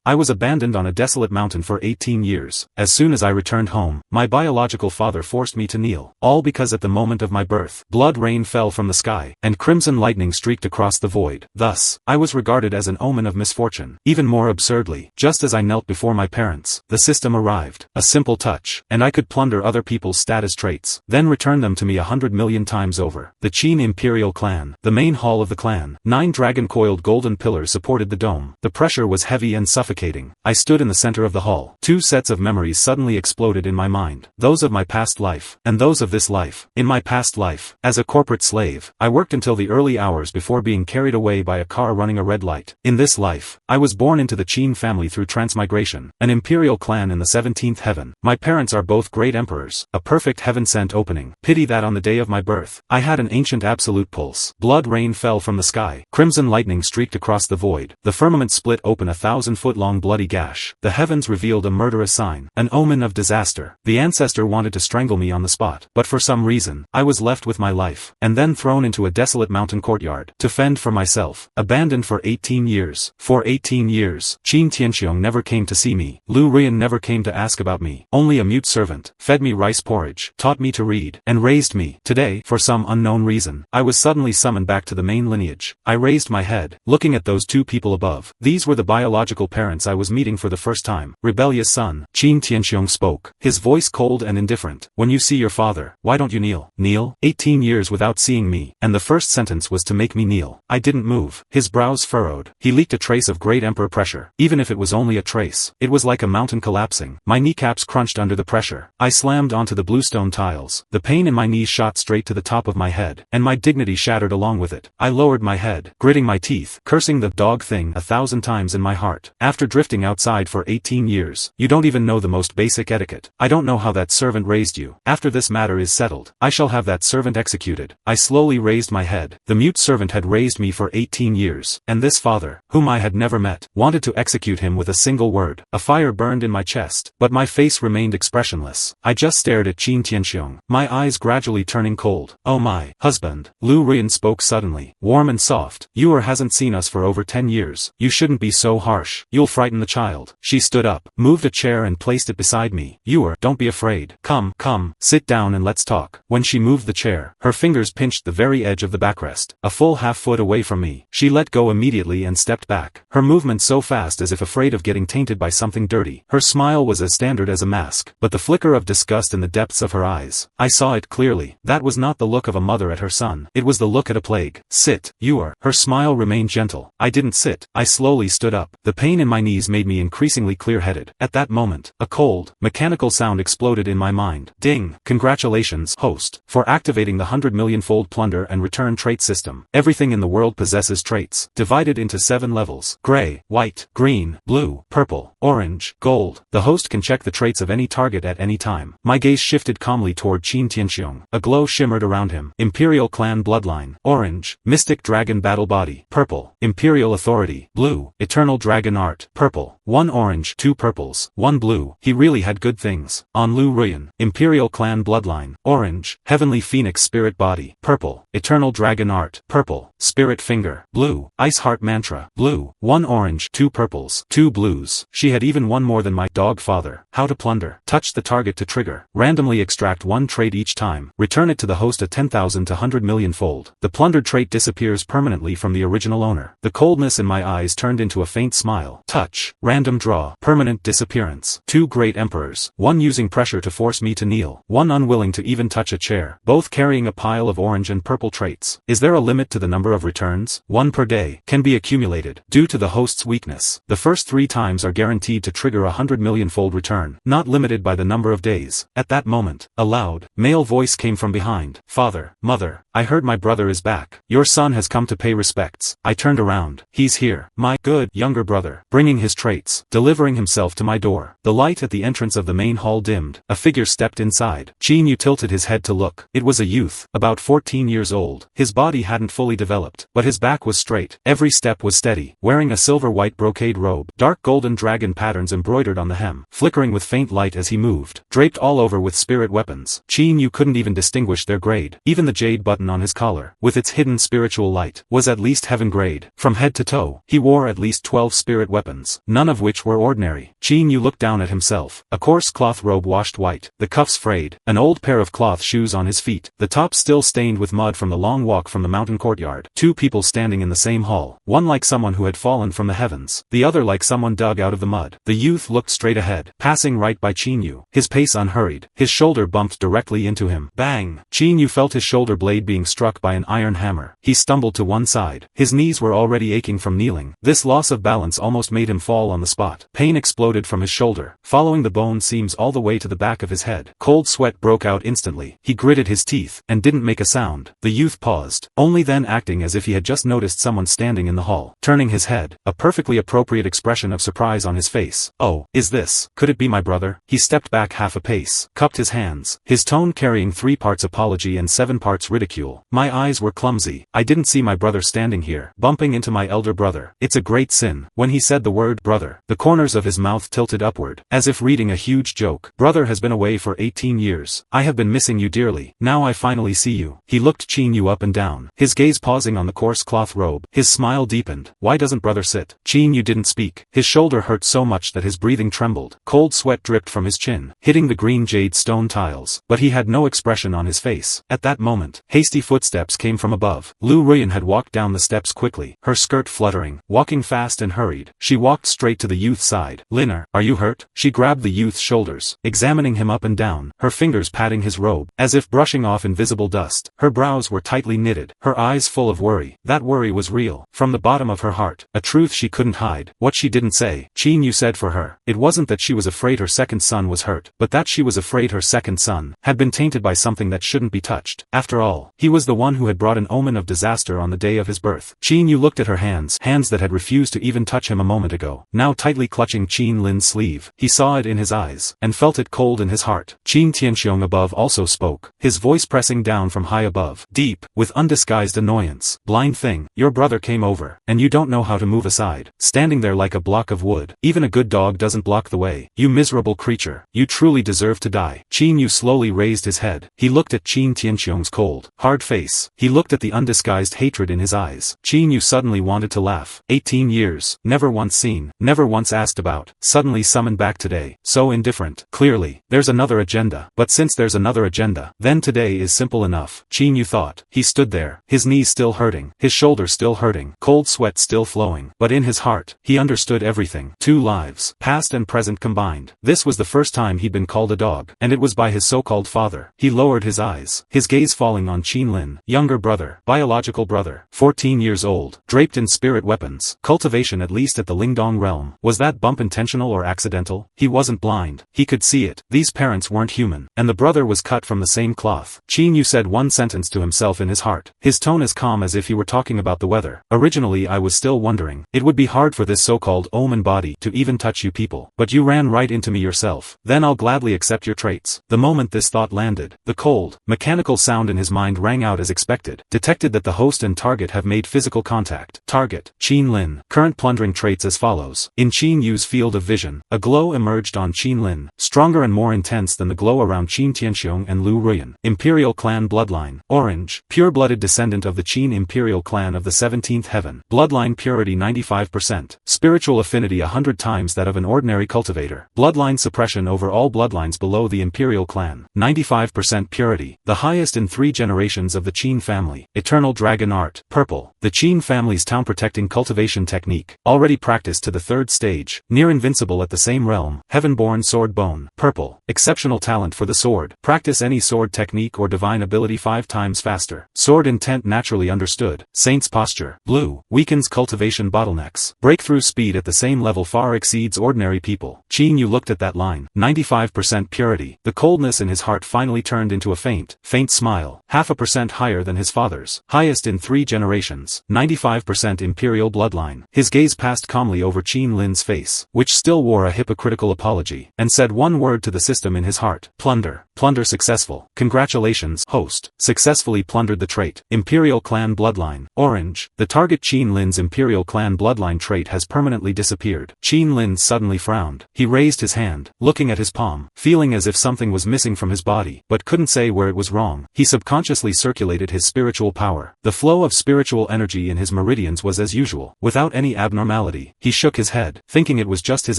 I was abandoned on a desolate mountain for 18 years. As soon as I returned home, my biological father forced me to kneel. All because at the moment of my birth, blood rain fell from the sky, and crimson lightning streaked across the void. Thus, I was regarded as an omen of misfortune. Even more absurdly, just as I knelt before my parents, the system arrived. A simple touch, and I could plunder other people's status traits, then return them to me 100 million times over. The Qin Imperial clan. The main hall of the clan. 9 dragon-coiled golden pillars supported the dome. The pressure was heavy and suffocating. I stood in the center of the hall. 2 sets of memories suddenly exploded in my mind. Those of my past life, and those of this life. In my past life, as a corporate slave, I worked until the early hours before being carried away by a car running a red light. In this life, I was born into the Qin family through transmigration, an imperial clan in the 17th heaven. My parents are both great emperors, a perfect heaven-sent opening. Pity that on the day of my birth, I had an ancient absolute pulse. Blood rain fell from the sky. Crimson lightning streaked across the void. The firmament split open a 1,000-foot-long bloody gash. The heavens revealed a murderous sign, an omen of disaster. The ancestor wanted to strangle me on the spot, but for some reason, I was left with my life, and then thrown into a desolate mountain courtyard, to fend for myself, abandoned for 18 years. For 18 years, Qin Tianxiong never came to see me. Lu Rian never came to ask about me. Only a mute servant, fed me rice porridge, taught me to read, and raised me. Today, for some unknown reason, I was suddenly summoned back to the main lineage. I raised my head, looking at those 2 people above. These were the biological parents I was meeting for the first time. Rebellious son, Qin Tianxiong spoke, his voice cold and indifferent. When you see your father, why don't you kneel? Kneel? 18 years without seeing me, and the first sentence was to make me kneel. I didn't move. His brows furrowed. He leaked a trace of great emperor pressure. Even if it was only a trace, it was like a mountain collapsing. My kneecaps crunched under the pressure. I slammed onto the bluestone tiles. The pain in my knees shot straight to the top of my head, and my dignity shattered along with it. I lowered my head, gritting my teeth, cursing the dog thing 1,000 times in my heart. After drifting outside for 18 years, you don't even know the most basic etiquette. I don't know how that servant raised you. After this matter is settled, I shall have that servant executed. I slowly raised my head. The mute servant had raised me for 18 years, and this father, whom I had never met, wanted to execute him with a single word. A fire burned in my chest, but my face remained expressionless. I just stared at Qin Tianxiong, my eyes gradually turning cold. Oh my husband, Lu Rian spoke suddenly, warm and soft. Yuer hasn't seen us for over 10 years. You shouldn't be so harsh. You'll frighten the child. She stood up, moved a chair and placed it beside me. Yuer, don't be afraid. Come, sit down and let's talk. When she moved the chair, her fingers pinched the very edge of the backrest. A full half-foot away from me, she let go immediately and stepped back. Her movement so fast as if afraid of getting tainted by something dirty. Her smile was as standard as a mask, but the flicker of disgust in the depths of her eyes, I saw it clearly. That was not the look of a mother at her son. It was the look at a plague. Sit, Yuer. Her smile remained gentle. I didn't sit. I slowly stood up. The pain in my knees made me increasingly clear-headed. At that moment, a cold, mechanical sound exploded in my mind. Ding! Congratulations, host, for activating the 100 million-fold plunder and return trait system. Everything in the world possesses traits, divided into 7 levels. Gray, white, green, blue, purple, orange, gold. The host can check the traits of any target at any time. My gaze shifted calmly toward Qin Tianxiong. A glow shimmered around him. Imperial clan bloodline. Orange. Mystic dragon battle body. Purple. Imperial authority. Blue. Eternal dragon art. Purple. 1 orange, 2 purples, 1 blue. He really had good things. On Lu Rian. Imperial clan bloodline. Orange. Heavenly phoenix spirit body. Purple. Eternal dragon art. Purple. Spirit finger. Blue. Ice heart mantra. Blue. 1 orange, 2 purples, 2 blues. She had even one more than my dog father. How to plunder. Touch the target to trigger. Randomly extract 1 trait each time. Return it to the host a 10,000 to 100 million fold. The plundered trait disappears permanently from the original owner. The coldness in my eyes turned into a faint smile. Touch. Random draw. Permanent disappearance. 2 great emperors. 1 using pressure to force me to kneel. 1 unwilling to even touch a chair. Both carrying a pile of orange and purple traits. Is there a limit to the number of returns? 1 per day. Can be accumulated. Due to the host's weakness, the first 3 times are guaranteed to trigger a 100 million fold return. Not limited by the number of days. At that moment, a loud, male voice came from behind. Father, mother, I heard my brother is back. Your son has come to pay respects. I turned around. He's here. My good younger brother, bringing his traits, delivering himself to my door. The light at the entrance of the main hall dimmed. A figure stepped inside. Qin Yu tilted his head to look. It was a youth, about 14 years old. His body hadn't fully developed, but his back was straight. Every step was steady. Wearing a silver-white brocade robe, dark golden dragon patterns embroidered on the hem, flickering with faint light as he moved, draped all over with spirit weapons. Qin Yu couldn't even distinguish their grade. Even the jade button on his collar, with its hidden spiritual light, was at least heaven grade. From head to toe, he wore at least 12 spirit weapons. weapons, none of which were ordinary. Qin Yu looked down at himself, a coarse cloth robe washed white, the cuffs frayed, an old pair of cloth shoes on his feet, the top still stained with mud from the long walk from the mountain courtyard. Two people standing in the same hall, one like someone who had fallen from the heavens, the other like someone dug out of the mud. The youth looked straight ahead, passing right by Qin Yu, his pace unhurried, his shoulder bumped directly into him. Bang! Qin Yu felt his shoulder blade being struck by an iron hammer. He stumbled to one side. His knees were already aching from kneeling. This loss of balance almost made him fall on the spot. Pain exploded from his shoulder, following the bone seams all the way to the back of his head. Cold sweat broke out instantly. He gritted his teeth, and didn't make a sound. The youth paused, only then acting as if he had just noticed someone standing in the hall. Turning his head, a perfectly appropriate expression of surprise on his face. "Oh, is this? Could it be my brother?" He stepped back half a pace, cupped his hands, his tone carrying 3 parts apology and 7 parts ridicule. "My eyes were clumsy. I didn't see my brother standing here, bumping into my elder brother. It's a great sin." When he said the word brother, the corners of his mouth tilted upward, as if reading a huge joke. "Brother has been away for 18 years. I have been missing you dearly. Now I finally see you." He looked Qin Yu up and down, his gaze pausing on the coarse cloth robe. His smile deepened. "Why doesn't brother sit?" Qin Yu didn't speak. His shoulder hurt so much that his breathing trembled. Cold sweat dripped from his chin, hitting the green jade stone tiles, but he had no expression on his face. At that moment, hasty footsteps came from above. Lu Ruyan had walked down the steps quickly, her skirt fluttering, walking fast and hurried. She walked straight to the youth's side. "Linner, are you hurt?" She grabbed the youth's shoulders, examining him up and down, her fingers patting his robe, as if brushing off invisible dust. Her brows were tightly knitted, her eyes full of worry. That worry was real, from the bottom of her heart, a truth she couldn't hide. What she didn't say, Qin Yu said for her. It wasn't that she was afraid her second son was hurt, but that she was afraid her second son had been tainted by something that shouldn't be touched. After all, he was the one who had brought an omen of disaster on the day of his birth. Qin Yu looked at her hands that had refused to even touch him a moment ago, now tightly clutching Qin Lin's sleeve. He saw it in his eyes, and felt it cold in his heart. Qin Tianxiong above also spoke, his voice pressing down from high above, deep, with undisguised annoyance. "Blind thing, your brother came over, and you don't know how to move aside, standing there like a block of wood. Even a good dog doesn't block the way. You miserable creature, you truly deserve to die." Qin Yu slowly raised his head. He looked at Qin Tianxiong's cold, hard face. He looked at the undisguised hatred in his eyes. Qin Yu suddenly wanted to laugh. 18 years, never once seen, never once asked about, suddenly summoned back today, so indifferent. Clearly, there's another agenda. But since there's another agenda, then today is simple enough, Qin Yu thought. He stood there, his knees still hurting, his shoulders still hurting, cold sweat still flowing. But in his heart, he understood everything. 2 lives, past and present combined. This was the first time he'd been called a dog, and it was by his so-called father. He lowered his eyes, his gaze falling on Qin Lin, younger brother, biological brother, 14 years old, draped in spirit weapons, cultivation at least at the Lingdong realm. Was that bump intentional or accidental? He wasn't blind. He could see it. These parents weren't human, and the brother was cut from the same cloth. Qin Yu said one sentence to himself in his heart, his tone as calm as if he were talking about the weather. "Originally I was still wondering. It would be hard for this so-called omen body to even touch you people. But you ran right into me yourself. Then I'll gladly accept your traits." The moment this thought landed, the cold, mechanical sound in his mind rang out as expected, detected that the host and target have made physical contact. Target, Qin Lin. Current plundering traits as follows. In Qin Yu's field of vision, a glow emerged on Qin Lin, stronger and more intense than the glow around Qin Tianxiong and Lu Ruyan. Imperial clan bloodline, orange, pure-blooded descendant of the Qin Imperial clan of the 17th heaven. Bloodline purity 95%. Spiritual affinity 100 times that of an ordinary cultivator. Bloodline suppression over all bloodlines below the Imperial clan. 95% purity, the highest in 3 generations of the Qin family. Eternal dragon art, purple. The Qin family's town-protecting cultivation technique, already practiced to the 3rd stage, near invincible at the same realm. Heaven-born sword bone, purple. Exceptional talent for the sword. Practice any sword technique or divine ability 5 times faster. Sword intent naturally understood. Saint's posture, blue. Weakens cultivation bottlenecks. Breakthrough speed at the same level far exceeds ordinary people. Qin Yu looked at that line. 95% purity. The coldness in his heart finally turned into a faint smile. 0.5% higher than his father's. Highest in 3 generations. 95% Imperial bloodline. His gaze passed calmly over Qin Lin's face, which still wore a hypocritical apology, and said one word to the system in his heart. Plunder. Plunder successful. Congratulations, host. Successfully plundered the trait. Imperial clan bloodline. Orange. The target Qin Lin's Imperial clan bloodline trait has permanently disappeared. Qin Lin suddenly frowned. He raised his hand, looking at his palm, feeling as if something was missing from his body, but couldn't say where it was wrong. He subconsciously circulated his spiritual power. The flow of spiritual energy in his meridians was as usual, without any abnormality. He shook his head, thinking it was just his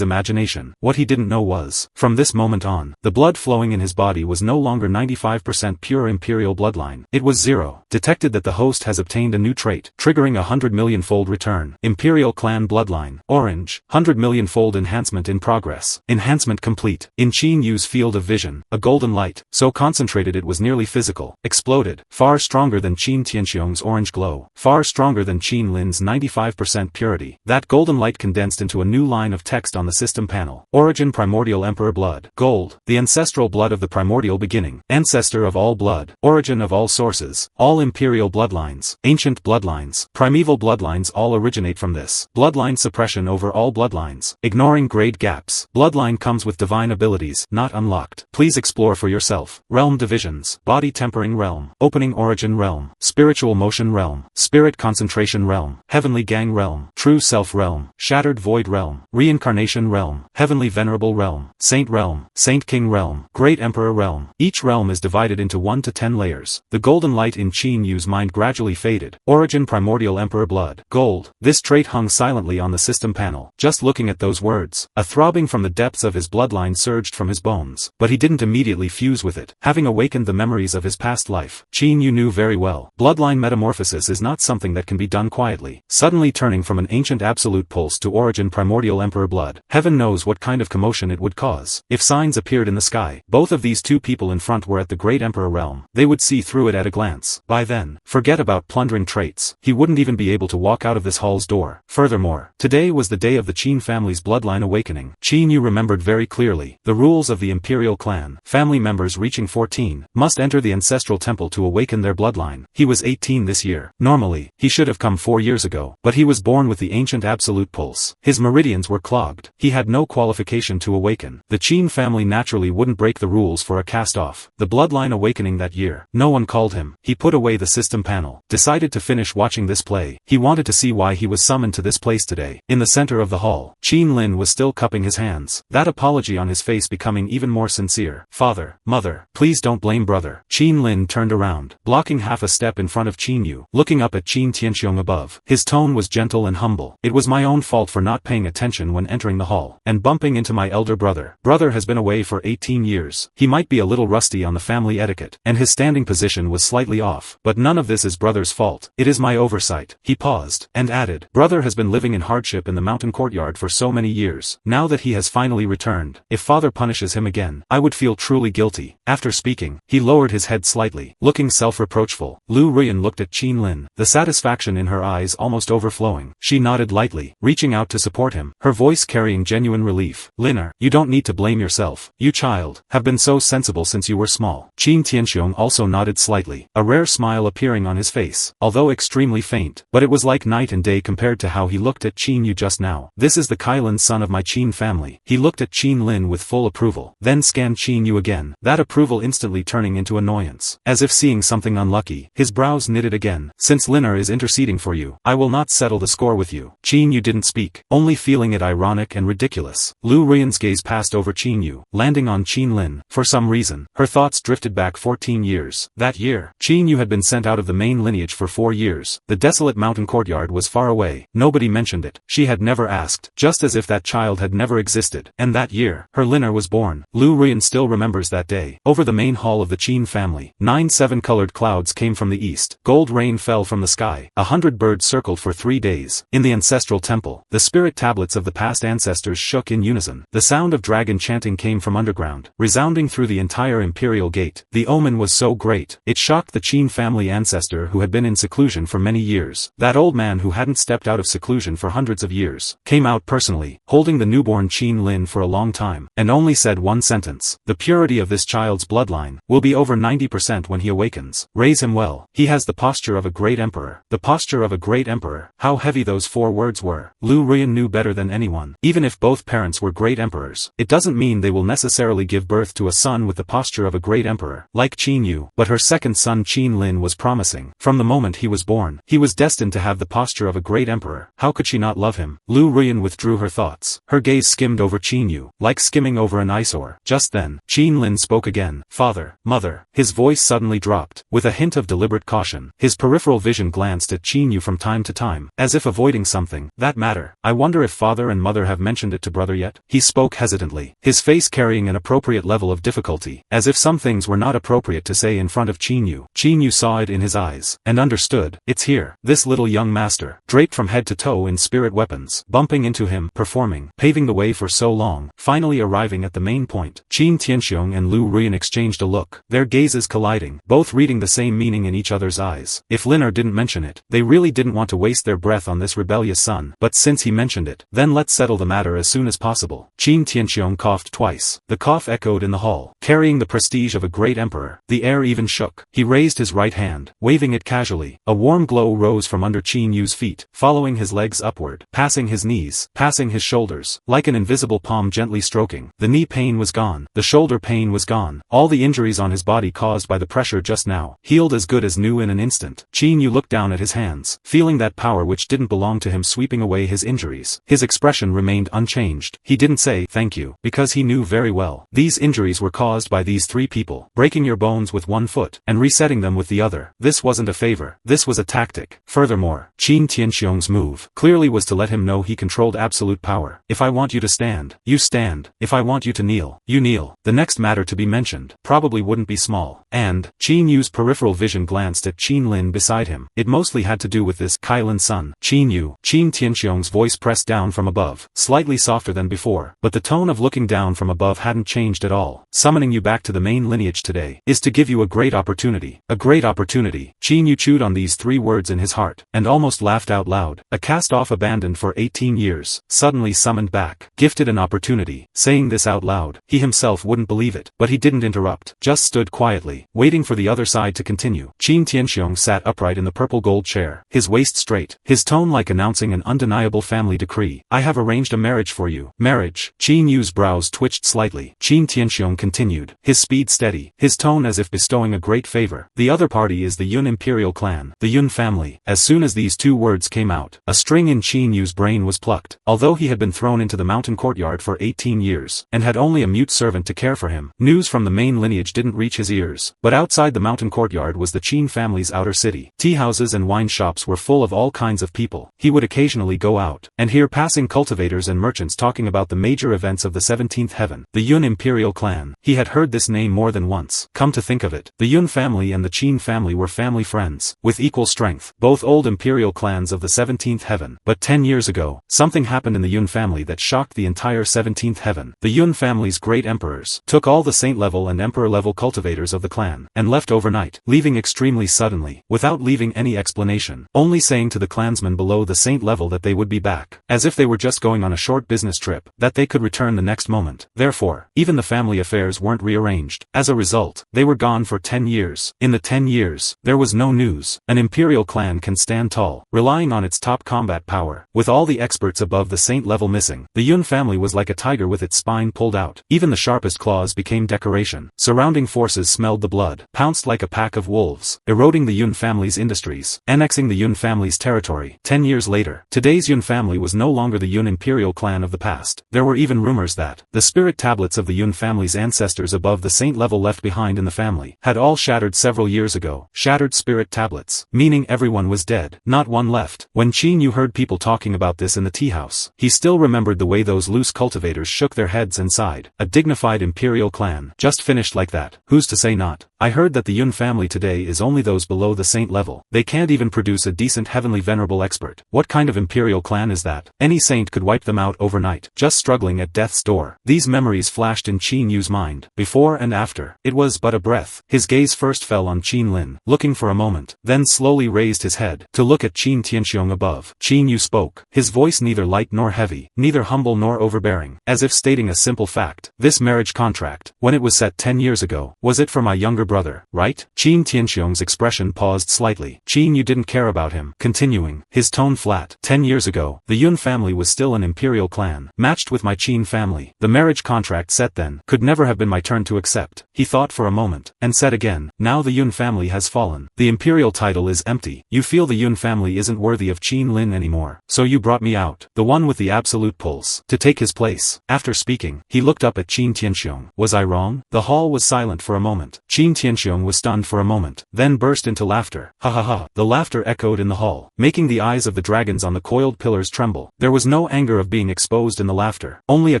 imagination. What he didn't know was, from this moment on, the blood flowing in his body was no longer 95% pure Imperial bloodline. It was 0. Detected that the host has obtained a new trait, triggering a 100 million-fold return. Imperial clan bloodline. Orange. 100 million-fold enhancement in progress. Enhancement complete. In Qin Yu's field of vision, a golden light, so concentrated it was nearly physical, exploded, far stronger than Qin Tianxiong's orange glow, far stronger than Qin Lin's 95% purity. That golden light condensed into a new line of text on the system panel. Origin primordial emperor blood. Gold. The ancestral blood of the primordial beginning. Ancestor of all blood. Origin of all sources. All imperial bloodlines. Ancient bloodlines. Primeval bloodlines all originate from this. Bloodline suppression over all bloodlines. Ignoring grade gaps. Bloodline comes with divine abilities, not unlocked. Please explore for yourself. Realm divisions. Body tempering realm. Opening origin realm. Spiritual motion realm. Spirit concentration realm. Heavenly gang realm. True self realm. Shattered void realm. Reincarnation realm. Heavenly venerable realm. Saint realm. Saint king realm. Great emperor realm. Each realm is divided into 1 to 10 layers. The golden light in Qin Yu's mind gradually faded. Origin primordial emperor blood. Gold. This trait hung silently on the system panel. Just looking at those words, a throbbing from the depths of his bloodline surged from his bones. But he didn't immediately fuse with it. Having awakened the memories of his past life, Qin Yu knew very well, bloodline metamorphosis is not something that can be done quietly. Suddenly turning from an ancient absolute pulse to origin primordial emperor blood, heaven knows what kind of commotion it would cause. If signs appeared in the sky, both of these two people in front were at the great emperor realm, they would see through it at a glance. By then, forget about plundering traits, he wouldn't even be able to walk out of this hall's door. Furthermore, today was the day of the Qin family's bloodline awakening. Qin Yu remembered very clearly, the rules of the Imperial clan. Family members reaching 14, must enter the ancestral temple to awaken their bloodline. He was 18 this year. Normally, he should have come 4 years ago, but he was born with the ancient absolute pulse. His meridians were clogged. He had no qualification to awaken. The Qin family naturally wouldn't break the rules for a cast-off. The bloodline awakening that year, no one called him. He put away the system panel, decided to finish watching this play. He wanted to see why he was summoned to this place today. In the center of the hall, Qin Lin was still cupping his hands, that apology on his face becoming even more sincere. Father, mother, please don't blame brother. Qin Lin turned around, blocking half a step in front of Qin Yu, looking up at Qin Tianxiong above. His tone was gentle and humble. It was my own fault for not paying attention when entering the hall, and bumping into my elder brother. Brother has been away for 18 years. He might be a little rusty on the family etiquette, and his standing position was slightly off, but none of this is brother's fault. It is my oversight. He paused, and added, brother has been living in hardship in the mountain courtyard for so many years. Now that he has finally returned, if father punishes him again, I would feel truly guilty. After speaking, he lowered his head slightly, looking self-reproachful. Lu Ruyan looked at Qin Lin, the satisfaction in her eyes almost overflowing. She nodded lightly, reaching out to support him, her voice carrying genuine relief. Linner, you don't need to blame yourself. You child, have been so sensible since you were small. Qin Tianxiong also nodded slightly, a rare smile appearing on his face, although extremely faint, but it was like night and day compared to how he looked at Qin Yu just now. This is the Kailan son of my Qin family. He looked at Qin Lin with full approval, then scanned Qin Yu again, that approval instantly turning into annoyance. As if seeing something unlucky, his brows knitted again. Since Linner is interceding for you, I will not settle the score with you. Qin Yu didn't speak, only feeling it ironic and ridiculous. Lu Ruyan's gaze passed over Qin Yu, landing on Qin Lin. For some reason, her thoughts drifted back 14 years. That year, Qin Yu had been sent out of the main lineage for 4 years. The desolate mountain courtyard was far away. Nobody mentioned it. She had never asked, just as if that child had never existed. And that year, her Linner was born. Lu Ruyan still remembers that day. Over the main hall of the Qin family, 9 7-colored clouds came from the east. Gold rain fell from the sky. 100 birds circled for 3 days. In the ancestral temple, the spirit tablets of the past ancestors shook in unison. The sound of dragon chanting came from underground, resounding through the entire imperial gate. The omen was so great, it shocked the Qin family ancestor who had been in seclusion for many years. That old man who hadn't stepped out of seclusion for hundreds of years, came out personally, holding the newborn Qin Lin for a long time, and only said one sentence. The purity of this child's bloodline will be over 90% when he awakens. Raise him well. He has the posture of a great emperor. The posture of a great emperor. How heavy those 4 words were. Lu Ruyan knew better than anyone. Even if both parents were great emperors, it doesn't mean they will necessarily give birth to a son with the posture of a great emperor, like Qin Yu, but her second son Qin Lin was promising. From the moment he was born, he was destined to have the posture of a great emperor. How could she not love him? Lu Ruyan withdrew her thoughts. Her gaze skimmed over Qin Yu, like skimming over an eyesore. Just then, Qin Lin spoke again. Father, mother. His voice suddenly dropped, with a hint of deliberate caution. His peripheral vision glanced at Qin Yu from time to time, as if avoiding something. That matter. I wonder if father and mother have mentioned it to brother yet? He spoke hesitantly, his face carrying an appropriate level of difficulty, as if some things were not appropriate to say in front of Qin Yu. Qin Yu saw it in his eyes, and understood. It's here, this little young master, draped from head to toe in spirit weapons, bumping into him, performing, paving the way for so long, finally arriving at the main point. Qin Tianxiong and Lu Ruyan exchanged a look, their gazes colliding, both reading the same meaning in each other's eyes. If Linner didn't mention it, they really didn't want to waste their breath on this rebellious son, but since he mentioned it, then let's settle the matter as soon as possible. Qin Tianxiong coughed twice. The cough echoed in the hall, carrying the prestige of a great emperor. The air even shook. He raised his right hand, waving it casually. A warm glow rose from under Qin Yu's feet, following his legs upward, passing his knees, passing his shoulders, like an invisible palm gently stroking. The knee pain was gone. The shoulder pain was gone. All the injuries on his body caused by the pressure just now, healed as good as new in an instant. Qin Yu looked down at his hands, feeling that power which didn't belong to him sweeping away his injuries. His expression remained unchanged. He didn't say thank you, because he knew very well. These injuries were caused by these three people, breaking your bones with one foot, and resetting them with the other. This wasn't a favor, this was a tactic. Furthermore, Qin Tianxiong's move, clearly was to let him know he controlled absolute power. If I want you to stand, you stand. If I want you to kneel, you kneel. The next matter to be mentioned, probably wouldn't be small. And, Qin Yu's peripheral vision glanced at Qin Lin beside him. It mostly had to do with this, Kailan's son. Qin Yu. Qin Tianxiong's voice pressed down from above, slightly softer than before, but the tone of looking down from above hadn't changed at all. Summoning you back to the main lineage today, is to give you a great opportunity. A great opportunity. Qin Yu chewed on these three words in his heart, and almost laughed out loud. A cast-off abandoned for 18 years, suddenly summoned back, gifted an opportunity. Saying this out loud, he himself wouldn't believe it, but he didn't interrupt, just stood quietly, waiting for the other side to continue. Qin Tianxiong sat upright in the purple gold chair, his waist straight, his tone like announcing an undeniable family decree. I have arranged a marriage for you. Marriage? Qin Yu's brows twitched slightly. Qin Tianxiong continued, his speed steady, his tone as if bestowing a great favor. The other party is the Yun Imperial clan, the Yun family. As soon as these two words came out, a string in Qin Yu's brain was plucked. Although he had been thrown into the mountain courtyard for 18 years, and had only a mute servant to care for him, news from the main lineage didn't reach his ears. But outside the mountain courtyard was the Qin family's outer city. Tea houses and wine shops were full of all kinds of people. He would occasionally go out, and hear passing cultivators and merchants talking about the major events of the 17th heaven. The Yun Imperial clan. He had heard this name more than once. Come to think of it, the Yun family and the Qin family were family friends, with equal strength, both old imperial clans of the 17th heaven. But 10 years ago, something happened in the Yun family that shocked the entire 17th heaven. The Yun family's great emperors took all the saint-level and emperor-level cultivators of the clan, and left overnight, leaving extremely suddenly, without leaving any explanation, only saying to the clansmen below the saint level that they would be back, as if they were just going on a short business trip, that they could return the next moment. Therefore, even the family affairs weren't rearranged. As a result, they were gone for 10 years. In the 10 years, there was no news. An imperial clan can stand tall, relying on its top combat power. With all the experts above the saint level missing, the Yun family was like a tiger with its spine pulled out. Even the sharpest claws became decoration. Surrounding forces smelled the blood, pounced like a pack of wolves, eroding the Yun family's industries, annexing the Yun family's territory. 10 years later, today's Yun family was no longer the Yun imperial clan of the past. There were even rumors that the spirit tablets of the Yun family's ancestors above the saint level left behind in the family had all shattered several years ago. Shattered spirit tablets, meaning everyone was dead, not one left. When Qin Yu heard people talking about this in the tea house, he still remembered the way those loose cultivators shook their heads and sighed. A dignified imperial clan, just finished like that. Who's to say not? I heard that the Yun family today is only those below the saint level. They can't even produce a decent heavenly venerable expert. What kind of imperial clan is that? Any saint could wipe them out overnight, just struggling at death's door. These memories flashed in Qin Yu's mind, before and after. It was but a breath. His gaze first fell on Qin Lin, looking for a moment, then slowly raised his head, to look at Qin Tianxiong above. Qin Yu spoke, his voice neither light nor heavy, neither humble nor overbearing, as if stating a simple fact. This marriage contract, when it was set 10 years ago, was it for my younger brother, right? Qin Tianxiong's expression paused slightly. Qin, you didn't care about him. Continuing, his tone flat. 10 years ago, the Yun family was still an imperial clan, matched with my Qin family. The marriage contract set then could never have been my turn to accept. He thought for a moment, and said again, now the Yun family has fallen. The imperial title is empty. You feel the Yun family isn't worthy of Qin Lin anymore. So you brought me out, the one with the absolute pulse, to take his place. After speaking, he looked up at Qin Tianxiong. Was I wrong? The hall was silent for a moment. Qin Tianxiong was stunned for a moment, then burst into laughter. Ha ha ha. The laughter echoed in the hall, making the eyes of the dragons on the coiled pillars tremble. There was no anger of being exposed in the laughter, only a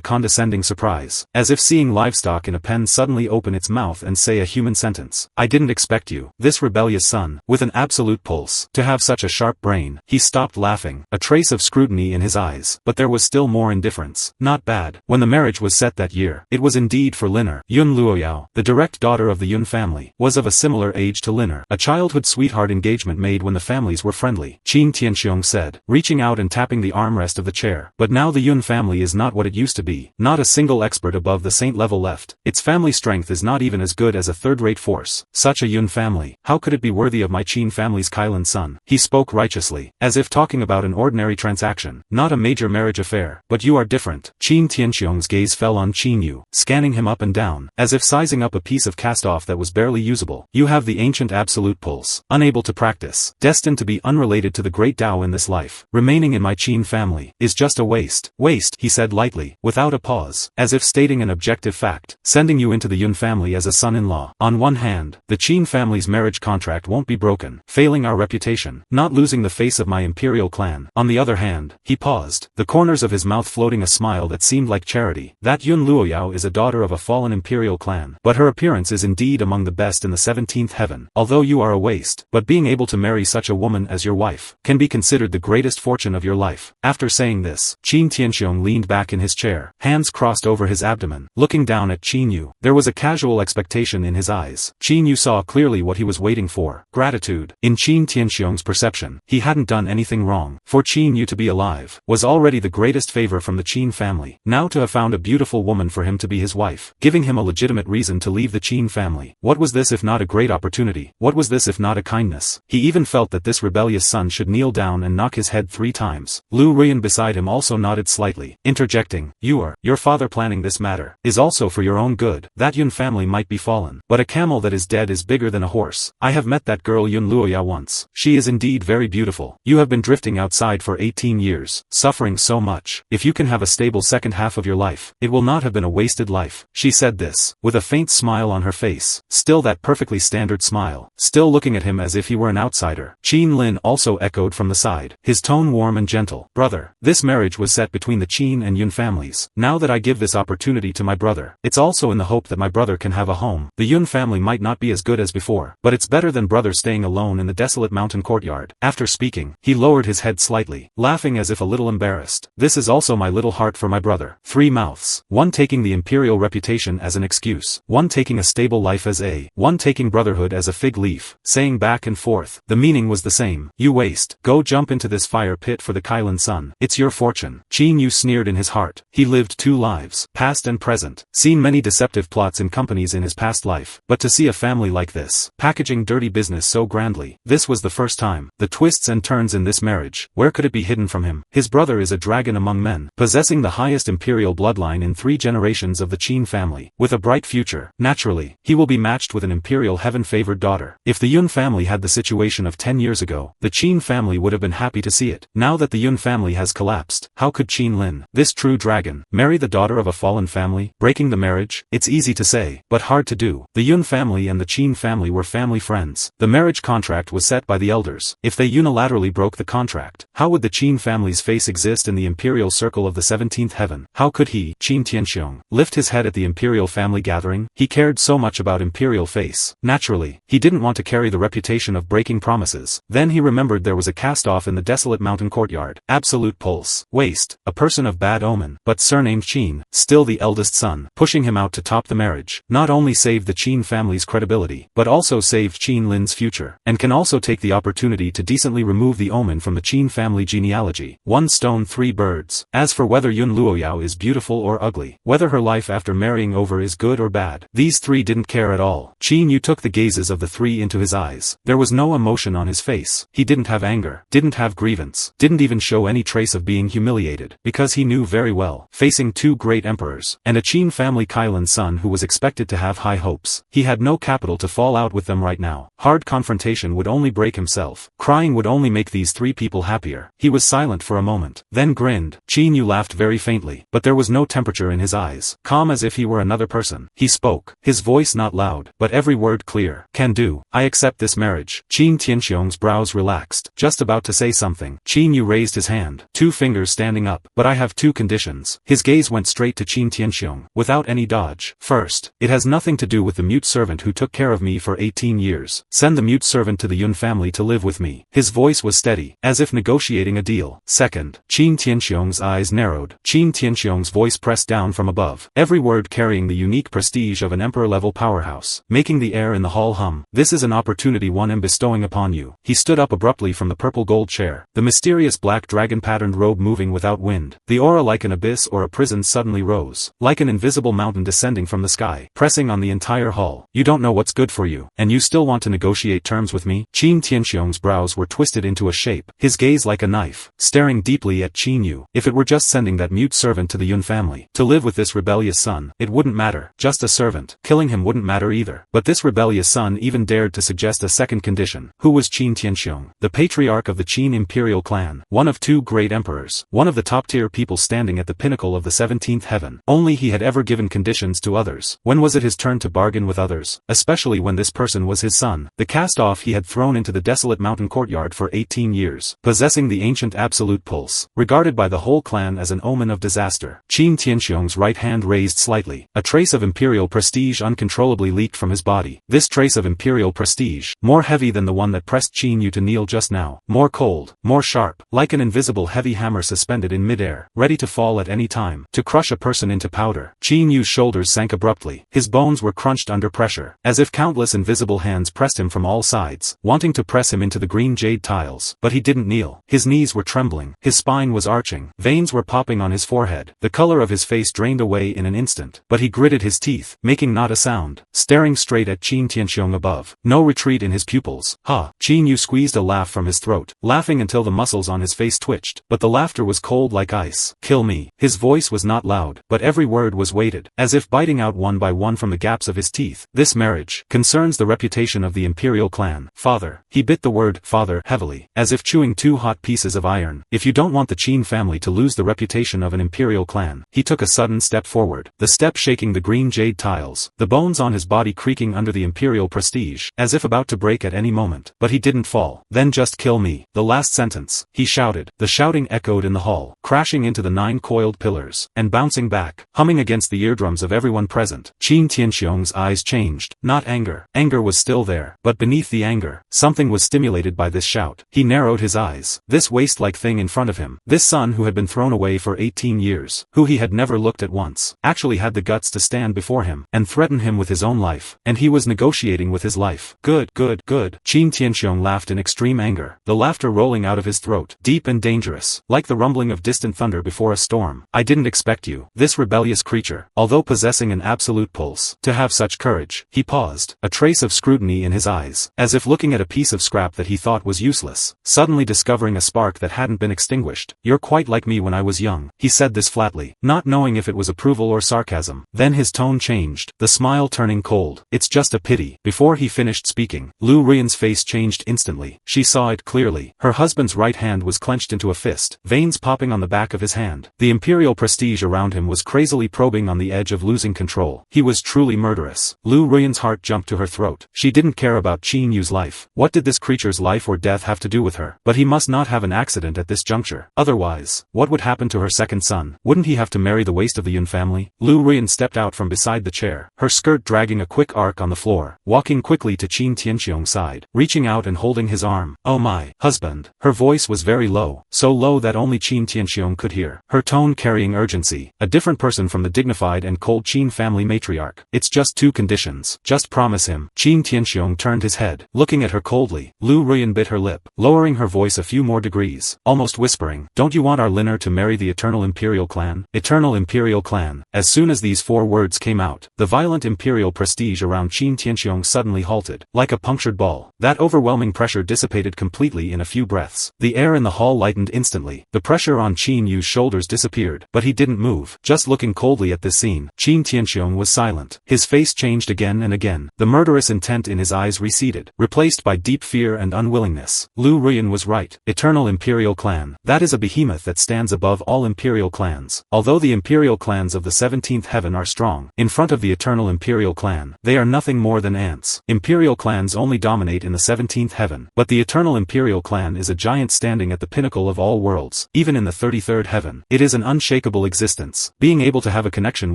condescending surprise, as if seeing livestock in a pen suddenly open its mouth and say a human sentence. I didn't expect you, this rebellious son, with an absolute pulse, to have such a sharp brain. He stopped laughing, a trace of scrutiny in his eyes, but there was still more indifference. Not bad. When the marriage was set that year, it was indeed for Linner. Yun Luoyao, the direct daughter of the Yun family, was of a similar age to Linner. A childhood sweetheart engagement made when the families were friendly, Qin Tianxiong said, reaching out and tapping the armrest of the chair. But now the Yun family is not what it used to be. Not a single expert above the saint level left. Its family strength is not even as good as a third-rate force. Such a Yun family, how could it be worthy of my Qin family's Kailan son? He spoke righteously, as if talking about an ordinary transaction, not a major marriage affair. But you are different. Qin Tianxiong's gaze fell on Qin Yu, scanning him up and down, as if sizing up a piece of cast-off that was barely usable. You have the ancient absolute pulse, unable to practice, destined to be unrelated to the great Tao in this life. Remaining in my Qin family is just a waste. Waste, he said lightly, without a pause, as if stating an objective fact. Sending you into the Yun family as a son-in-law. On one hand, the Qin family's marriage contract won't be broken, failing our reputation, not losing the face of my imperial clan. On the other hand, he paused, the corners of his mouth floating a smile that seemed like charity. That Yun Luoyao is a daughter of a fallen imperial clan, but her appearance is indeed among the best in the 17th heaven. Although you are a waste, but being able to marry such a woman as your wife can be considered the greatest fortune of your life. After saying this, Qin Tianxiong leaned back in his chair, hands crossed over his abdomen, looking down at Qin Yu. There was a casual expectation in his eyes. Qin Yu saw clearly what he was waiting for. Gratitude. In Qin Tianxiong's perception, he hadn't done anything wrong. For Qin Yu to be alive was already the greatest favor from the Qin family. Now to have found a beautiful woman for him to be his wife, giving him a legitimate reason to leave the Qin family. What was this if not a great opportunity? What was this if not a kindness? He even felt that this rebellious son should kneel down and knock his head 3 times. Lu Ruyan beside him also nodded slightly, interjecting, your father planning this matter is also for your own good. That Yun family might be fallen, but a camel that is dead is bigger than a horse. I have met that girl Yun Luoya once. She is indeed very beautiful. You have been drifting outside for 18 years, suffering so much. If you can have a stable second half of your life, it will not have been a wasted life. She said this, with a faint smile on her face, still that perfectly standard smile, still looking at him as if he were an outsider. Qin Lin also echoed from the side, his tone warm and gentle. Brother, this marriage was set between the Qin and Yun families. Now that I give this opportunity to my brother, it's also in the hope that my brother can have a home. The Yun family might not be as good as before, but it's better than brother staying alone in the desolate mountain courtyard. After speaking, he lowered his head slightly, laughing as if a little embarrassed. This is also my little heart for my brother. 3 mouths. One taking the imperial reputation as an excuse. One taking a stable life as one taking brotherhood as a fig leaf, saying back and forth. The meaning was the same. You waste. Go jump into this fire pit for the Kailan son. It's your fortune. Qin Yu sneered in his heart. He lived 2 lives, past and present, seen many deceptive plots in companies in his past life, but to see a family like this, packaging dirty business so grandly, this was the first time. The twists and turns in this marriage, where could it be hidden from him? His brother is a dragon among men, possessing the highest imperial bloodline in 3 generations of the Qin family, with a bright future. Naturally, he will be matched with an imperial heaven-favored daughter. If the Yun family had the situation of 10 years ago, the Qin family would have been happy to see it. Now that the Yun family has collapsed, how could Qin Lin, this true dragon, marry the daughter of a fallen family? Breaking the marriage? It's easy to say, but hard to do. The Yun family and the Qin family were family friends. The marriage contract was set by the elders. If they unilaterally broke the contract, how would the Qin family's face exist in the imperial circle of the 17th heaven? How could he, Qin Tianxiong, lift his head at the imperial family gathering? He cared so much about imperial face. Naturally, he didn't want to carry the reputation of breaking promises. Then he remembered there was a cast-off in the desolate mountain courtyard. Absolute pulse. Waste. A person of bad omen, but surnamed Qin, still the eldest son, pushing him out to top the marriage, not only saved the Qin family's credibility, but also saved Qin Lin's future, and can also take the opportunity to decently remove the omen from the Qin family genealogy. 1 stone 3 birds. As for whether Yun Luoyao is beautiful or ugly, whether her life after marrying over is good or bad, these 3 didn't care at all. all. Qin Yu took the gazes of the three into his eyes. There was no emotion on his face. He didn't have anger, didn't have grievance, didn't even show any trace of being humiliated, because he knew very well, facing two great emperors, and a Qin family Kailan's son who was expected to have high hopes, he had no capital to fall out with them right now. Hard confrontation would only break himself. Crying would only make these three people happier. He was silent for a moment, then grinned. Qin Yu laughed very faintly, but there was no temperature in his eyes, calm as if he were another person. He spoke, his voice not loud, but every word clear. Can do. I accept this marriage. Qin Tianxiong's brows relaxed, just about to say something. Qin Yu raised his hand, two fingers standing up. But I have two conditions. His gaze went straight to Qin Tianxiong, without any dodge. First, it has nothing to do with the mute servant who took care of me for 18 years. Send the mute servant to the Yun family to live with me. His voice was steady, as if negotiating a deal. Second, Qin Tianxiong's eyes narrowed. Qin Tianxiong's voice pressed down from above, every word carrying the unique prestige of an emperor-level powerhouse, making the air in the hall hum. This is an opportunity one am bestowing upon you. He stood up abruptly from the purple gold chair, the mysterious black dragon-patterned robe moving without wind. The aura like an abyss or a prison suddenly rose, like an invisible mountain descending from the sky, pressing on the entire hall. You don't know what's good for you, and you still want to negotiate terms with me? Qin Tianxiong's brows were twisted into a shape, his gaze like a knife, staring deeply at Qin Yu. If it were just sending that mute servant to the Yun family, to live with this rebellious son, it wouldn't matter. Just a servant. Killing him wouldn't matter either. But this rebellious son even dared to suggest a second condition. Who was Qin Tianxiong? The patriarch of the Qin Imperial clan, one of two great emperors, one of the top-tier people standing at the pinnacle of the 17th heaven. Only he had ever given conditions to others. When was it his turn to bargain with others? Especially when this person was his son, the cast-off he had thrown into the desolate mountain courtyard for 18 years, possessing the ancient absolute pulse, regarded by the whole clan as an omen of disaster. Qin Tianxiong's right hand raised slightly. A trace of imperial prestige uncontrollably leaked from his body. This trace of imperial prestige, more heavy than the one that pressed Qin Yu to kneel just now, more cold, more sharp, like an invisible heavy hammer suspended in midair, ready to fall at any time, to crush a person into powder. Qin Yu's shoulders sank abruptly. His bones were crunched under pressure, as if countless invisible hands pressed him from all sides, wanting to press him into the green jade tiles. But he didn't kneel. His knees were trembling, his spine was arching, veins were popping on his forehead, the color of his face drained away in an instant. But he gritted his teeth, making not a sound, staring straight at Qin Tianxiong above. No retreat in his pupils. Ha! Qin Yu squeezed a laugh from his throat, laughing until the muscles on his face twitched, but the laughter was cold like ice. Kill me. His voice was not loud, but every word was weighted, as if biting out one by one from the gaps of his teeth. This marriage concerns the reputation of the Imperial clan. Father. He bit the word father heavily, as if chewing two hot pieces of iron. If you don't want the Qin family to lose the reputation of an Imperial clan. He took a sudden step forward, the step shaking the green jade tiles, the bones on his body creaking under the Imperial prestige, as if about to break at any moment. But he didn't fall. Then just kill me. The last sentence, he shouted. The shouting echoed in the hall, crashing into the 9 coiled pillars, and bouncing back, humming against the eardrums of everyone present. Qin Tianxiong's eyes changed. Not anger. Anger was still there, but beneath the anger, something was stimulated by this shout. He narrowed his eyes. This waste-like thing in front of him, this son who had been thrown away for 18 years, who he had never looked at once, actually had the guts to stand before him, and threaten him with his own life, and he was negotiating with his life. Good, good, good. Qin Tianxiong laughed in extreme anger, the laughter rolling out of his throat, deep and dangerous, like the rumbling of distant thunder before a storm. I didn't expect you, this rebellious creature, although possessing an absolute pulse, to have such courage. He paused, a trace of scrutiny in his eyes, as if looking at a piece of scrap that he thought was useless, suddenly discovering a spark that hadn't been extinguished. You're quite like me when I was young. He said this flatly, not knowing if it was approval or sarcasm. Then his tone changed, the smile turning cold. It's just a pity. Before he finished speaking, Lu Ruiyan's face changed instantly. She saw it clearly. Her husband's right hand was clenched into a fist, veins popping on the back of his hand. The imperial prestige around him was crazily probing on the edge of losing control. He was truly murderous. Lu Ruiyan's heart jumped to her throat. She didn't care about Qin Yu's life. What did this creature's life or death have to do with her? But he must not have an accident at this juncture. Otherwise, what would happen to her second son? Wouldn't he have to marry the waste of the Yun family? Lu Ruiyan stepped out from beside the chair, her skirt dragging a quick arc on the floor, walking quickly to Qin Tianxiong's side, reaching out and holding his arm. Oh my, husband. Her voice was very low, so low that only Qin Tianxiong could hear, her tone carrying urgency, a different person from the dignified and cold Qin family matriarch. It's just 2 conditions. Just promise him. Qin Tianxiong turned his head, looking at her coldly. Lu Ruiyan bit her lip, lowering her voice a few more degrees, almost whispering, don't you want our Liner to marry the eternal Imperial clan? Eternal Imperial clan. As soon as these 4 words came out, the violent Imperial prestige prestige around Qin Tianxiong suddenly halted, like a punctured ball. That overwhelming pressure dissipated completely in a few breaths. The air in the hall lightened instantly. The pressure on Qin Yu's shoulders disappeared, but he didn't move. Just looking coldly at this scene, Qin Tianxiong was silent. His face changed again and again. The murderous intent in his eyes receded, replaced by deep fear and unwillingness. Lu Ruyan was right. Eternal Imperial Clan. That is a behemoth that stands above all Imperial clans. Although the Imperial clans of the 17th heaven are strong, in front of the Eternal Imperial Clan, they are nothing more than ants. Imperial clans only dominate in the 17th heaven, but the Eternal Imperial Clan is a giant standing at the pinnacle of all worlds, even in the 33rd heaven. It is an unshakable existence. Being able to have a connection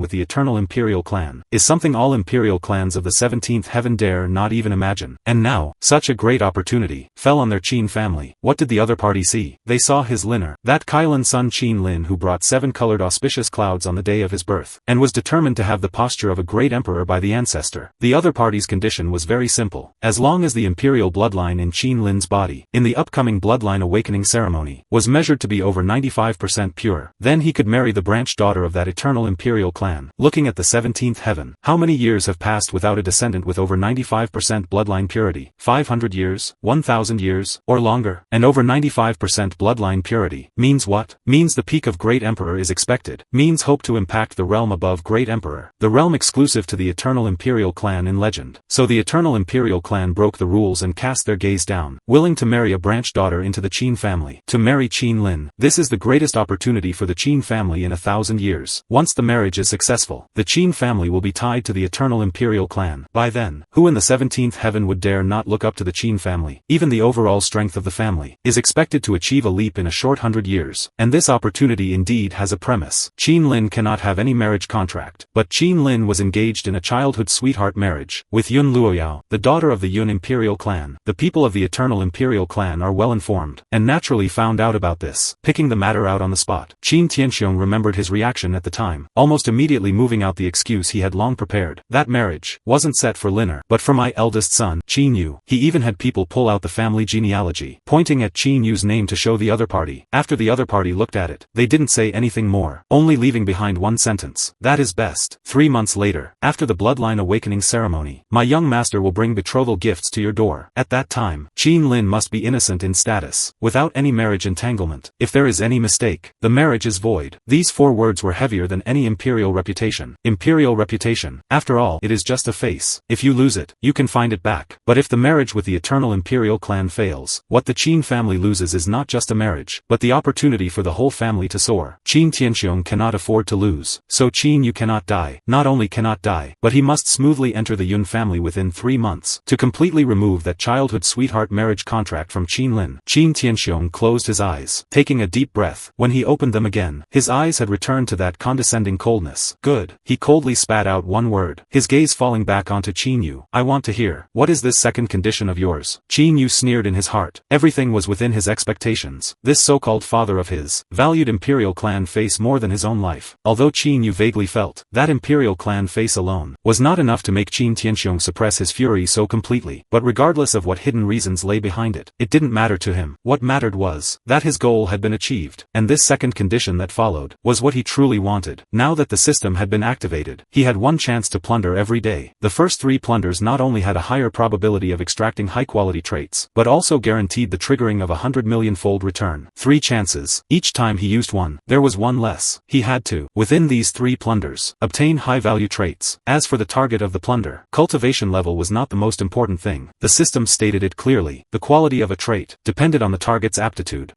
with the Eternal Imperial Clan is something all Imperial clans of the 17th heaven dare not even imagine. And now, such a great opportunity fell on their Qin family. What did the other party see? They saw his Liner, that Kailan son Qin Lin who brought 7-colored auspicious clouds on the day of his birth, and was determined to have the posture of a great emperor by the ancestor. The other party's condition was very simple. As long as the imperial bloodline in Qin Lin's body, in the upcoming bloodline awakening ceremony, was measured to be over 95% pure, then he could marry the branch daughter of that eternal imperial clan. Looking at the 17th heaven, how many years have passed without a descendant with over 95% bloodline purity? 500 years? 1000 years? Or longer? And over 95% bloodline purity means what? Means the peak of great emperor is expected. Means hope to impact the realm above great emperor. The realm exclusive to the eternal imperial clan in legend. So the eternal imperial clan broke the rules and cast their gaze down, willing to marry a branch daughter into the Qin family. To marry Qin Lin. This is the greatest opportunity for the Qin family in 1,000 years. Once the marriage is successful, the Qin family will be tied to the eternal imperial clan. By then, who in the 17th heaven would dare not look up to the Qin family? Even the overall strength of the family is expected to achieve a leap in a short 100 years. And this opportunity indeed has a premise. Qin Lin cannot have any marriage contract, but Qin Lin was engaged in a childhood sweetheart marriage with Yun Luoyao, the daughter of the Yun imperial clan. The people of the eternal imperial clan are well informed, and naturally found out about this, picking the matter out on the spot. Qin Tianxiong remembered his reaction at the time, almost immediately moving out the excuse he had long prepared. That marriage wasn't set for Liner, but for my eldest son, Qin Yu. He even had people pull out the family genealogy, pointing at Qin Yu's name to show the other party. After the other party looked at it, they didn't say anything more, only leaving behind one sentence. That is best. 3 months later, after the bloodline awakening ceremony, my young master will bring betrothal gifts to your door. At that time, Qin Lin must be innocent in status, without any marriage entanglement. If there is any mistake, the marriage is void. These 4 words were heavier than any imperial reputation. Imperial reputation. After all, it is just a face. If you lose it, you can find it back. But if the marriage with the eternal imperial clan fails, what the Qin family loses is not just a marriage, but the opportunity for the whole family to soar. Qin Tianxiong cannot afford to lose. So Qin Yu cannot die. Not only cannot die, but he must smoothly enter the Yun family within 3 months, to completely remove that childhood sweetheart marriage contract from Qin Lin. Qin Tianxiong closed his eyes, taking a deep breath. When he opened them again, his eyes had returned to that condescending coldness. Good. He coldly spat out one word, his gaze falling back onto Qin Yu. I want to hear. What is this second condition of yours? Qin Yu sneered in his heart. Everything was within his expectations. This so-called father of his valued imperial clan face more than his own life. Although Qin Yu vaguely felt that imperial clan face alone was not enough to make Qin Tianxiong suppress his fury so completely, but regardless of what hidden reasons lay behind it, it didn't matter to him. What mattered was that his goal had been achieved, and this second condition that followed was what he truly wanted. Now that the system had been activated, he had one chance to plunder every day. The first 3 plunders not only had a higher probability of extracting high-quality traits, but also guaranteed the triggering of a 100 million-fold return. 3 chances. Each time he used one, there was one less. He had to, within these 3 plunders, obtain high-value traits. As for the target of the plunder, cultivation level was not the most important thing. The system stated it clearly. The quality of a trait depended on the target's aptitude,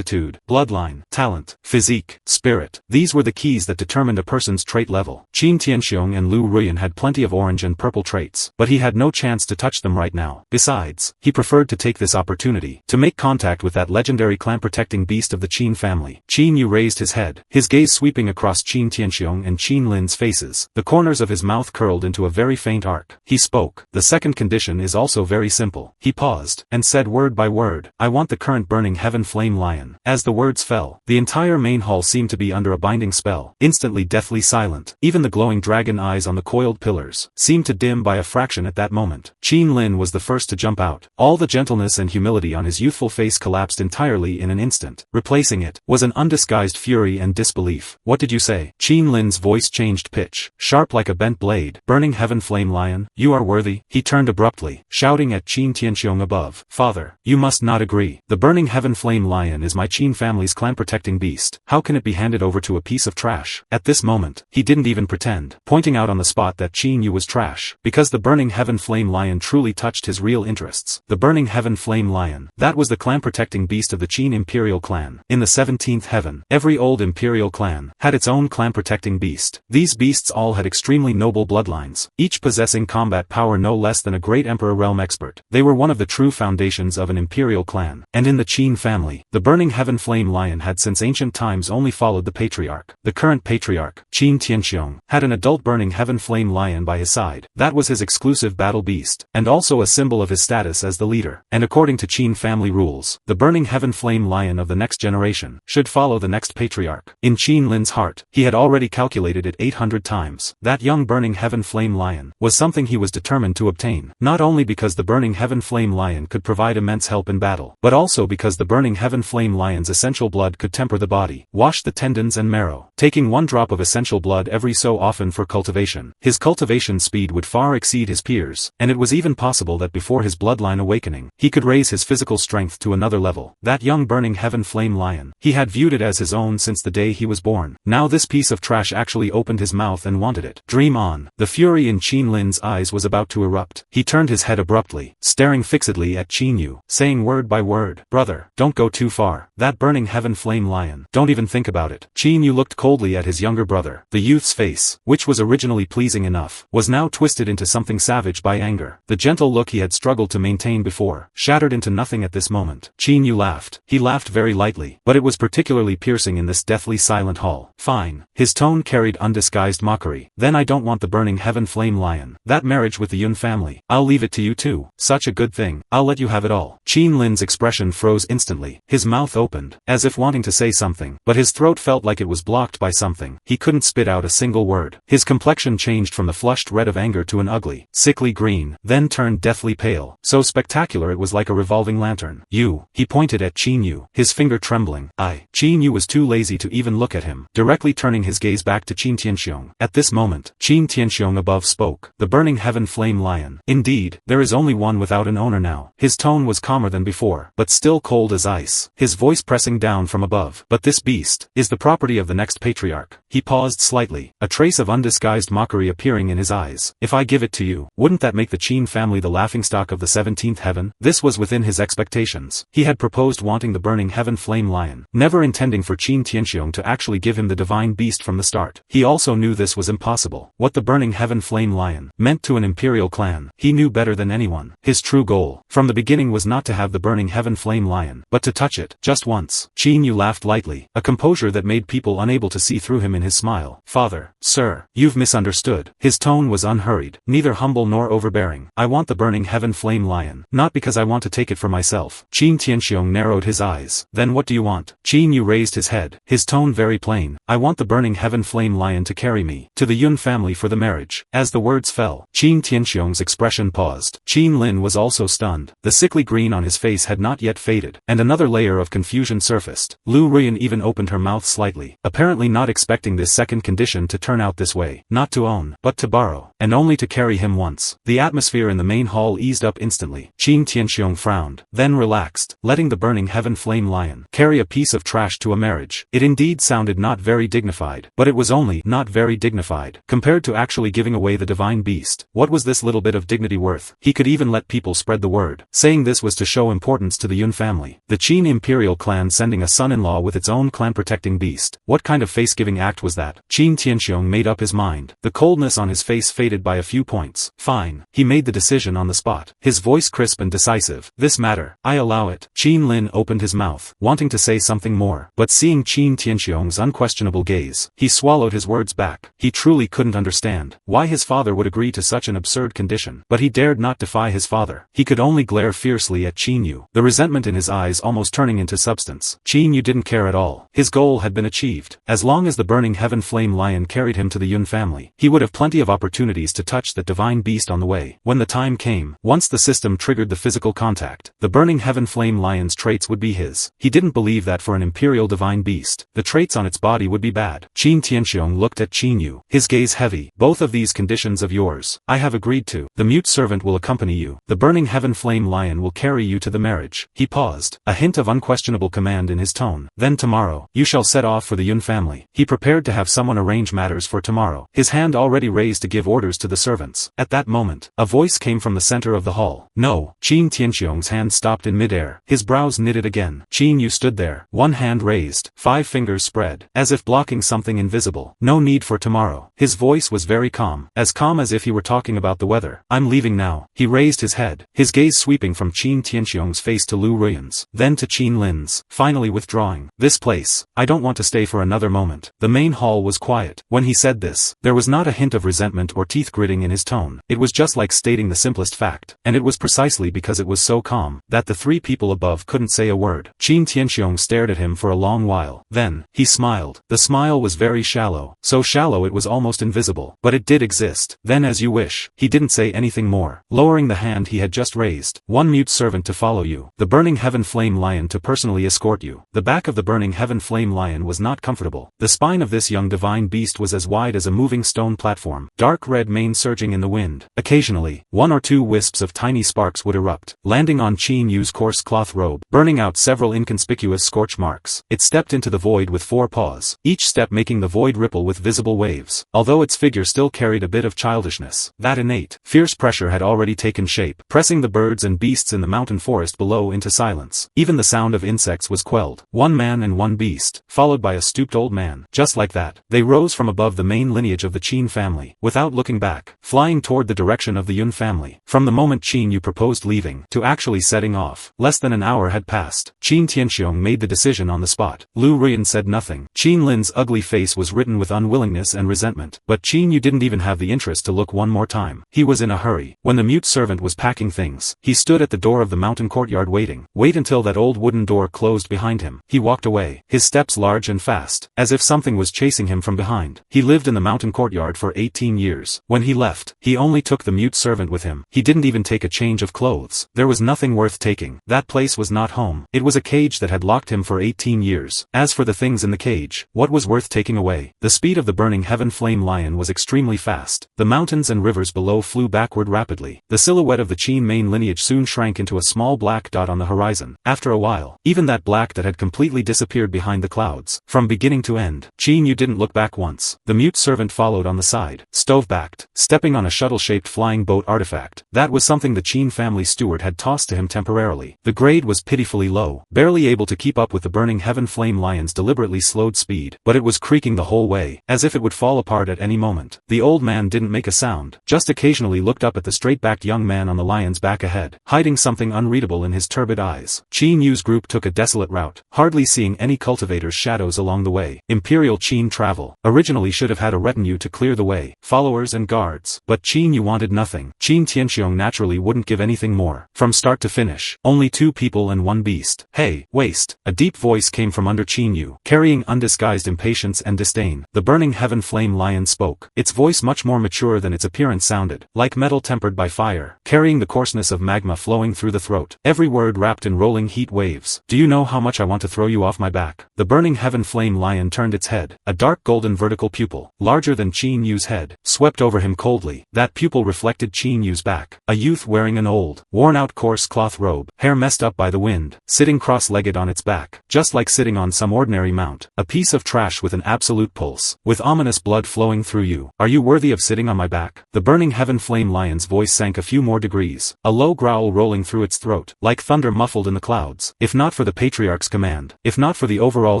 bloodline, talent, physique, spirit. These were the keys that determined a person's trait level. Qin Tianxiong and Lu Ruyan had plenty of orange and purple traits, but he had no chance to touch them right now. Besides, he preferred to take this opportunity to make contact with that legendary clan-protecting beast of the Qin family. Qin Yu raised his head, his gaze sweeping across Qin Tianxiong and Qin Lin's faces. The corners of his mouth curled into a very faint arc. He spoke. The second condition is also very simple. He paused, and said word by word, I want the current burning heaven flame lion. As the words fell, the entire main hall seemed to be under a binding spell, instantly deathly silent. Even the glowing dragon eyes on the coiled pillars seemed to dim by a fraction at that moment. Qin Lin was the first to jump out. All the gentleness and humility on his youthful face collapsed entirely in an instant. Replacing it was an undisguised fury and disbelief. What did you say? Qin Lin's voice changed pitch, sharp like a bent blade. Burning heaven Heaven Flame Lion, you are worthy. He turned abruptly, shouting at Qin Tianxiong above. Father, you must not agree. The Burning Heaven Flame Lion is my Qin family's clan-protecting beast. How can it be handed over to a piece of trash? At this moment, he didn't even pretend, pointing out on the spot that Qin Yu was trash, because the Burning Heaven Flame Lion truly touched his real interests. The Burning Heaven Flame Lion, that was the clan-protecting beast of the Qin Imperial clan. In the 17th heaven, every old Imperial clan had its own clan-protecting beast. These beasts all had extremely noble bloodlines, each possessing combat power no less than a great Emperor realm expert. They were one of the true foundations of an Imperial clan, and in the Qin family, the Burning Heaven Flame Lion had since ancient times only followed the patriarch. The current patriarch, Qin Tianxiong, had an adult Burning Heaven Flame Lion by his side. That was his exclusive battle beast, and also a symbol of his status as the leader. And according to Qin family rules, the Burning Heaven Flame Lion of the next generation should follow the next patriarch. In Qin Lin's heart, he had already calculated it 800 times. That young Burning Heaven Flame Lion was something he was determined to obtain, not only because the Burning Heaven Flame Lion could provide immense help in battle, but also because the Burning Heaven Flame Lion's essential blood could temper the body, wash the tendons and marrow, taking one drop of essential blood every so often for cultivation. His cultivation speed would far exceed his peers, and it was even possible that before his bloodline awakening, he could raise his physical strength to another level. That young Burning Heaven Flame Lion, he had viewed it as his own since the day he was born. Now this piece of trash actually opened his mouth and wanted it. Dream on. The fury in Qin Lin's eyes was about to erupt. He turned his head abruptly, staring fixedly at Qin Yu, saying word by word, "Brother, don't go too far. That Burning Heaven Flame Lion, don't even think about it." Qin Yu looked coldly at his younger brother. The youth's face, which was originally pleasing enough, was now twisted into something savage by anger. The gentle look he had struggled to maintain before, shattered into nothing at this moment. Qin Yu laughed. He laughed very lightly, but it was particularly piercing in this deathly silent hall. Fine. His tone carried undisguised mockery. Then I don't want the Burning Heaven Flame Lion. That marriage with the Yun family, I'll leave it to you too. Such a good thing. I'll let you have it all. Qin Lin's expression froze instantly. His mouth opened, as if wanting to say something, but his throat felt like it was blocked by something. He couldn't spit out a single word. His complexion changed from the flushed red of anger to an ugly, sickly green, then turned deathly pale, so spectacular it was like a revolving lantern. You. He pointed at Qin Yu, his finger trembling. Qin Yu was too lazy to even look at him, directly turning his gaze back to Qin Tianxiong. At this moment, Qin Tianxiong above spoke. The Burning Heaven Flame Lion. Indeed, there is only one without an owner now. His tone was calmer than before, but still cold as ice, his voice pressing down from above. But this beast is the property of the next patriarch. He paused slightly, a trace of undisguised mockery appearing in his eyes. If I give it to you, wouldn't that make the Qin family the laughingstock of the 17th heaven? This was within his expectations. He had proposed wanting the Burning Heaven Flame Lion, never intending for Qin Tianxiong to actually give him the divine beast from the start. He also knew this was impossible. What the Burning Heaven Flame Lion meant to an Imperial clan, he knew better than anyone. His true goal, from the beginning, was not to have the Burning Heaven Flame Lion, but to touch it, just once. Qin Yu laughed lightly, a composure that made people unable to see through him in his smile. Father, sir, you've misunderstood. His tone was unhurried, neither humble nor overbearing. I want the Burning Heaven Flame Lion, not because I want to take it for myself. Qin Tianxiong narrowed his eyes. Then what do you want? Qin Yu raised his head, his tone very plain. I want the Burning Heaven Flame Lion to carry me to the Yun family for the marriage. As the words fell, Qin Tianxiong's expression paused. Qin Lin was also stunned. The sickly green on his face had not yet faded, and another layer of confusion surfaced. Lu Ruyan even opened her mouth slightly, apparently not expecting this second condition to turn out this way. Not to own, but to borrow, and only to carry him once. The atmosphere in the main hall eased up instantly. Qin Tianxiong frowned, then relaxed, letting the Burning Heaven Flame Lion carry a piece of trash to a marriage. It indeed sounded not very dignified, but it was only not very dignified compared to actually giving away the divine beast. What was this little bit of dignity worth? He could even let people spread the word, saying this was to show importance to the Yun family. The Qin Imperial clan sending a son-in-law with its own clan-protecting beast. What kind of face-giving act was that? Qin Tianxiong made up his mind. The coldness on his face faded by a few points. Fine. He made the decision on the spot, his voice crisp and decisive. This matter, I allow it. Qin Lin opened his mouth, wanting to say something more, but seeing Qin Tianxiong's unquestionable gaze, he swallowed his words back. He truly couldn't understand why his father would agree to such an absurd condition, but he dared not defy his father. He could only glare fiercely at Qin Yu, the resentment in his eyes almost turning into substance. Qin Yu didn't care at all. His goal had been achieved. As long as the Burning burning heaven flame lion carried him to the Yun family. He would have plenty of opportunities to touch that divine beast on the way. When the time came, once the system triggered the physical contact, the burning heaven flame lion's traits would be his. He didn't believe that for an imperial divine beast, the traits on its body would be bad. Qin Tianxiong looked at Qin Yu, his gaze heavy. Both of these conditions of yours, I have agreed to. The mute servant will accompany you. The burning heaven flame lion will carry you to the marriage. He paused, a hint of unquestionable command in his tone. Then tomorrow, you shall set off for the Yun family. He prepared to have someone arrange matters for tomorrow, his hand already raised to give orders to the servants. At that moment, a voice came from the center of the hall. No. Qin Tianxiong's hand stopped in midair. His brows knitted again. Qin Yu stood there, one hand raised, 5 fingers spread, as if blocking something invisible. No need for tomorrow. His voice was very calm as if he were talking about the weather. I'm leaving now. He raised his head, his gaze sweeping from Qin Tianxiong's face to Lu Ruyan's, then to Qin Lin's, finally withdrawing. This place, I don't want to stay for another moment. The main hall was quiet. When he said this, there was not a hint of resentment or teeth gritting in his tone. It was just like stating the simplest fact, and it was precisely because it was so calm, that the 3 people above couldn't say a word. Qin Tianxiong stared at him for a long while. Then, he smiled. The smile was very shallow, so shallow it was almost invisible, but it did exist. Then as you wish. He didn't say anything more, lowering the hand he had just raised. 1 mute servant to follow you. The burning heaven flame lion to personally escort you. The back of the burning heaven flame lion was not comfortable. The spine of this young divine beast was as wide as a moving stone platform, dark red mane surging in the wind. Occasionally, 1 or 2 wisps of tiny sparks would erupt, landing on Qin Yu's coarse cloth robe, burning out several inconspicuous scorch marks. It stepped into the void with 4 paws, each step making the void ripple with visible waves. Although its figure still carried a bit of childishness, that innate, fierce pressure had already taken shape, pressing the birds and beasts in the mountain forest below into silence. Even the sound of insects was quelled. 1 man and 1 beast, followed by a stooped old man. Just like that, they rose from above the main lineage of the Qin family, without looking back, flying toward the direction of the Yun family. From the moment Qin Yu proposed leaving, to actually setting off, less than an hour had passed. Qin Tianxiong made the decision on the spot. Lu Ruyan said nothing. Qin Lin's ugly face was written with unwillingness and resentment, but Qin Yu didn't even have the interest to look one more time. He was in a hurry. When the mute servant was packing things, he stood at the door of the mountain courtyard waiting. Wait until that old wooden door closed behind him. He walked away, his steps large and fast, as if something was chasing him from behind. He lived in the mountain courtyard for 18 years. When he left, he only took the mute servant with him. He didn't even take a change of clothes. There was nothing worth taking. That place was not home. It was a cage that had locked him for 18 years. As for the things in the cage, what was worth taking away? The speed of the burning heaven flame lion was extremely fast. The mountains and rivers below flew backward rapidly. The silhouette of the Qin main lineage soon shrank into a small black dot on the horizon. After a while, even that black dot had completely disappeared behind the clouds. From beginning to end, Qin Yu didn't look back once. The mute servant followed on the side, stove-backed, stepping on a shuttle-shaped flying boat artifact. That was something the Qin family steward had tossed to him temporarily. The grade was pitifully low, barely able to keep up with the burning heaven flame lion's deliberately slowed speed, but it was creaking the whole way, as if it would fall apart at any moment. The old man didn't make a sound, just occasionally looked up at the straight-backed young man on the lion's back ahead, hiding something unreadable in his turbid eyes. Qin Yu's group took a desolate route, hardly seeing any cultivators' shadows along the way. Imperial Qin travel originally should have had a retinue to clear the way, followers and guards, but Qin Yu wanted nothing. Qin Tianxiong naturally wouldn't give anything more. From start to finish, only 2 people and 1 beast. Hey, waste! A deep voice came from under Qin Yu, carrying undisguised impatience and disdain. The burning heaven flame lion spoke, its voice much more mature than its appearance sounded, like metal tempered by fire, carrying the coarseness of magma flowing through the throat, every word wrapped in rolling heat waves. Do you know how much I want to throw you off my back? The burning heaven flame lion turned its head. A dark golden vertical pupil, larger than Qin Yu's head, swept over him coldly. That pupil reflected Qin Yu's back. A youth wearing an old, worn-out coarse cloth robe, hair messed up by the wind, sitting cross-legged on its back, just like sitting on some ordinary mount. A piece of trash with an absolute pulse, with ominous blood flowing through you. Are you worthy of sitting on my back? The burning heaven flame lion's voice sank a few more degrees, a low growl rolling through its throat, like thunder muffled in the clouds. If not for the patriarch's command, if not for the overall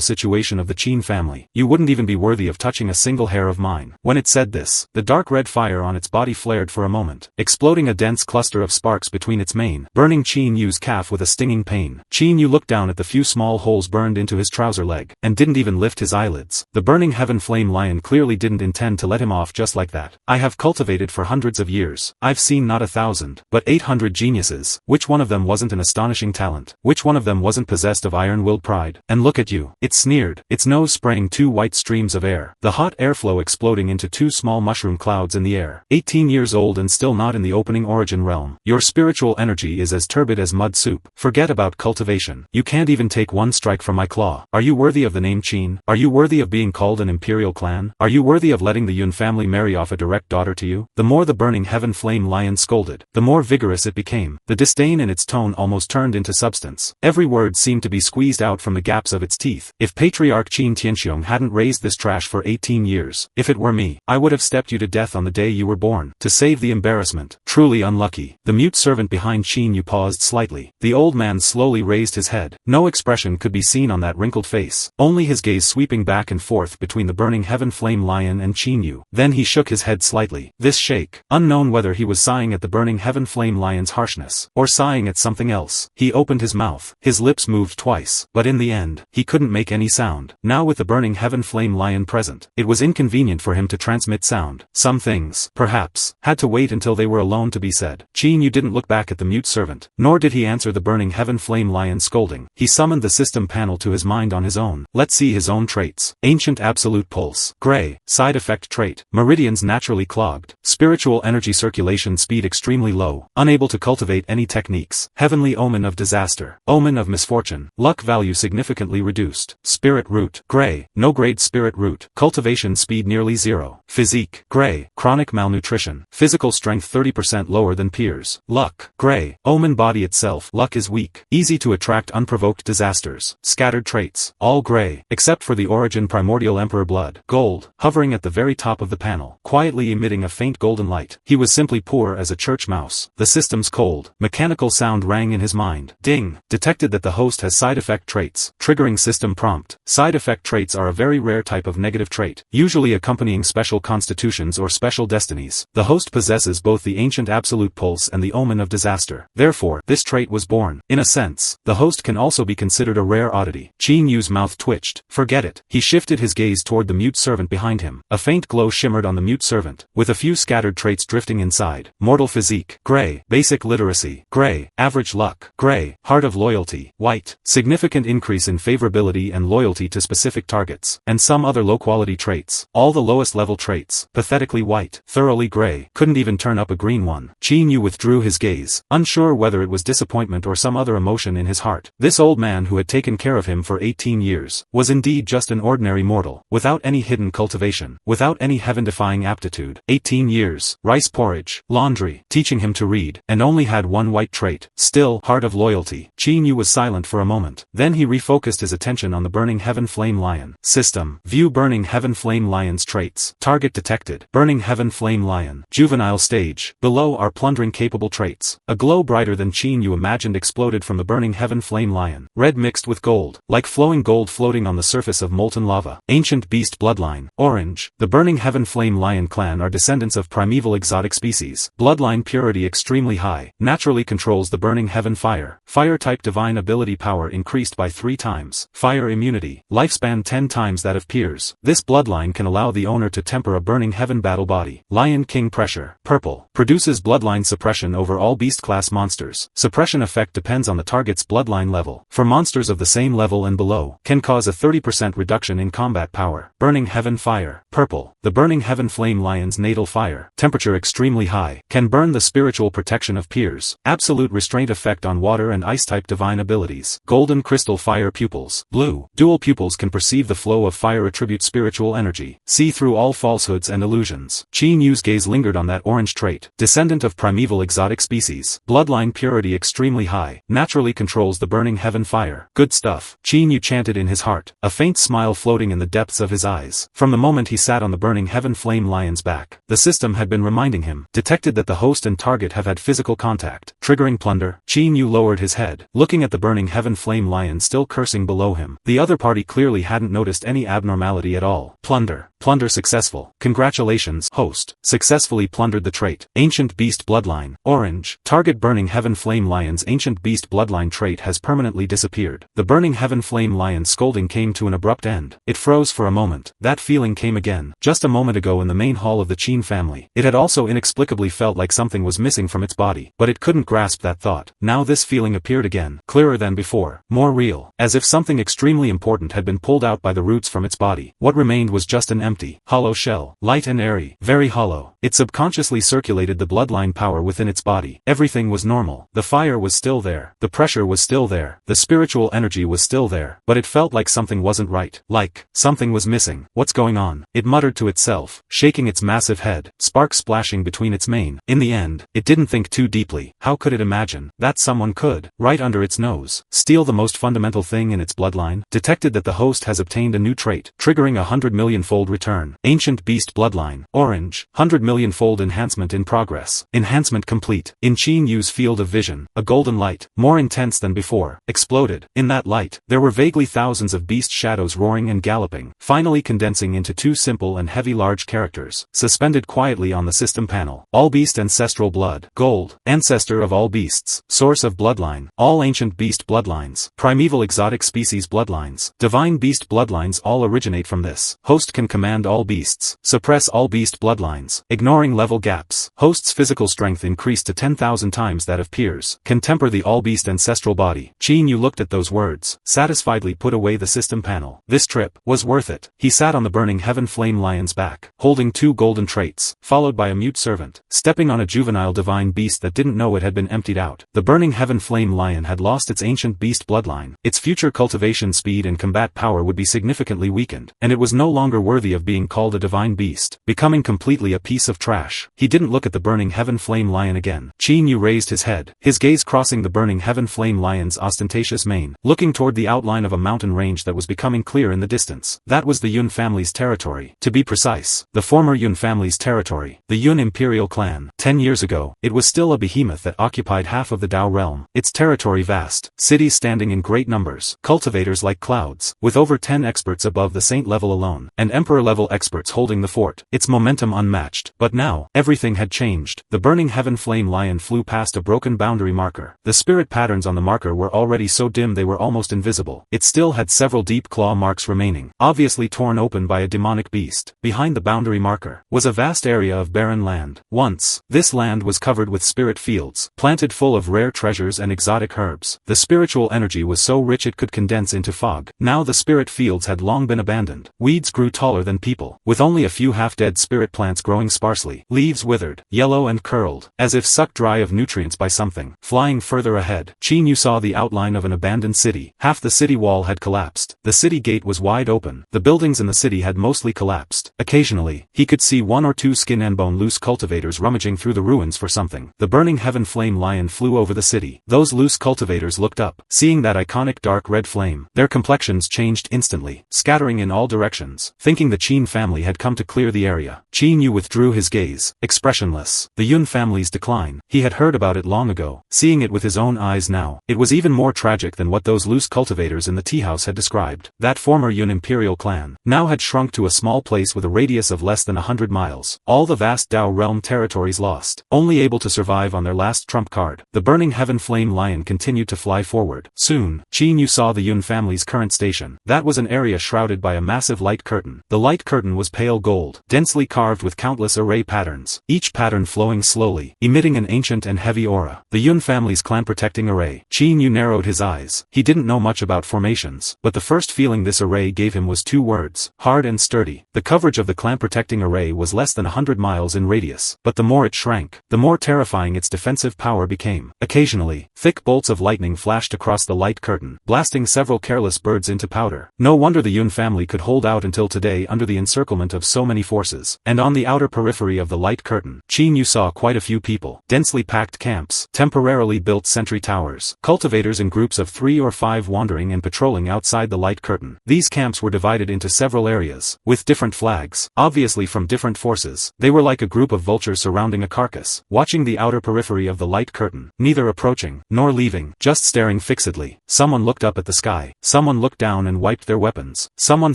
situation of the Qin family, you wouldn't even be worthy of touching a single hair of mine. When it said this, the dark red fire on its body flared for a moment, exploding a dense cluster of sparks between its mane, burning Qin Yu's calf with a stinging pain. Qin Yu looked down at the few small holes burned into his trouser leg, and didn't even lift his eyelids. The burning heaven flame lion clearly didn't intend to let him off just like that. I have cultivated for hundreds of years. I've seen not 1,000, but 800 geniuses. Which one of them wasn't an astonishing talent? Which one of them wasn't possessed of iron-willed pride? And look at you. It sneered, its nose spraying 2 white streams of air, the hot airflow exploding into two small mushroom clouds in the air. 18 years old and still not in the opening origin realm. Your spiritual energy is as turbid as mud soup. Forget about cultivation. You can't even take one strike from my claw. Are you worthy of the name Qin? Are you worthy of being called an Imperial clan? Are you worthy of letting the Yun family marry off a direct daughter to you? The more the burning heaven flame lion scolded, the more vigorous it became. The disdain in its tone almost turned into substance. Every word seemed to be squeezed out from the gaps of its teeth. If Patriarch Qin Tianxiong hadn't raised this trash for 18 years, if it were me, I would have stepped you to death on the day you were born, to save the embarrassment. Truly unlucky. The mute servant behind Qin Yu paused slightly. The old man slowly raised his head. No expression could be seen on that wrinkled face, only his gaze sweeping back and forth between the burning heaven flame lion and Qin Yu. Then he shook his head slightly. This shake, unknown whether he was sighing at the burning heaven flame lion's harshness, or sighing at something else. He opened his mouth. His lips moved twice, but in the end, he couldn't make any sound. Now with the burning heaven flame lion present, it was inconvenient for him to transmit sound. Some things, perhaps, had to wait until they were alone to be said. Qin Yu didn't look back at the mute servant, nor did he answer the burning heaven flame lion scolding. He summoned the system panel to his mind on his own. Let's see his own traits. Ancient absolute pulse. Gray. Side effect trait. Meridians naturally clogged. Spiritual energy circulation speed extremely low. Unable to cultivate any techniques. Heavenly omen of disaster. Omen of misfortune. Luck value significantly reduced. Spirit root. Gray. No grade spirit root. Cultivation speed nearly zero. Physique. Gray. Chronic malnutrition. Physical strength 30% lower than peers. Luck. Gray. Omen body itself. Luck is weak. Easy to attract unprovoked disasters. Scattered traits. All gray, except for the origin primordial emperor blood. Gold. Hovering at the very top of the panel. Quietly emitting a faint golden light. He was simply poor as a church mouse. The system's cold, mechanical sound rang in his mind. Ding. Detected that the host has side effect traits. Triggering system prompt. Side effect traits are a very rare type of negative trait, usually accompanying special constitutions or special destinies. The host possesses both the ancient absolute pulse and the omen of disaster. Therefore, this trait was born. In a sense, the host can also be considered a rare oddity. Qin Yu's mouth twitched. Forget it. He shifted his gaze toward the mute servant behind him. A faint glow shimmered on the mute servant, with a few scattered traits drifting inside. Mortal physique. Gray. Basic literacy. Gray. Average luck. Gray. Heart of loyalty. White. Significant increase in favorability and loyalty to specific targets. And some other low-quality traits. All the lowest level traits. Pathetically white. Thoroughly gray. Couldn't even turn up a green one. Qin Yu withdrew his gaze, unsure whether it was disappointment or some other emotion in his heart. This old man who had taken care of him for 18 years, was indeed just an ordinary mortal, without any hidden cultivation, without any heaven-defying aptitude. 18 years, rice porridge, laundry, teaching him to read, and only had one white trait. Still, heart of loyalty. Qin Yu was silent for a moment. Then he refocused his attention on the burning heaven flame lion. System. View burning heaven flame lion's traits. Target detected. Burning heaven flame lion. Juvenile stage. Below are plundering capable traits. A glow brighter than Qin Yu imagined exploded from the burning heaven flame lion. Red mixed with gold, like flowing gold floating on the surface of molten lava. Ancient beast bloodline. Orange. The burning heaven flame lion clan are descendants of primeval exotic species. Bloodline purity extremely high. Naturally controls the burning heaven fire. Fire type divine ability power increased by 3 times. Fire immunity. Lifespan 10 times that of peers. This bloodline can allow the owner to temper a burning heaven battle body. Lion king pressure. Purple. Produces bloodline suppression over all beast class monsters. Suppression effect depends on the target's bloodline level. For monsters of the same level and below, can cause a 30% reduction in combat power. Burning heaven fire. Purple. The burning heaven flame lion's natal fire. Temperature extremely high. Can burn the spiritual protection of peers. Absolute restraint effect on water and ice type divine abilities. Golden crystal fire pupils. Blue. Dual pupils can perceive the flow of fire attribute spiritual energy. See through all falsehoods and illusions. Qin Yu's gaze lingered on that orange trait. Descendant of primeval exotic species. Bloodline purity extremely high. Naturally controls the burning heaven fire. Good stuff. Qin Yu chanted in his heart, a faint smile floating in the depths of his eyes. From the moment he sat on the burning heaven flame lion's back, the system had been reminding him. Detected that the host and target have had physical contact. Triggering plunder. Qin Yu lowered his head, looking at the burning heaven flame lion still cursing below him. The other party clearly hadn't noticed any abnormality at all. Plunder. Plunder successful. Congratulations, host. Successfully plundered the trait. Ancient Beast Bloodline. Orange. Target Burning Heaven Flame Lion's Ancient Beast Bloodline trait has permanently disappeared. The Burning Heaven Flame Lion's scolding came to an abrupt end. It froze for a moment. That feeling came again. Just a moment ago in the main hall of the Qin family. It had also inexplicably felt like something was missing from its body, but it couldn't grasp that thought. Now this feeling appeared again, clearer than before, more real, as if something extremely important had been pulled out by the roots from its body. What remained was just an empty, hollow shell, light and airy, very hollow. It subconsciously circulated the bloodline power within its body. Everything was normal. The fire was still there. The pressure was still there. The spiritual energy was still there. But it felt like something wasn't right. Like, something was missing. What's going on? It muttered to itself, shaking its massive head, sparks splashing between its mane. In the end, it didn't think too deeply. How could it imagine that someone could, right under its nose, steal the most fundamental thing in its bloodline? Detected that the host has obtained a new trait, triggering a 100,000,000-fold return. Ancient Beast Bloodline. Orange. 100,000,000-fold enhancement in progress. Enhancement complete. In Qin Yu's field of vision, a golden light, more intense than before, exploded. In that light, there were vaguely thousands of beast shadows roaring and galloping, finally condensing into two simple and heavy large characters, suspended quietly on the system panel. All beast ancestral blood. Gold. Ancestor of all beasts. Source of bloodline. All ancient beast bloodlines. Primeval exotic species bloodlines. Divine beast bloodlines all originate from this. Host can command all beasts. Suppress all beast bloodlines. Ignoring level gaps. Host's physical strength increased to 10,000 times that of peers. Can temper the all beast ancestral body. Qin Yu looked at those words, satisfiedly put away the system panel. This trip was worth it. He sat on the Burning Heaven Flame Lion's back, holding two golden traits, followed by a mute servant, stepping on a juvenile divine beast that didn't know it had been emptied out. The Burning Heaven Flame Lion had lost its ancient beast bloodline. Its future cultivation speed and combat power would be significantly weakened, and it was no longer worthy of being called a divine beast, becoming completely a piece of trash. He didn't look at the Burning Heaven Flame Lion again. Qin Yu raised his head, his gaze crossing the Burning Heaven Flame Lion's ostentatious mane, looking toward the outline of a mountain range that was becoming clear in the distance. That was the Yun family's territory. To be precise, the former Yun family's territory. The Yun Imperial clan. 10 years ago, it was still a behemoth that occupied half of the Dao realm. Its territory vast, cities standing in great numbers, cultivators like clouds, with over 10 experts above the saint level alone, and emperor-level experts holding the fort. Its momentum unmatched. But now, everything had changed. The Burning Heaven Flame Lion flew past a broken boundary marker. The spirit patterns on the marker were already so dim they were almost invisible. It still had several deep claw marks remaining, obviously torn open by a demonic beast. Behind the boundary marker was a vast area of barren land. Once, this land was covered with spirit fields, planted full of rare treasures and exotic herbs. The spiritual energy was so rich it could condense into fog. Now the spirit fields had long been abandoned. Weeds grew taller than people, with only a few half-dead spirit plants growing sparsely. Leaves withered, yellow and curled, as if sucked dry of nutrients by something. Flying further ahead, Qin Yu saw the outline of an abandoned city. Half the city wall had collapsed. The city gate was wide open. The buildings in the city had mostly collapsed. Occasionally, he could see one or two skin and bone loose cultivators rummaging through the ruins for something. The Burning Heaven Flame Lion flew over the city. Those loose cultivators looked up, seeing that iconic dark red flame. Their complexions changed instantly, scattering in all directions. Thinking the Qin family had come to clear the area, Qin Yu withdrew his gaze, expressionless. The Yun family's decline. He had heard about it long ago. Seeing it with his own eyes now, it was even more tragic than what those loose cultivators in the tea house had described. That former Yun Imperial clan now had shrunk to a small place with a radius of less than 100 miles. All the vast Dao realm territories lost, only able to survive on their last trump card. The Burning Heaven Flame Lion continued to fly forward. Soon, Qin Yu saw the Yun family's current station. That was an area shrouded by a massive light curtain. The light curtain was pale gold, densely carved with countless array patterns, each pattern flowing slowly, emitting an ancient and heavy aura. The Yun family's clan protecting array. Qin Yu narrowed his eyes. He didn't know much about formations, but the first feeling this array gave him was two words: hard and sturdy. The coverage of the clan protecting array was less than 100 miles in radius, but the more it shrank, the more terrifying its defensive power became. Occasionally, thick bolts of lightning flashed across the light curtain, blasting several careless birds into powder. No wonder the Yun family could hold out until today under the encirclement of so many forces. And on the outer periphery of the light curtain, Qin Yu saw quite a few people. Densely packed camps, temporarily built sentry towers, cultivators in groups of 3 or 5 wandering and patrolling outside the light curtain. These camps were divided into several areas, with different flags, obviously from different forces. They were like a group of vultures surrounding a carcass, watching the outer periphery of the light curtain, neither approaching, nor leaving, just staring fixedly. Someone looked up at the sky. Someone looked down and wiped their weapons. Someone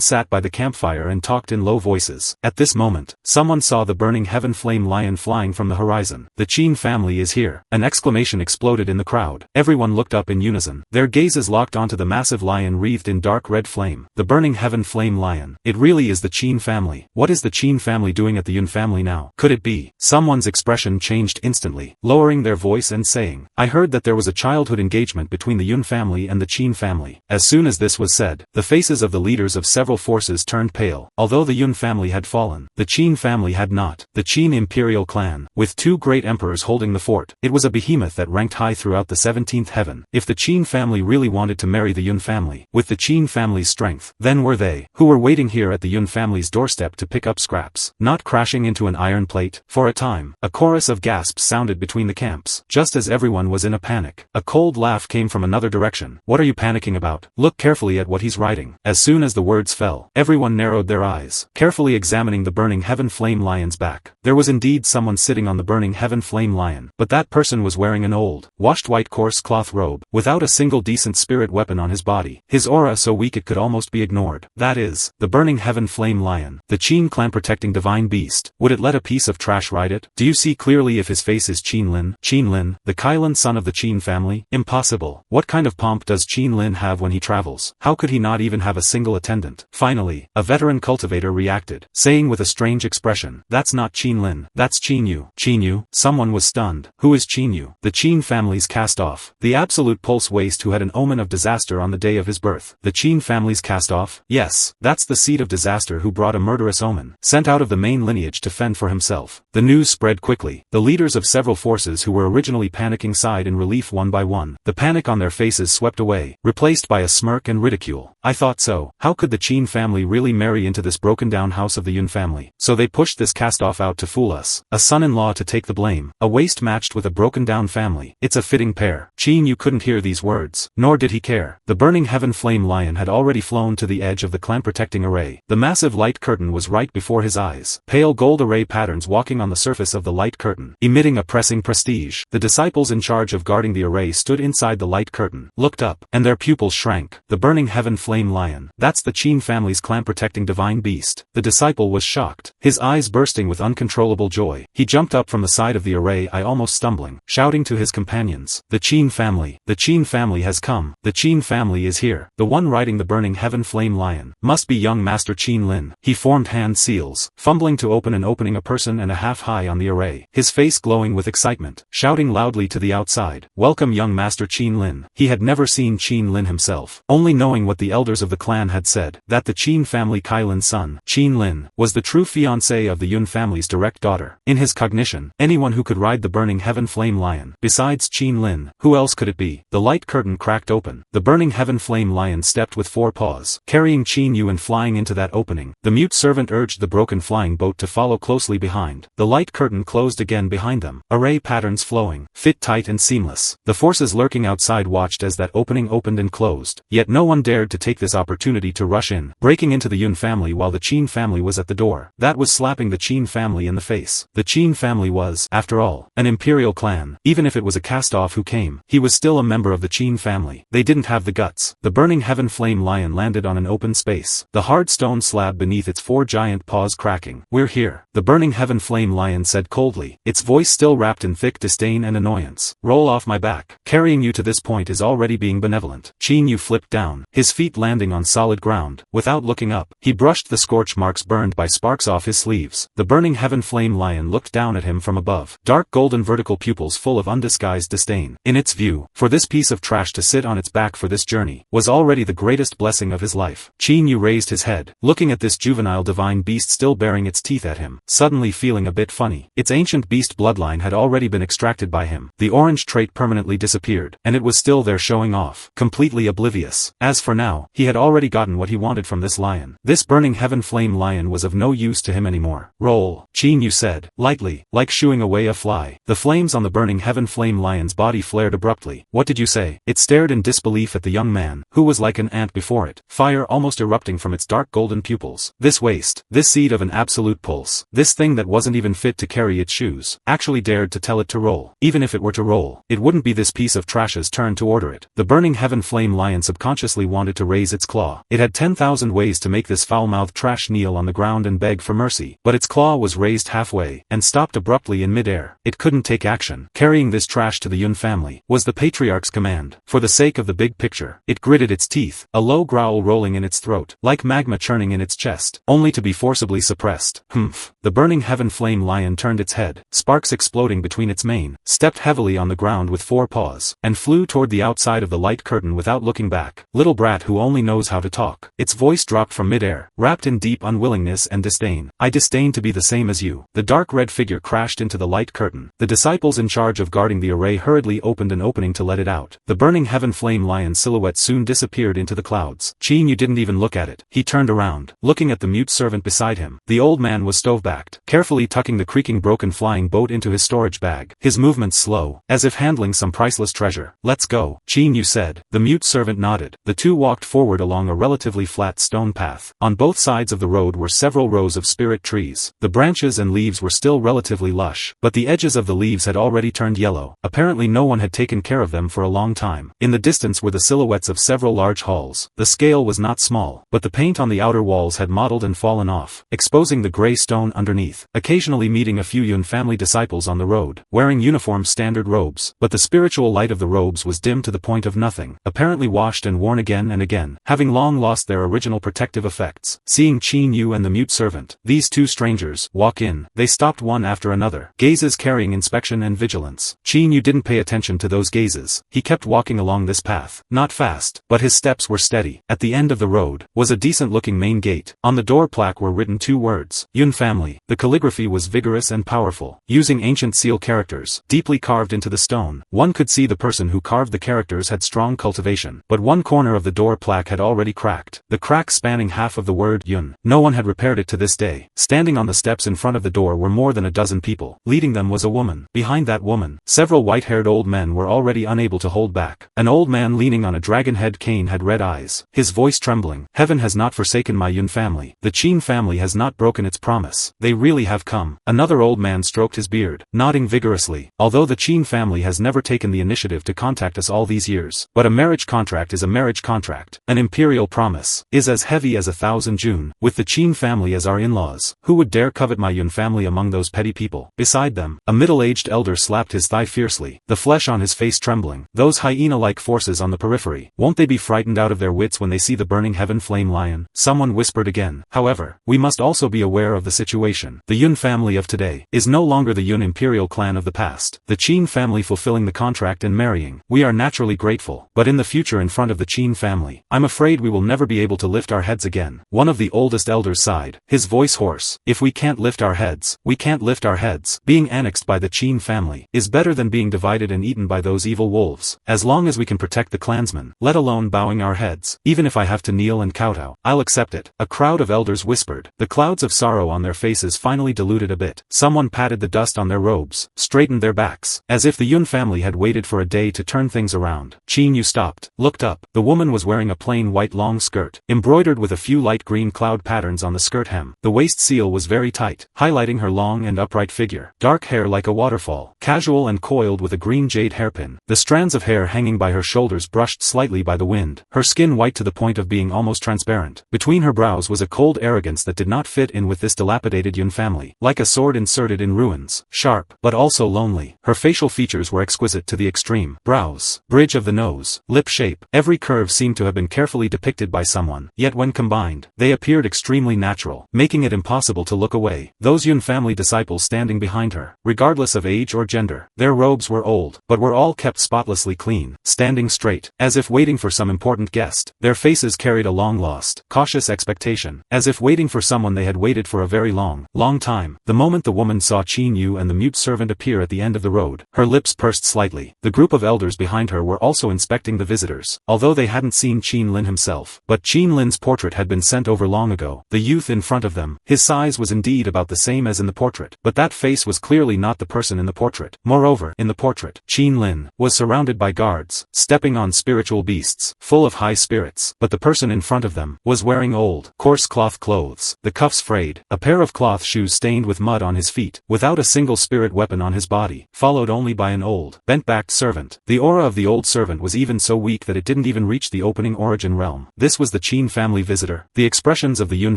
sat by the campfire and talked talked in low voices. At this moment, someone saw the burning heaven flame lion flying from the horizon. The Qin family is here. An exclamation exploded in the crowd. Everyone looked up in unison. Their gazes locked onto the massive lion wreathed in dark red flame. The burning heaven flame lion. It really is the Qin family. What is the Qin family doing at the Yun family now? Could it be? Someone's expression changed instantly, lowering their voice and saying, I heard that there was a childhood engagement between the Yun family and the Qin family. As soon as this was said, the faces of the leaders of several forces turned pale. Although the Yun family had fallen, the Qin family had not. The Qin Imperial clan, with two great emperors holding the fort, it was a behemoth that ranked high throughout the 17th heaven. If the Qin family really wanted to marry the Yun family, with the Qin family's strength, then were they, who were waiting here at the Yun family's doorstep to pick up scraps, not crashing into an iron plate. For a time, a chorus of gasps sounded between the camps, just as everyone was in a panic. A cold laugh came from another direction. What are you panicking about? Look carefully at what he's writing. As soon as the words fell, everyone narrowed their eyes, carefully examining the burning heaven flame lion's back. There was indeed someone sitting on the burning heaven flame lion, but that person was wearing an old, washed white coarse cloth robe, without a single decent spirit weapon on his body, his aura so weak it could almost be ignored. That is, the burning heaven flame lion, the Qin clan protecting divine beast. Would it let a piece of trash ride it? Do you see clearly if his face is Qin Lin? Qin Lin, the Kailan son of the Qin family? Impossible. What kind of pomp does Qin Lin have when he travels? How could he not even have a single attendant? Finally, a veteran cultivator reacted, saying with a strange expression, that's not Qin Lin, that's Qin Yu. Qin Yu? Someone was stunned. Who is Qin Yu? The Qin family's cast-off. The absolute pulse waste who had an omen of disaster on the day of his birth. The Qin family's cast-off? Yes, that's the seed of disaster who brought a murderous omen, sent out of the main lineage to fend for himself. The news spread quickly. The leaders of several forces who were originally panicking sighed in relief one by one. The panic on their faces swept away, replaced by a smirk and ridicule. I thought so. How could the Qin family really marry into this broken-down house of the Yun family? So they pushed this cast-off out to fool us. A son-in-law to take the blame. A waste matched with a broken-down family. It's a fitting pair. Qin Yu couldn't hear these words, nor did he care. The burning heaven flame lion had already flown to the edge of the clan-protecting array. The massive light curtain was right before his eyes. Pale gold array patterns walking on the surface of the light curtain, emitting a pressing prestige. The disciples in charge of guarding the array stood inside the light curtain, looked up, and their pupils shrank. The burning heaven flame lion. That's the Qin family's clan-protecting divine beast. The disciple was shocked, his eyes bursting with uncontrollable joy. He jumped up from the side of the array, almost stumbling, shouting to his companions, the Qin family. The Qin family has come. The Qin family is here. The one riding the burning heaven flame lion must be young Master Qin Lin. He formed hand seals, fumbling to open and opening a person and a half high on the array, his face glowing with excitement, shouting loudly to the outside, welcome young Master Qin Lin. He had never seen Qin Lin himself, only knowing what the elders of the clan had said, that the Qin family Kailan's son, Qin Lin, was the true fiancé of the Yun family's direct daughter. In his cognition, anyone who could ride the burning heaven flame lion, besides Qin Lin, who else could it be? The light curtain cracked open. The burning heaven flame lion stepped with 4 paws, carrying Qin Yu and flying into that opening. The mute servant urged the broken flying boat to follow closely behind. The light curtain closed again behind them, array patterns flowing, fit tight and seamless. The forces lurking outside watched as that opening opened and closed, yet no one dared to take this opportunity to rush in, breaking into the Yun family while the Qin family was at the door. That was slapping the Qin family in the face. The Qin family was, after all, an imperial clan. Even if it was a cast-off who came, he was still a member of the Qin family. They didn't have the guts. The burning heaven flame lion landed on an open space, the hard stone slab beneath its 4 giant paws cracking. We're here. The burning heaven flame lion said coldly, its voice still wrapped in thick disdain and annoyance. Roll off my back. Carrying you to this point is already being benevolent. Qin Yu flipped down, his feet landing on solid ground. Without looking up, he brushed the scorch marks burned by sparks off his sleeves. The burning heaven flame lion looked down at him from above, dark golden vertical pupils full of undisguised disdain. In its view, for this piece of trash to sit on its back for this journey, was already the greatest blessing of his life. Qin Yu raised his head, looking at this juvenile divine beast still baring its teeth at him, suddenly feeling a bit funny. Its ancient beast bloodline had already been extracted by him. The orange trait permanently disappeared, and it was still there showing off, completely oblivious. As for now, he had already gotten what he wanted from this lion. This burning heaven flame lion was of no use to him anymore. Roll, Qin Yu said, lightly, like shooing away a fly. The flames on the burning heaven flame lion's body flared abruptly. What did you say? It stared in disbelief at the young man, who was like an ant before it, fire almost erupting from its dark golden pupils. This waste, this seed of an absolute pulse, this thing that wasn't even fit to carry its shoes, actually dared to tell it to roll. Even if it were to roll, it wouldn't be this piece of trash's turn to order it. The burning heaven flame lion subconsciously wanted to raise raise its claw. It had 10,000 ways to make this foul-mouthed trash kneel on the ground and beg for mercy, but its claw was raised halfway, and stopped abruptly in mid-air. It couldn't take action. Carrying this trash to the Yun family was the patriarch's command. For the sake of the big picture, it gritted its teeth, a low growl rolling in its throat, like magma churning in its chest, only to be forcibly suppressed. Humph. The burning heaven flame lion turned its head, sparks exploding between its mane, stepped heavily on the ground with 4 paws, and flew toward the outside of the light curtain without looking back. Little brat who only knows how to talk. Its voice dropped from mid-air, wrapped in deep unwillingness and disdain. I disdain to be the same as you. The dark red figure crashed into the light curtain. The disciples in charge of guarding the array hurriedly opened an opening to let it out. The burning heaven flame lion silhouette soon disappeared into the clouds. Qin Yu didn't even look at it. He turned around, looking at the mute servant beside him. The old man was stove-backed, carefully tucking the creaking broken flying boat into his storage bag. His movements slow, as if handling some priceless treasure. Let's go, Qin Yu said. The mute servant nodded. The two walked forward along a relatively flat stone path. On both sides of the road were several rows of spirit trees. The branches and leaves were still relatively lush, but the edges of the leaves had already turned yellow. Apparently no one had taken care of them for a long time. In the distance were the silhouettes of several large halls. The scale was not small, but the paint on the outer walls had mottled and fallen off, exposing the gray stone underneath. Occasionally meeting a few Yun family disciples on the road, wearing uniform standard robes, but the spiritual light of the robes was dim to the point of nothing, apparently washed and worn again and again, having long lost their original protective effects. Seeing Qin Yu and the mute servant, these two strangers, walk in, they stopped one after another, gazes carrying inspection and vigilance. Qin Yu didn't pay attention to those gazes. He kept walking along this path, not fast, but his steps were steady. At the end of the road was a decent-looking main gate. On the door plaque were written 2 words, Yun family. The calligraphy was vigorous and powerful, using ancient seal characters, deeply carved into the stone. One could see the person who carved the characters had strong cultivation, but one corner of the door plaque had already cracked, the crack spanning half of the word Yun. No one had repaired it to this day. Standing on the steps in front of the door were more than a dozen people. Leading them was a woman. Behind that woman, several white-haired old men were already unable to hold back. An old man leaning on a dragon-head cane had red eyes, his voice trembling. Heaven has not forsaken my Yun family. The Qin family has not broken its promise. They really have come. Another old man stroked his beard, nodding vigorously. Although the Qin family has never taken the initiative to contact us all these years, but a marriage contract is a marriage contract. An imperial promise is as heavy as 1,000 Jun. With the Qin family as our in-laws, who would dare covet my Yun family among those petty people? Beside them, a middle-aged elder slapped his thigh fiercely, the flesh on his face trembling. Those hyena-like forces on the periphery, won't they be frightened out of their wits when they see the burning heaven flame lion? Someone whispered again. However, we must also be aware of the situation. The Yun family of today is no longer the Yun imperial clan of the past. The Qin family fulfilling the contract and marrying. We are naturally grateful, but in the future in front of the Qin family, I'm afraid we will never be able to lift our heads again. One of the oldest elders sighed, his voice hoarse. If we can't lift our heads, we can't lift our heads. Being annexed by the Qin family is better than being divided and eaten by those evil wolves. As long as we can protect the clansmen, let alone bowing our heads, even if I have to kneel and kowtow, I'll accept it. A crowd of elders whispered. The clouds of sorrow on their faces finally diluted a bit. Someone patted the dust on their robes, straightened their backs, as if the Yun family had waited for a day to turn things around. Qin Yu stopped, looked up. The woman was wearing a plain white long skirt, embroidered with a few light green cloud patterns on the skirt hem. The waist seal was very tight, highlighting her long and upright figure. Dark hair like a waterfall, casual and coiled with a green jade hairpin. The strands of hair hanging by her shoulders brushed slightly by the wind. Her skin white to the point of being almost transparent. Between her brows was a cold arrogance that did not fit in with this dilapidated Yun family. Like a sword inserted in ruins. Sharp, but also lonely. Her facial features were exquisite to the extreme. Brows, bridge of the nose, lip shape. Every curve seemed to have been carefully depicted by someone. Yet when combined, they appeared extremely natural, making it impossible to look away. Those Yun family disciples standing behind her, regardless of age or gender, their robes were old, but were all kept spotlessly clean, standing straight, as if waiting for some important guest. Their faces carried a long-lost, cautious expectation, as if waiting for someone they had waited for a very long time. The moment the woman saw Qin Yu and the mute servant appear at the end of the road, her lips pursed slightly. The group of elders behind her were also inspecting the visitors, although they hadn't seen Qin Lin himself. But Qin Lin's portrait had been sent over long ago. The youth in front of them, his size was indeed about the same as in the portrait, but that face was clearly not the person in the portrait. Moreover, in the portrait, Qin Lin was surrounded by guards, stepping on spiritual beasts, full of high spirits, but the person in front of them was wearing old, coarse cloth clothes, the cuffs frayed, a pair of cloth shoes stained with mud on his feet, without a single spirit weapon on his body, followed only by an old, bent-backed servant. The aura of the old servant was even so weak that it didn't even reach the opening aura origin realm. This was the Qin family visitor. The expressions of the Yun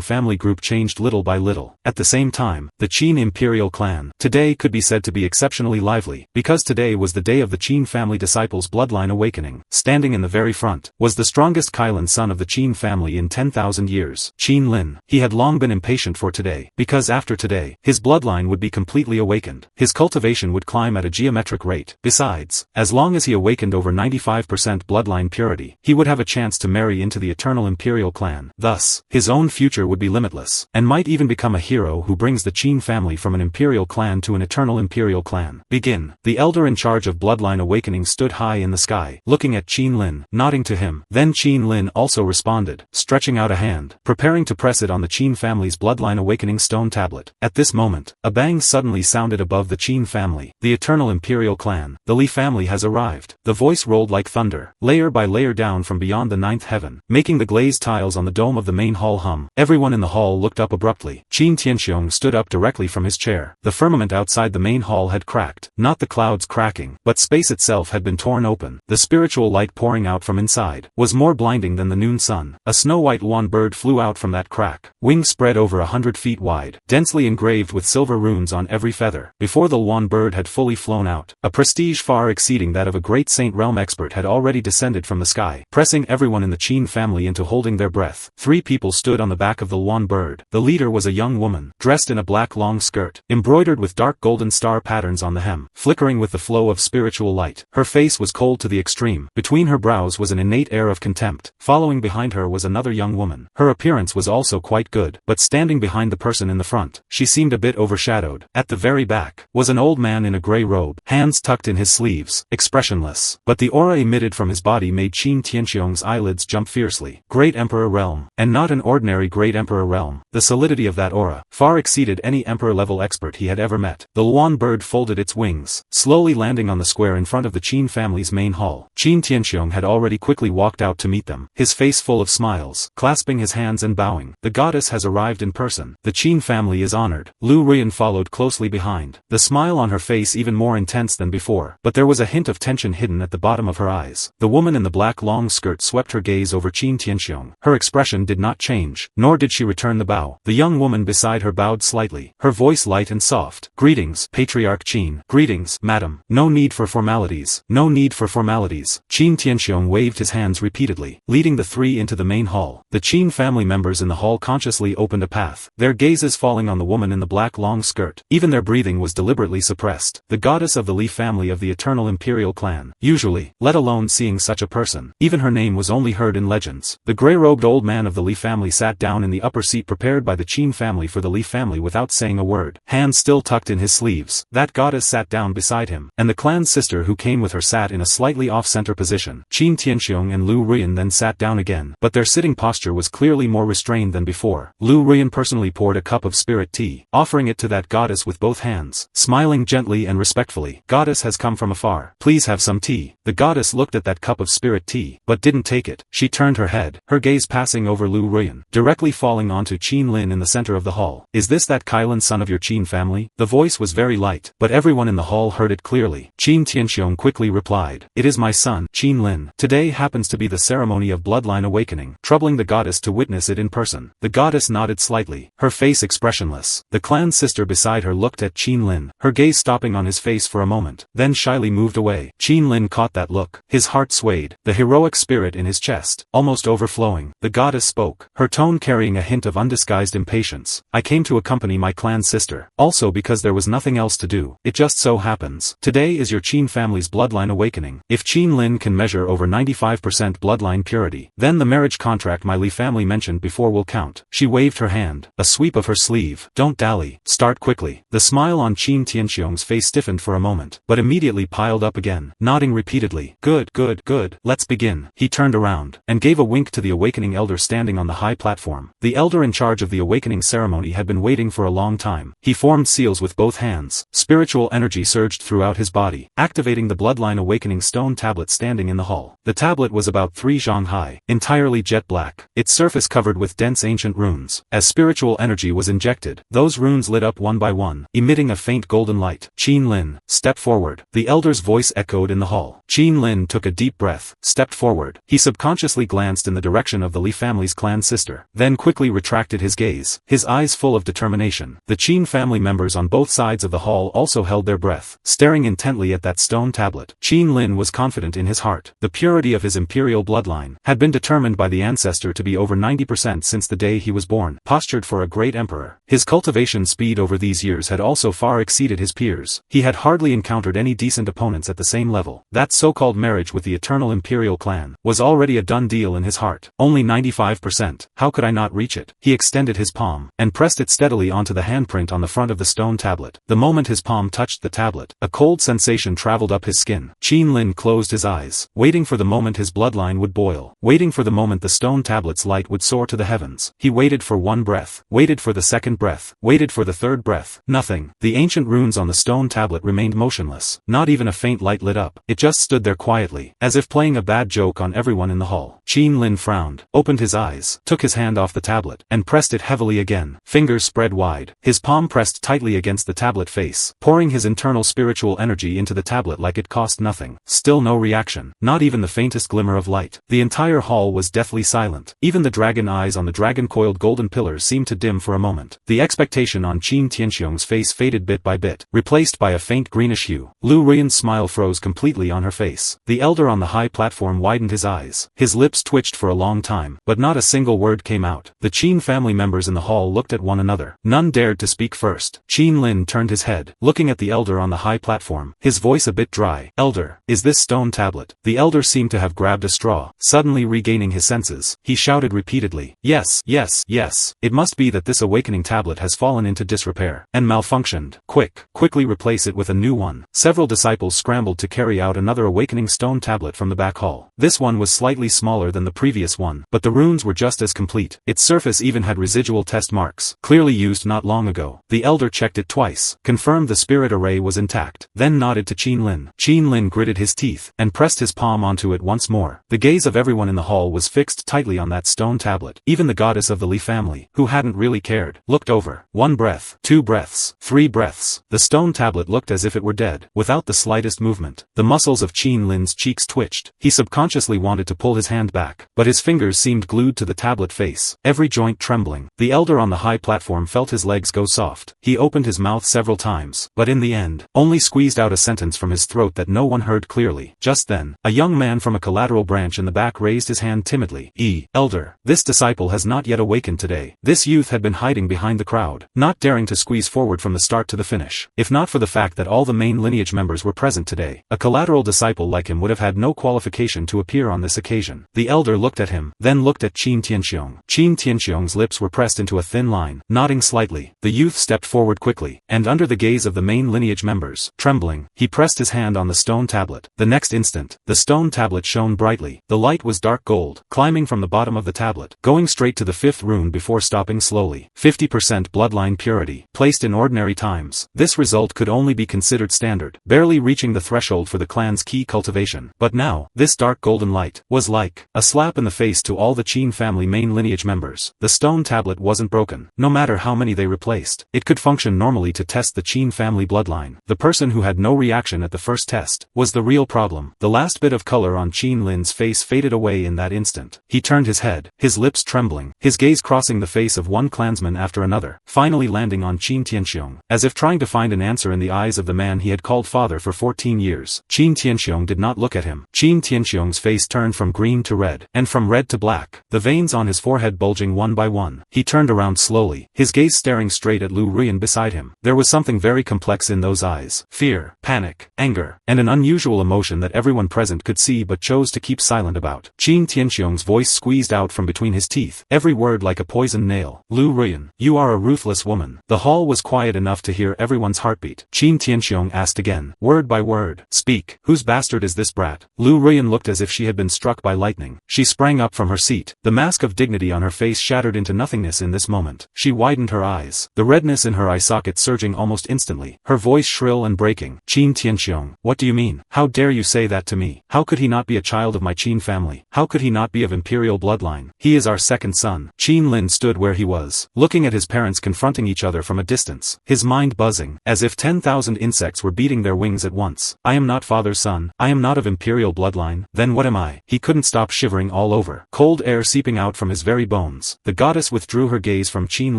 family group changed little by little. At the same time, the Qin Imperial clan today could be said to be exceptionally lively, because today was the day of the Qin family disciples' bloodline awakening. Standing in the very front was the strongest Kailan son of the Qin family in 10,000 years, Qin Lin. He had long been impatient for today, because after today, his bloodline would be completely awakened. His cultivation would climb at a geometric rate. Besides, as long as he awakened over 95% bloodline purity, he would have a chance to marry into the eternal Imperial clan. Thus, his own future would be limitless, and might even become a hero who brings the Qin family from an Imperial clan to an eternal Imperial clan. Begin. The elder in charge of bloodline awakening stood high in the sky, looking at Qin Lin, nodding to him. Then Qin Lin also responded, stretching out a hand, preparing to press it on the Qin family's bloodline awakening stone tablet. At this moment, a bang suddenly sounded above the Qin family. The eternal Imperial clan, the Li family has arrived. The voice rolled like thunder, layer by layer down from beyond the ninth heaven, making the glazed tiles on the dome of the main hall hum. Everyone in the hall looked up abruptly. Qin Tianxiong stood up directly from his chair. The firmament outside the main hall had cracked, not the clouds cracking, but space itself had been torn open. The spiritual light pouring out from inside was more blinding than the noon sun. A snow-white swan bird flew out from that crack, wings spread over 100 feet wide, densely engraved with silver runes on every feather. Before the swan bird had fully flown out, a prestige far exceeding that of a great Saint Realm expert had already descended from the sky, pressing everyone in the Qin family into holding their breath. 3 people stood on the back of the swan bird. The leader was a young woman, dressed in a black long skirt, embroidered with dark golden star patterns on the hem, flickering with the flow of spiritual light. Her face was cold to the extreme. Between her brows was an innate air of contempt. Following behind her was another young woman. Her appearance was also quite good, but standing behind the person in the front, she seemed a bit overshadowed. At the very back was an old man in a gray robe, hands tucked in his sleeves, expressionless. But the aura emitted from his body made Qin Tianxiong's eyelids jump fiercely. Great Emperor realm, and not an ordinary Great Emperor realm. The solidity of that aura far exceeded any Emperor-level expert he had ever met. The swan bird folded its wings, slowly landing on the square in front of the Qin family's main hall. Qin Tianxiong had already quickly walked out to meet them, his face full of smiles, clasping his hands and bowing. The goddess has arrived in person. The Qin family is honored. Lu Ruyan followed closely behind, the smile on her face even more intense than before, but there was a hint of tension hidden at the bottom of her eyes. The woman in the black long skirt swept her gaze over Qin Tianxiong. Her expression did not change, nor did she return the bow. The young woman beside her bowed slightly, her voice light and soft. Greetings, Patriarch Qin. Greetings, madam. No need for formalities. No need for formalities. Qin Tianxiong waved his hands repeatedly, leading the 3 into the main hall. The Qin family members in the hall consciously opened a path, their gazes falling on the woman in the black long skirt. Even their breathing was deliberately suppressed. The goddess of the Li family of the eternal Imperial clan. Usually, let alone seeing such a person, even her name was only heard in legends. The gray-robed old man of the Li family sat down in the upper seat prepared by the Qin family for the Li family without saying a word, hands still tucked in his sleeves. That goddess sat down beside him, and the clan's sister who came with her sat in a slightly off-center position. Qin Tianxiong and Lu Ruyan then sat down again, but their sitting posture was clearly more restrained than before. Lu Ruyan personally poured a cup of spirit tea, offering it to that goddess with both hands, smiling gently and respectfully. Goddess has come from afar. Please have some tea. The goddess looked at that cup of spirit tea, but didn't take it. She turned her head, her gaze passing over Lu Ruyan, directly falling onto Qin Lin in the center of the hall. Is this that Kailan son of your Qin family? The voice was very light, but everyone in the hall heard it clearly. Qin Tianxiong quickly replied, it is my son, Qin Lin. Today happens to be the ceremony of bloodline awakening, troubling the goddess to witness it in person. The goddess nodded slightly, her face expressionless. The clan sister beside her looked at Qin Lin, her gaze stopping on his face for a moment, then shyly moved away. Qin Lin caught that look. His heart swayed, the heroic spirit in his chest, almost overflowing. The goddess spoke, her tone carrying a hint of undisguised impatience. I came to accompany my clan sister, also because there was nothing else to do. It just so happens. Today is your Qin family's bloodline awakening. If Qin Lin can measure over 95% bloodline purity, then the marriage contract my Li family mentioned before will count. She waved her hand, a sweep of her sleeve. Don't dally, start quickly. The smile on Qin Tianxiong's face stiffened for a moment, but immediately piled up again, nodding repeatedly. Good, good, good, let's begin. He turned around, and gave a wink to the awakening elder standing on the high platform. The elder in charge of the awakening ceremony had been waiting for a long time. He formed seals with both hands. Spiritual energy surged throughout his body, activating the bloodline awakening stone tablet standing in the hall. The tablet was about 3 zhang high, entirely jet black, its surface covered with dense ancient runes. As spiritual energy was injected, those runes lit up one by one, emitting a faint golden light. Qin Lin, step forward. The elder's voice echoed in the hall. Qin Lin took a deep breath, stepped forward. He subconsciously subconsciously glanced in the direction of the Li family's clan sister, then quickly retracted his gaze, his eyes full of determination. The Qin family members on both sides of the hall also held their breath, staring intently at that stone tablet. Qin Lin was confident in his heart. The purity of his imperial bloodline had been determined by the ancestor to be over 90% since the day he was born, postured for a great emperor. His cultivation speed over these years had also far exceeded his peers. He had hardly encountered any decent opponents at the same level. That so-called marriage with the eternal imperial clan was already a done deal in his heart. Only 95%. How could I not reach it? He extended his palm and pressed it steadily onto the handprint on the front of the stone tablet. The moment his palm touched the tablet, a cold sensation traveled up his skin. Qin Lin closed his eyes, waiting for the moment his bloodline would boil, waiting for the moment the stone tablet's light would soar to the heavens. He waited for one breath, waited for the second breath, waited for the third breath. Nothing. The ancient runes on the stone tablet remained motionless. Not even a faint light lit up. It just stood there quietly, as if playing a bad joke on everyone in the hall. Qin Lin frowned, opened his eyes, took his hand off the tablet, and pressed it heavily again. Fingers spread wide. His palm pressed tightly against the tablet face, pouring his internal spiritual energy into the tablet like it cost nothing. Still no reaction. Not even the faintest glimmer of light. The entire hall was deathly silent. Even the dragon eyes on the dragon-coiled golden pillars seemed to dim for a moment. The expectation on Qin Tianxiong's face faded bit by bit, replaced by a faint greenish hue. Lu Ruiyan's smile froze completely on her face. The elder on the high platform widened his eyes. His lips twitched for a long time, but not a single word came out. The Qin family members in the hall looked at one another. None dared to speak first. Qin Lin turned his head, looking at the elder on the high platform, his voice a bit dry. "Elder, is this stone tablet?" The elder seemed to have grabbed a straw. Suddenly regaining his senses, he shouted repeatedly, "Yes, yes, yes. It must be that this awakening tablet has fallen into disrepair and malfunctioned. Quickly replace it with a new one." Several disciples scrambled to carry out another awakening stone tablet from the back hall. This one was slightly smaller than the previous one, but the runes were just as complete. Its surface even had residual test marks, clearly used not long ago. The elder checked it twice, confirmed the spirit array was intact, then nodded to Qin Lin. Qin Lin gritted his teeth, and pressed his palm onto it once more. The gaze of everyone in the hall was fixed tightly on that stone tablet. Even the goddess of the Li family, who hadn't really cared, looked over. One breath, two breaths, three breaths. The stone tablet looked as if it were dead, without the slightest movement. The muscles of Qin Lin's cheeks twitched. He subconsciously wanted to pull his hand back, but his fingers seemed glued to the tablet face, every joint trembling. The elder on the high platform felt his legs go soft. He opened his mouth several times, but in the end, only squeezed out a sentence from his throat that no one heard clearly. Just then, a young man from a collateral branch in the back raised his hand timidly. Elder, this disciple has not yet awakened today." This youth had been hiding behind the crowd, not daring to squeeze forward from the start to the finish. If not for the fact that all the main lineage members were present today, a collateral disciple like him would have had no qualification to appear on this occasion. The elder looked at him, then looked at Qin Tianxiong. Qin Tianxiong's lips were pressed into a thin line, nodding slightly. The youth stepped forward quickly, and under the gaze of the main lineage members, trembling, he pressed his hand on the stone tablet. The next instant, the stone tablet shone brightly. The light was dark gold, climbing from the bottom of the tablet, going straight to the fifth rune before stopping slowly. 50% bloodline purity, placed in ordinary times. This result could only be considered standard, barely reaching the threshold for the clan's key cultivation. But now, this dark golden light was like a slap in the face to all the Qin family main lineage members. The stone tablet wasn't broken, no matter how many they replaced. It could function normally to test the Qin family bloodline. The person who had no reaction at the first test was the real problem. The last bit of color on Qin Lin's face faded away in that instant. He turned his head, his lips trembling, his gaze crossing the face of one clansman after another, finally landing on Qin Tianxiong, as if trying to find an answer in the eyes of the man he had called father for 14 years. Qin Tianxiong did not look at him. Qin Tianxiong's face turned from green to red, and from red to black, the veins on his forehead bulging one by one. He turned around slowly, his gaze staring straight at Lu Ruiyan beside him. There was something very complex in those eyes. Fear, panic, anger, and an unusual emotion that everyone present could see but chose to keep silent about. Qin Tianxiong's voice squeezed out from between his teeth, every word like a poisoned nail. "Lu Ruiyan, you are a ruthless woman." The hall was quiet enough to hear everyone's heartbeat. Qin Tianxiong asked again, word by word, "Speak, whose bastard is this brat?" Lu Ruiyan looked as if she had been struck by lightning. She sprang up from her seat, the mask of dignity on her face shattered into nothingness in this moment. She widened her eyes, the redness in her eye socket surging almost instantly, her voice shrill and breaking. "Qin Tianxiong, what do you mean? How dare you say that to me? How could he not be a child of my Qin family? How could he not be of imperial bloodline? He is our second son." Qin Lin stood where he was, looking at his parents confronting each other from a distance, his mind buzzing, as if 10,000 insects were beating their wings at once. "I am not father's son, I am not of imperial bloodline, then what am I?" He couldn't couldn't stop shivering all over. Cold air seeping out from his very bones. The goddess withdrew her gaze from Qin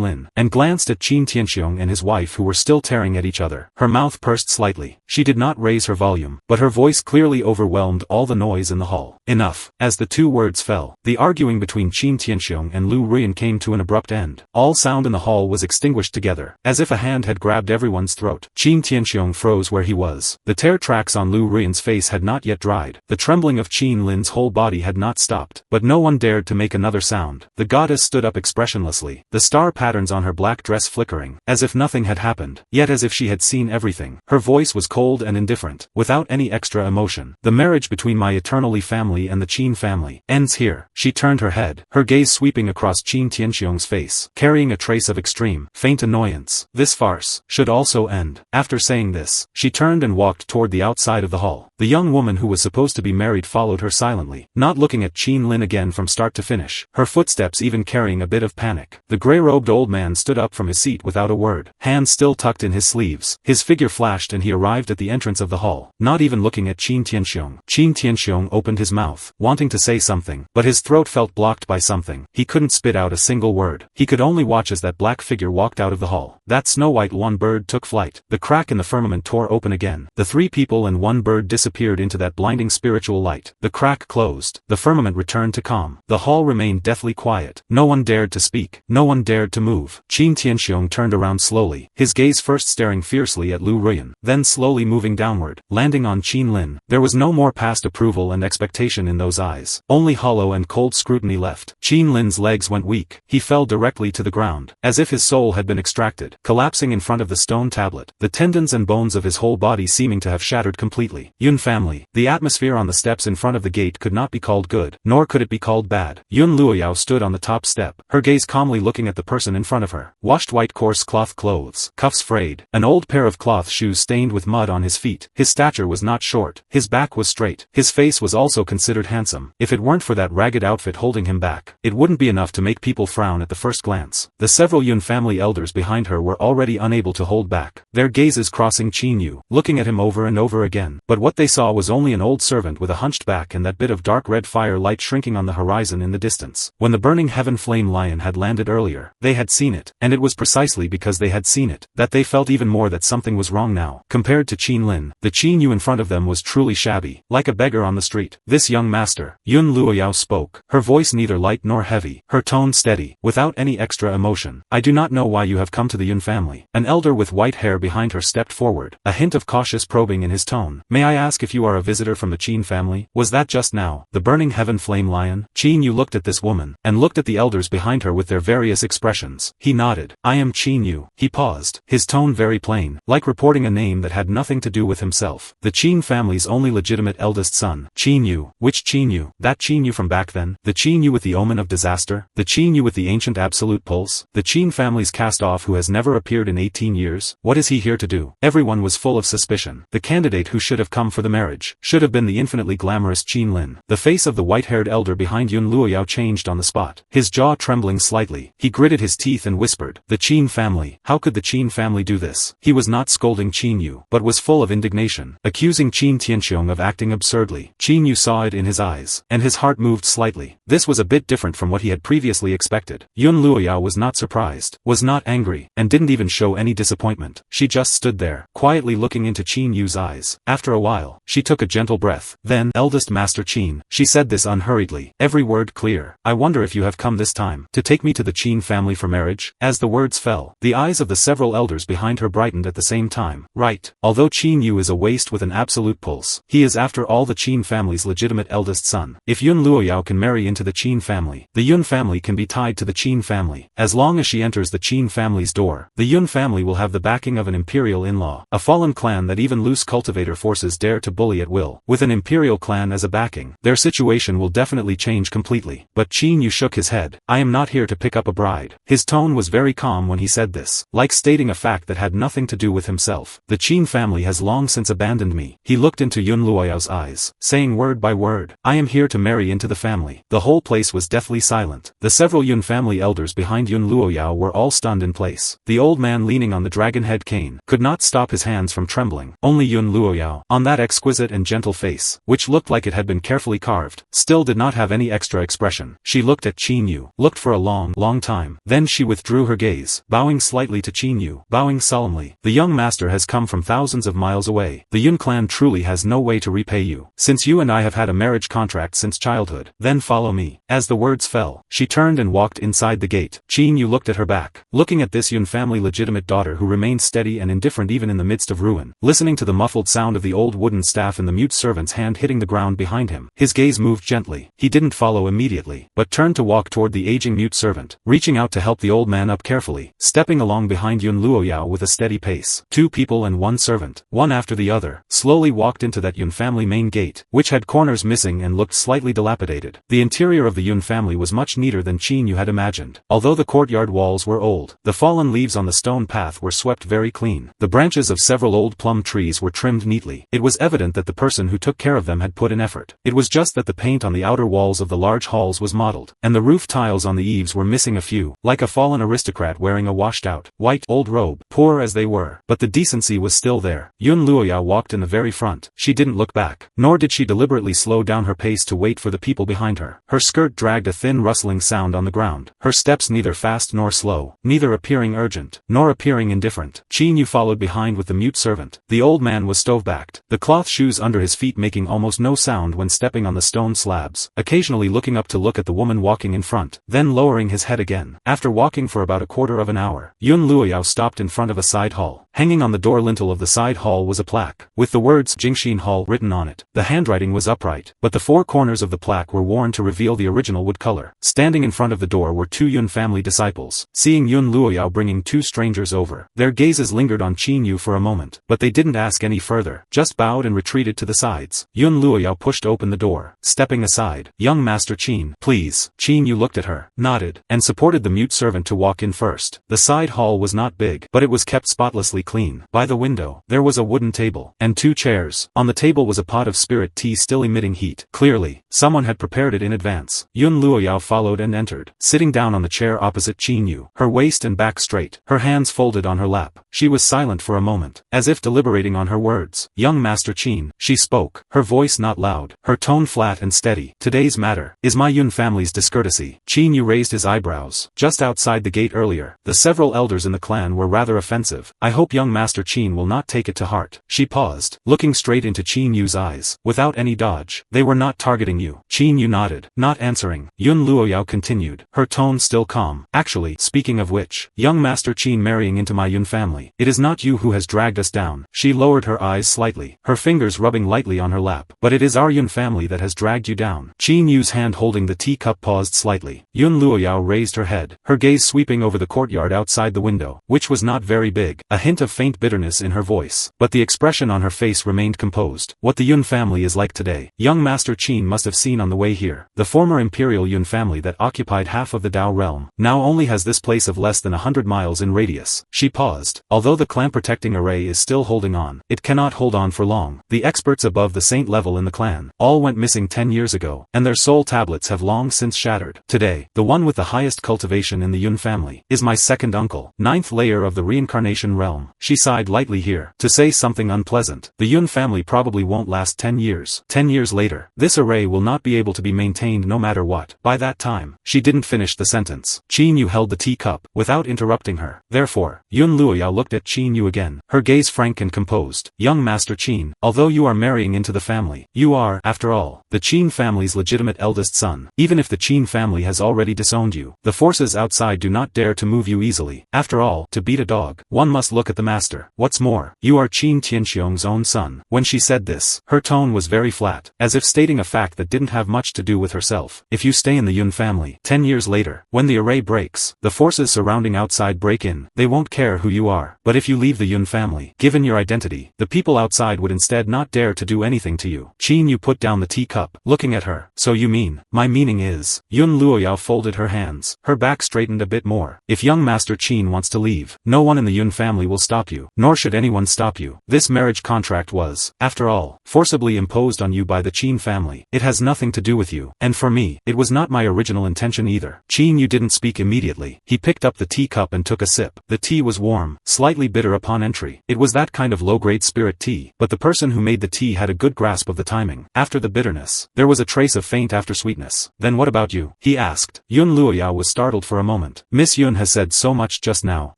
Lin, and glanced at Qin Tianxiong and his wife who were still tearing at each other. Her mouth pursed slightly. She did not raise her volume, but her voice clearly overwhelmed all the noise in the hall. Enough. As the two words fell, the arguing between Qin Tianxiong and Lu Ruyan came to an abrupt end. All sound in the hall was extinguished together, as if a hand had grabbed everyone's throat. Qin Tianxiong froze where he was. The tear tracks on Lu Ruyan's face had not yet dried. The trembling of Qin Lin's whole body had not stopped, but no one dared to make another sound. The goddess stood up expressionlessly, the star patterns on her black dress flickering, as if nothing had happened, yet as if she had seen everything. Her voice was cold and indifferent, without any extra emotion. The marriage between my eternally family and the Qin family ends here. She turned her head, her gaze sweeping across Qin Tianxiong's face, carrying a trace of extreme, faint annoyance. This farce should also end. After saying this, she turned and walked toward the outside of the hall. The young woman who was supposed to be married followed her silently, not looking at Qin Lin again from start to finish, her footsteps even carrying a bit of panic. The gray-robed old man stood up from his seat without a word, hands still tucked in his sleeves. His figure flashed and he arrived at the entrance of the hall, not even looking at Qin Tianxiong. Qin Tianxiong opened his mouth, wanting to say something, but his throat felt blocked by something. He couldn't spit out a single word. He could only watch as that black figure walked out of the hall. That snow-white one bird took flight. The crack in the firmament tore open again. The three people and one bird disappeared into that blinding spiritual light. The crack closed. The firmament returned to calm. The hall remained deathly quiet. No one dared to speak. No one dared to move. Qin Tianxiong turned around slowly, his gaze first staring fiercely at Lu Ruyan, then slowly moving downward, landing on Qin Lin. There was no more past approval and expectation in those eyes, only hollow and cold scrutiny left. Qin Lin's legs went weak. He fell directly to the ground, as if his soul had been extracted, collapsing in front of the stone tablet, the tendons and bones of his whole body seeming to have shattered completely. Yun family. The atmosphere on the steps in front of the gate could not be called good, nor could it be called bad. Yun Luoyao stood on the top step, her gaze calmly looking at the person in front of her. Washed white coarse cloth clothes, cuffs frayed, an old pair of cloth shoes stained with mud on his feet. His stature was not short, his back was straight, his face was also considered handsome. If it weren't for that ragged outfit holding him back, it wouldn't be enough to make people frown at the first glance. The several Yun family elders behind her were already unable to hold back, their gazes crossing Qin Yu, looking at him over and over again. But what they saw was only an old servant with a hunched back and that bit of dark red fire light shrinking on the horizon in the distance. When the burning heaven flame lion had landed earlier, they had seen it, and it was precisely because they had seen it, that they felt even more that something was wrong now. Compared to Qin Lin, the Qin Yu in front of them was truly shabby, like a beggar on the street. This young master, Yun Luoyao spoke, her voice neither light nor heavy, her tone steady, without any extra emotion. I do not know why you have come to the Yun family. An elder with white hair behind her stepped forward, a hint of cautious probing in his tone. May I ask if you are a visitor from the Qin family? Was that just now, the burning heaven flame lion? Qin Yu looked at this woman, and looked at the elders behind her with their various expressions. He nodded. I am Qin Yu. He paused, his tone very plain, like reporting a name that had nothing to do with himself. The Qin family's only legitimate eldest son. Qin Yu. Which Qin Yu? That Qin Yu from back then? The Qin Yu with the omen of disaster? The Qin Yu with the ancient absolute pulse? The Qin family's cast-off who has never appeared in 18 years? What is he here to do? Everyone was full of suspicion. The candidate who should have come for the marriage should have been the infinitely glamorous Qin Lin. The face of the white-haired elder behind Yun Luoyao changed on the spot, his jaw trembling slightly. He gritted his teeth and whispered, the Qin family. How could the Qin family do this? He was not scolding Qin Yu, but was full of indignation, accusing Qin Tianxiong of acting absurdly. Qin Yu saw it in his eyes, and his heart moved slightly. This was a bit different from what he had previously expected. Yun Luoyao was not surprised, was not angry, and didn't even show any disappointment. She just stood there, quietly looking into Qin Yu's eyes. After a while, she took a gentle breath. Then, eldest master Qin, she said this unhurriedly, every word clear. I wonder if you have come this time to take me to the Qin family for marriage? As the words fell, the eyes of the several elders behind her brightened at the same time. Right. Although Qin Yu is a waste with an absolute pulse, he is after all the Qin family's legitimate eldest son. If Yun Luoyao can marry into the Qin family, the Yun family can be tied to the Qin family. As long as she enters the Qin family's door, the Yun family will have the backing of an imperial in-law, a fallen clan that even loose cultivator forces dare to bully at will. With an imperial clan as a backing, their situation will definitely change completely. But Qin Yu shook his head. I am not here to pick up a bride. His tone was very calm when he said this, like stating a fact that had nothing to do with himself. The Qin family has long since abandoned me. He looked into Yun Luoyao's eyes, saying word by word, I am here to marry into the family. The whole place was deathly silent. The several Yun family elders behind Yun Luoyao were all stunned in place. The old man leaning on the dragon head cane could not stop his hands from trembling. Only Yun Luoyao, on that exquisite and gentle face, which looked like it had been carefully carved carved, still did not have any extra expression. She looked at Qin Yu, looked for a long time. Then she withdrew her gaze, bowing slightly to Qin Yu, bowing solemnly. The young master has come from thousands of miles away. The Yun clan truly has no way to repay you, since you and I have had a marriage contract since childhood. Then follow me. As the words fell, she turned and walked inside the gate. Qin Yu looked at her back, looking at this Yun family legitimate daughter who remained steady and indifferent even in the midst of ruin, listening to the muffled sound of the old wooden staff and the mute servant's hand hitting the ground behind him. His gaze moved gently. He didn't follow immediately, but turned to walk toward the aging mute servant, reaching out to help the old man up carefully, stepping along behind Yun Luoyao with a steady pace. Two people and one servant, one after the other, slowly walked into that Yun family main gate, which had corners missing and looked slightly dilapidated. The interior of the Yun family was much neater than Qin Yu had imagined. Although the courtyard walls were old, the fallen leaves on the stone path were swept very clean. The branches of several old plum trees were trimmed neatly. It was evident that the person who took care of them had put in effort. It was just that the paint on the outer walls of the large halls was mottled, and the roof tiles on the eaves were missing a few, like a fallen aristocrat wearing a washed-out, white, old robe. Poor as they were, but the decency was still there. Yun Luoyao walked in the very front. She didn't look back, nor did she deliberately slow down her pace to wait for the people behind her. Her skirt dragged a thin rustling sound on the ground, her steps neither fast nor slow, neither appearing urgent, nor appearing indifferent. Qin Yu followed behind with the mute servant. The old man was stove-backed, the cloth shoes under his feet making almost no sound when stepping on the stone slabs, occasionally looking up to look at the woman walking in front, then lowering his head again. After walking for about a quarter of an hour, Yun Luoyao stopped in front of a side hall. Hanging on the door lintel of the side hall was a plaque, with the words Jingxin Hall written on it. The handwriting was upright, but the four corners of the plaque were worn to reveal the original wood color. Standing in front of the door were two Yun family disciples. Seeing Yun Luoyao bringing two strangers over, their gazes lingered on Qin Yu for a moment, but they didn't ask any further, just bowed and retreated to the sides. Yun Luoyao pushed open the door, stepping aside. "Young Master Qin, please." Qin Yu looked at her, nodded, and supported the mute servant to walk in first. The side hall was not big, but it was kept spotlessly clean. By the window, there was a wooden table, and two chairs. On the table was a pot of spirit tea still emitting heat. Clearly, someone had prepared it in advance. Yun Luoyao followed and entered, sitting down on the chair opposite Qin Yu, her waist and back straight, her hands folded on her lap. She was silent for a moment, as if deliberating on her words. "Young Master Qin," she spoke, her voice not loud, her tone flat and steady. "Today's matter is my Yun family's discourtesy." Qin Yu raised his eyebrows. Just outside the gate earlier, the several elders in the clan were rather offensive. "I hope young Master Qin will not take it to heart." She paused, looking straight into Qin Yu's eyes, without any dodge. "They were not targeting you." Qin Yu nodded, not answering. Yun Luoyao continued, her tone still calm. "Actually, speaking of which, young Master Qin marrying into my Yun family, it is not you who has dragged us down." She lowered her eyes slightly, her fingers rubbing lightly on her lap. "But it is our Yun family that has dragged you down." Qin Yu's hand holding the teacup paused slightly. Yun Luoyao raised her head, her gaze sweeping over the courtyard outside the window, which was not very big, a hint of faint bitterness in her voice, but the expression on her face remained composed. "What the Yun family is like today, young Master Qin must have seen on the way here. The former Imperial Yun family that occupied half of the Dao realm, now only has this place of less than 100 miles in radius." She paused. "Although the clan protecting array is still holding on, it cannot hold on for long. The experts above the saint level in the clan, all went missing 10 years ago, and their soul tablets have long since shattered. Today, the one with the highest cultivation in the Yun family, is my second uncle, 9th layer of the reincarnation realm." She sighed lightly here, to say something unpleasant. "The Yun family probably won't last 10 years. 10 years later, this array will not be able to be maintained no matter what. By that time." She didn't finish the sentence. Qin Yu held the teacup, without interrupting her. Therefore, Yun Luoyao looked at Qin Yu again, her gaze frank and composed. "Young Master Qin, although you are marrying into the family, you are, after all, the Qin family's legitimate eldest son. Even if the Qin family has already disowned you, the forces outside do not dare to move you easily. After all, to beat a dog, one must look at the master. What's more, you are Qin Tianxiong's own son." When she said this, her tone was very flat, as if stating a fact that didn't have much to do with herself. "If you stay in the Yun family, 10 years later, when the array breaks, the forces surrounding outside break in, they won't care who you are. But if you leave the Yun family, given your identity, the people outside would instead not dare to do anything to you." Qin Yu put down the teacup, looking at her. "So you mean, my meaning is..." Yun Luoyao folded her hands, her back straightened a bit more. "If young Master Qin wants to leave, no one in the Yun family will stop you, nor should anyone stop you. This marriage contract was, after all, forcibly imposed on you by the Qin family. It has nothing to do with you, and for me, it was not my original intention either." Qin Yu didn't speak immediately. He picked up the teacup and took a sip. The tea was warm, slightly bitter upon entry. It was that kind of low-grade spirit tea, but the person who made the tea had a good grasp of the timing. After the bitterness, bitterness. There was a trace of faint after-sweetness. Then what about you? He asked. Yun Luoyao was startled for a moment. Miss Yun has said so much just now,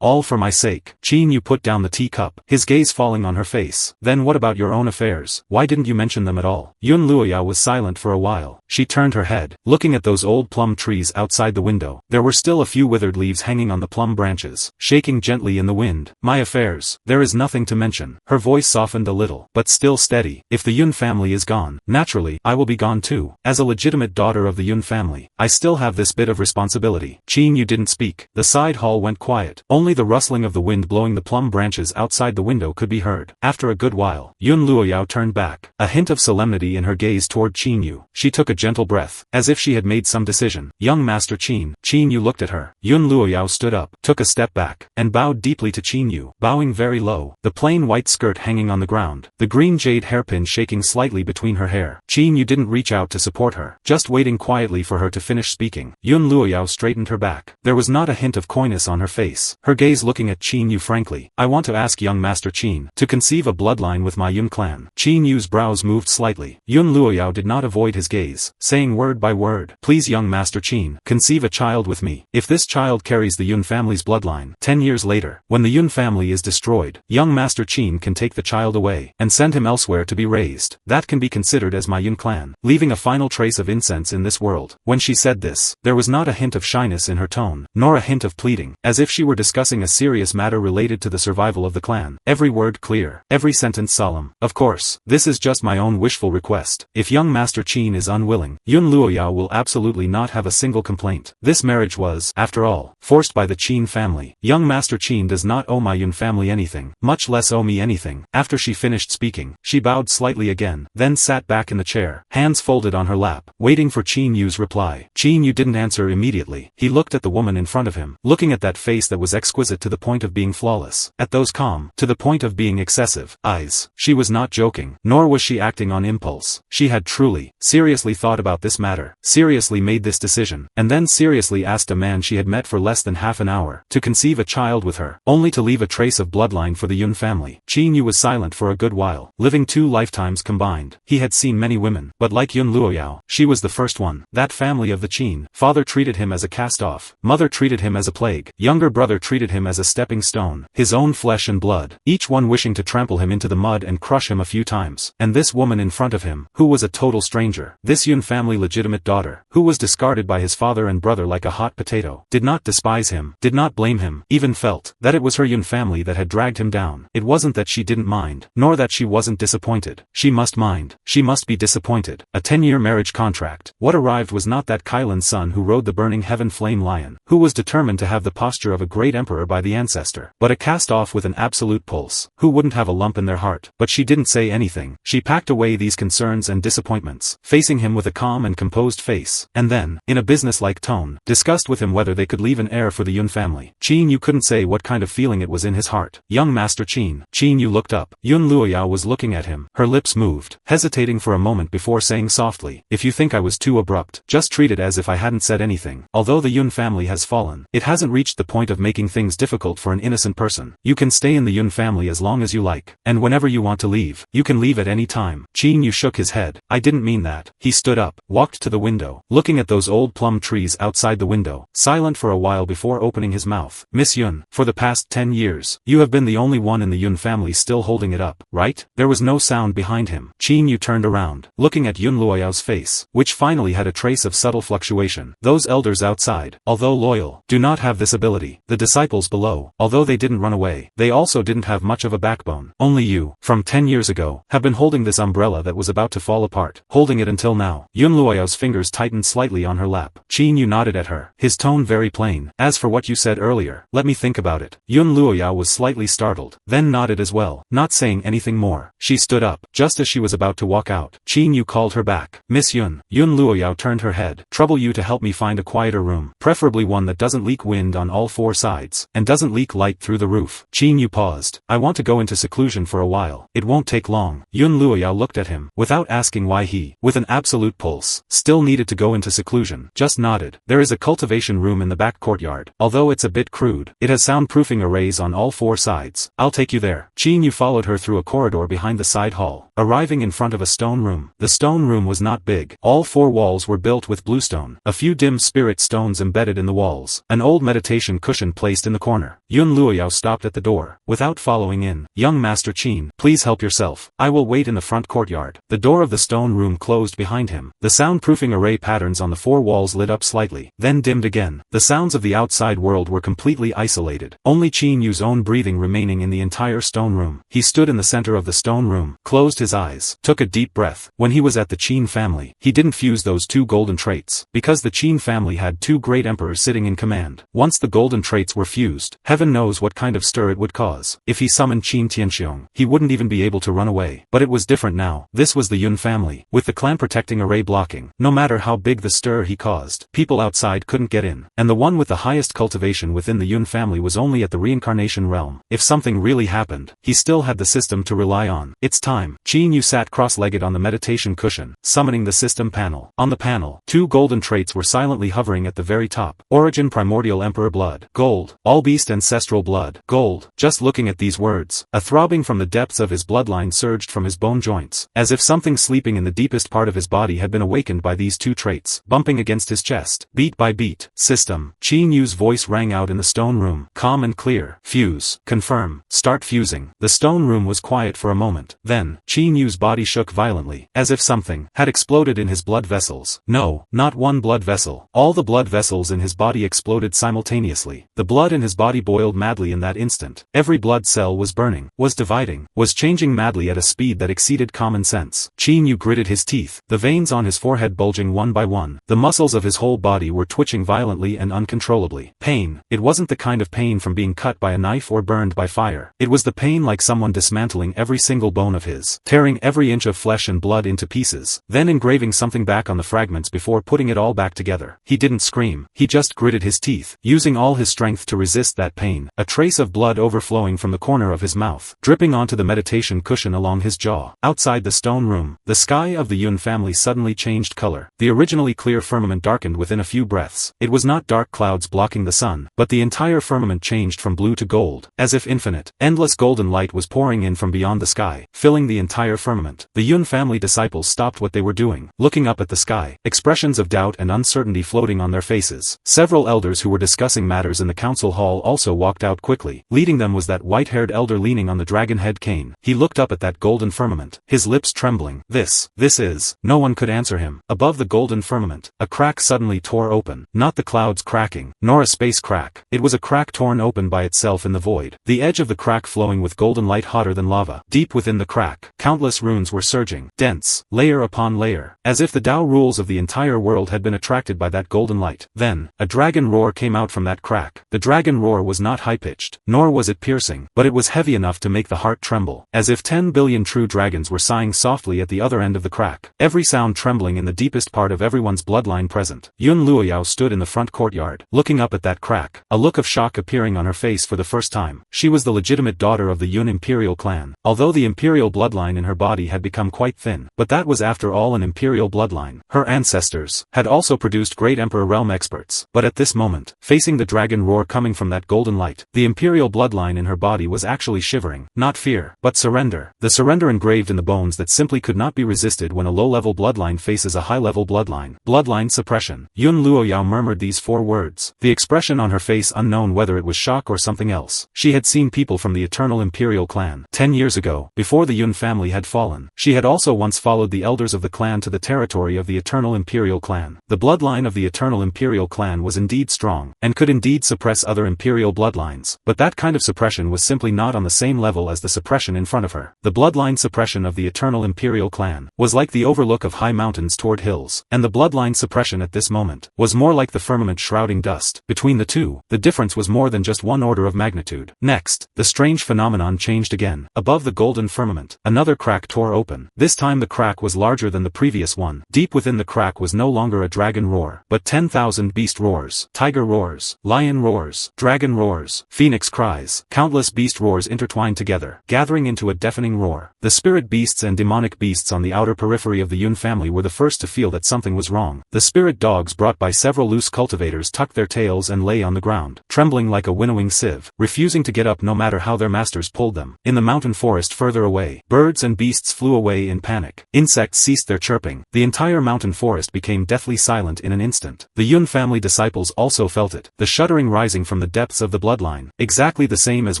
all for my sake. Qin Yu put down the teacup, his gaze falling on her face. Then what about your own affairs? Why didn't you mention them at all? Yun Luoyao was silent for a while. She turned her head, looking at those old plum trees outside the window. There were still a few withered leaves hanging on the plum branches, shaking gently in the wind. My affairs. There is nothing to mention. Her voice softened a little, but still steady. If the Yun family is gone, naturally, I will be gone too. As a legitimate daughter of the Yun family, I still have this bit of responsibility. Qin Yu didn't speak. The side hall went quiet. Only the rustling of the wind blowing the plum branches outside the window could be heard. After a good while, Yun Luoyao turned back, a hint of solemnity in her gaze toward Qin Yu. She took a gentle breath, as if she had made some decision. Young Master Qin. Qin Yu looked at her. Yun Luoyao stood up, took a step back, and bowed deeply to Qin Yu, bowing very low, the plain white skirt hanging on the ground, the green jade hairpin shaking slightly between her hair. Qin Yu didn't reach out to support her, just waiting quietly for her to finish speaking. Yun Luoyao straightened her back. There was not a hint of coyness on her face, her gaze looking at Qin Yu frankly. I want to ask young Master Qin to conceive a bloodline with my Yun clan. Qin Yu's brows moved slightly. Yun Luoyao did not avoid his gaze, saying word by word, please young Master Qin, conceive a child with me. If this child carries the Yun family's bloodline, 10 years later, when the Yun family is destroyed, young Master Qin can take the child away, and send him elsewhere to be raised. That can be considered as my Yun clan, leaving a final trace of incense in this world. When she said this, there was not a hint of shyness in her tone, nor a hint of pleading, as if she were discussing a serious matter related to the survival of the clan. Every word clear, every sentence solemn. Of course, this is just my own wishful request. If young Master Qin is unwilling, Yun Luoyao will absolutely not have a single complaint. This marriage was, after all, forced by the Qin family. Young Master Qin does not owe my Yun family anything, much less owe me anything. After she finished speaking, she bowed slightly again, then sat back in the chair, hands folded on her lap, waiting for Qin Yu's reply. Qin Yu didn't answer immediately. He looked at the woman in front of him, looking at that face that was exquisite to the point of being flawless, at those calm, to the point of being excessive, eyes. She was not joking, nor was she acting on impulse. She had truly, seriously thought about this matter, seriously made this decision, and then seriously asked a man she had met for less than half an hour, to conceive a child with her, only to leave a trace of bloodline for the Yun family. Qin Yu was silent for a good while, living 2 lifetimes combined. He had seen many women, but like Yun Luoyao, she was the first one. That family of the Qin, father treated him as a cast-off, mother treated him as a plague, younger brother treated him as a stepping stone, his own flesh and blood, each one wishing to trample him into the mud and crush him a few times. And this woman in front of him, who was a total stranger, this Yun family legitimate daughter, who was discarded by his father and brother like a hot potato, did not despise him, did not blame him, even felt that it was her Yun family that had dragged him down. It wasn't that she didn't mind, nor that she wasn't disappointed. She must mind. She must be disappointed. A 10-year marriage contract. What arrived was not that Kylan's son who rode the burning heaven flame lion, who was determined to have the posture of a great emperor by the ancestor, but a cast-off with an absolute pulse, who wouldn't have a lump in their heart. But she didn't say anything. She packed away these concerns and disappointments, facing him with a calm and composed face, and then, in a business-like tone, discussed with him whether they could leave an heir for the Yun family. Qin Yu couldn't say what kind of feeling it was in his heart. Young Master Qin. Qin Yu looked up. Yun Luoyao was looking at him. Her lips moved, hesitating for a moment before saying softly, if you think I was too abrupt, just treat it as if I hadn't said anything. Although the Yun family has fallen, it hasn't reached the point of making things difficult for an innocent person. You can stay in the Yun family as long as you like, and whenever you want to leave, you can leave at any time. Qin Yu shook his head. I didn't mean that. He stood up, walked to the window, looking at those old plum trees outside the window, silent for a while before opening his mouth. Miss Yun, for the past 10 years, you have been the only one in the Yun family still holding it up, right? There was no sound behind him. Qin Yu turned around, looking at Yun Luoyao's face, which finally had a trace of subtle fluctuation. Those elders outside, although loyal, do not have this ability. The disciples below, although they didn't run away, they also didn't have much of a backbone. Only you, from 10 years ago, have been holding this umbrella that was about to fall apart, holding it until now. Yun Luoyao's fingers tightened slightly on her lap. Qin Yu nodded at her, his tone very plain. As for what you said earlier, let me think about it. Yun Luoyao was slightly startled, then nodded as well, not saying anything more. She stood up, just as she was about to walk out. Qin Yu called her back. Miss Yun. Yun Luoyao turned her head. Trouble you to help me find a quieter room, preferably one that doesn't leak wind on all 4 sides, and doesn't leak light through the roof. Qin Yu paused. I want to go into seclusion for a while. It won't take long. Yun Luoyao looked at him, without asking why he, with an absolute pulse, still needed to go into seclusion, just nodded. There is a cultivation room in the back courtyard. Although it's a bit crude, it has soundproofing arrays on all 4 sides. I'll take you there. Qin Yu followed her through a corridor behind the side hall, arriving in front of a stone room. The stone room was not big. All 4 walls were built with bluestone. A few dim spirit stones embedded in the walls. An old meditation cushion placed in the corner. Yun Luoyao stopped at the door. Without following in, "Young Master Qin, please help yourself. I will wait in the front courtyard." The door of the stone room closed behind him. The soundproofing array patterns on the 4 walls lit up slightly, then dimmed again. The sounds of the outside world were completely isolated. Only Qin Yu's own breathing remaining in the entire stone room. He stood in the center of the stone room, closed his eyes, took a deep breath. When he was at the Qin family, he didn't fuse those 2 golden traits, because the Qin family had 2 great emperors sitting in command. Once the golden traits were fused, heaven knows what kind of stir it would cause. If he summoned Qin Tianxiong, he wouldn't even be able to run away. But it was different now. This was the Yun family, with the clan protecting array blocking. No matter how big the stir he caused, people outside couldn't get in. And the one with the highest cultivation within the Yun family was only at the reincarnation realm. If something really happened, he still had the system to rely on. It's time. Qin Yu sat cross-legged on the meditation cushion, summoning the system panel. On the panel, 2 golden traits were silently hovering at the very top. Origin Primordial Emperor Blood. Gold. All Beast Ancestral Blood. Gold. Just looking at these words, a throbbing from the depths of his bloodline surged from his bone joints, as if something sleeping in the deepest part of his body had been awakened by these 2 traits, bumping against his chest. Beat by beat. System. Qin Yu's voice rang out in the stone room, calm and clear. Fuse. Confirm. Start fusing. The stone room was quiet for a moment. Then, Qin Yu's body shook violently, as if something had exploded in his blood vessels. No, not one blood vessel. All the blood vessels in his body exploded simultaneously. The blood in his body boiled madly in that instant. Every blood cell was burning, was dividing, was changing madly at a speed that exceeded common sense. Qin Yu gritted his teeth, the veins on his forehead bulging one by one. The muscles of his whole body were twitching violently and uncontrollably. Pain. It wasn't the kind of pain from being cut by a knife or burned by fire. It was the pain like someone dismantling every single bone of his, tearing every inch of flesh and blood into pieces, then engraving something back on the fragments before putting it all back together. He didn't scream. He just gritted his teeth, using all his strength to resist that pain. A trace of blood overflowing from the corner of his mouth, dripping onto the meditation cushion along his jaw. Outside the stone room, the sky of the Yun family suddenly changed color. The originally clear firmament darkened within a few breaths. It was not dark clouds blocking the sun, but the entire firmament changed from blue to gold, as if infinite, endless golden light was pouring in from beyond the sky, filling the entire firmament. The Yun family disciples stopped what they were doing, looking up at the sky, expressions of doubt and uncertainty floating on their faces. Several elders who were discussing matters in the council hall also walked out quickly. Leading them was that white-haired elder leaning on the dragon head cane. He looked up at that golden firmament, his lips trembling. This is. No one could answer him. Above the golden firmament, a crack suddenly tore open. Not the clouds cracking, nor a space crack. It was a crack torn open by itself in the void. The edge of the crack flowing with golden light hotter than lava. Deep within the crack, countless runes were surging, dense, layer upon layer, as if the Tao rules of the entire world had been attracted by that golden light. Then, a dragon roar came out from that crack. The dragon roar was not high-pitched, nor was it piercing, but it was heavy enough to make the heart tremble, as if 10 billion true dragons were sighing softly at the other end of the crack, every sound trembling in the deepest part of everyone's bloodline present. Yun Luoyao stood in the front courtyard, looking up at that crack, a look of shock appearing on her face for the first time. She was the legitimate daughter of the Yun Imperial clan, although the Imperial bloodline in her body had become quite thin, but that was after all an Imperial bloodline. Her ancestors had also produced great Emperor realm experts, but at this moment, facing the dragon roar coming from that golden light, the Imperial bloodline in her body was actually shivering, not fear, but surrender. The surrender engraved in the bones that simply could not be resisted when a low-level bloodline faces a high-level bloodline. Bloodline suppression. Yun Luoyao murmured these 4 words, the expression on her face unknown whether it was shock or something else. She had seen people from the Eternal Imperial clan 10 years ago, before the Yun family had fallen. She had also once followed the elders of the clan to the territory of the Eternal Imperial clan. The bloodline of the Eternal Imperial clan was indeed strong, and could indeed suppress other Imperial bloodlines, but that kind of suppression was simply not on the same level as the suppression in front of her. The bloodline suppression of the Eternal Imperial clan was like the overlook of high mountains toward hills, and the bloodline suppression at this moment was more like the firmament shrouding dust. Between the two, the difference was more than just one order of magnitude. Next, the strange phenomenon changed again. Above the golden firmament, another crack tore open. This time the crack was larger than the previous one. Deep within the crack was no longer a dragon roar, but 10,000 beast roars, tiger roars, lion roars, dragon roars, phoenix cries, countless beast roars intertwined together, gathering into a deafening roar. The spirit beasts and demonic beasts on the outer periphery of the Yun family were the first to feel that something was wrong. The spirit dogs brought by several loose cultivators tucked their tails and lay on the ground, trembling like a winnowing sieve, refusing to get up no matter how their masters pulled them. In the mountain forest further away, birds and beasts flew away in panic. Insects ceased their chirping. The entire mountain forest became deathly silent in an instant. The Yun family disciples also felt it, the shuddering rising from the depths of the bloodline. Exactly the same as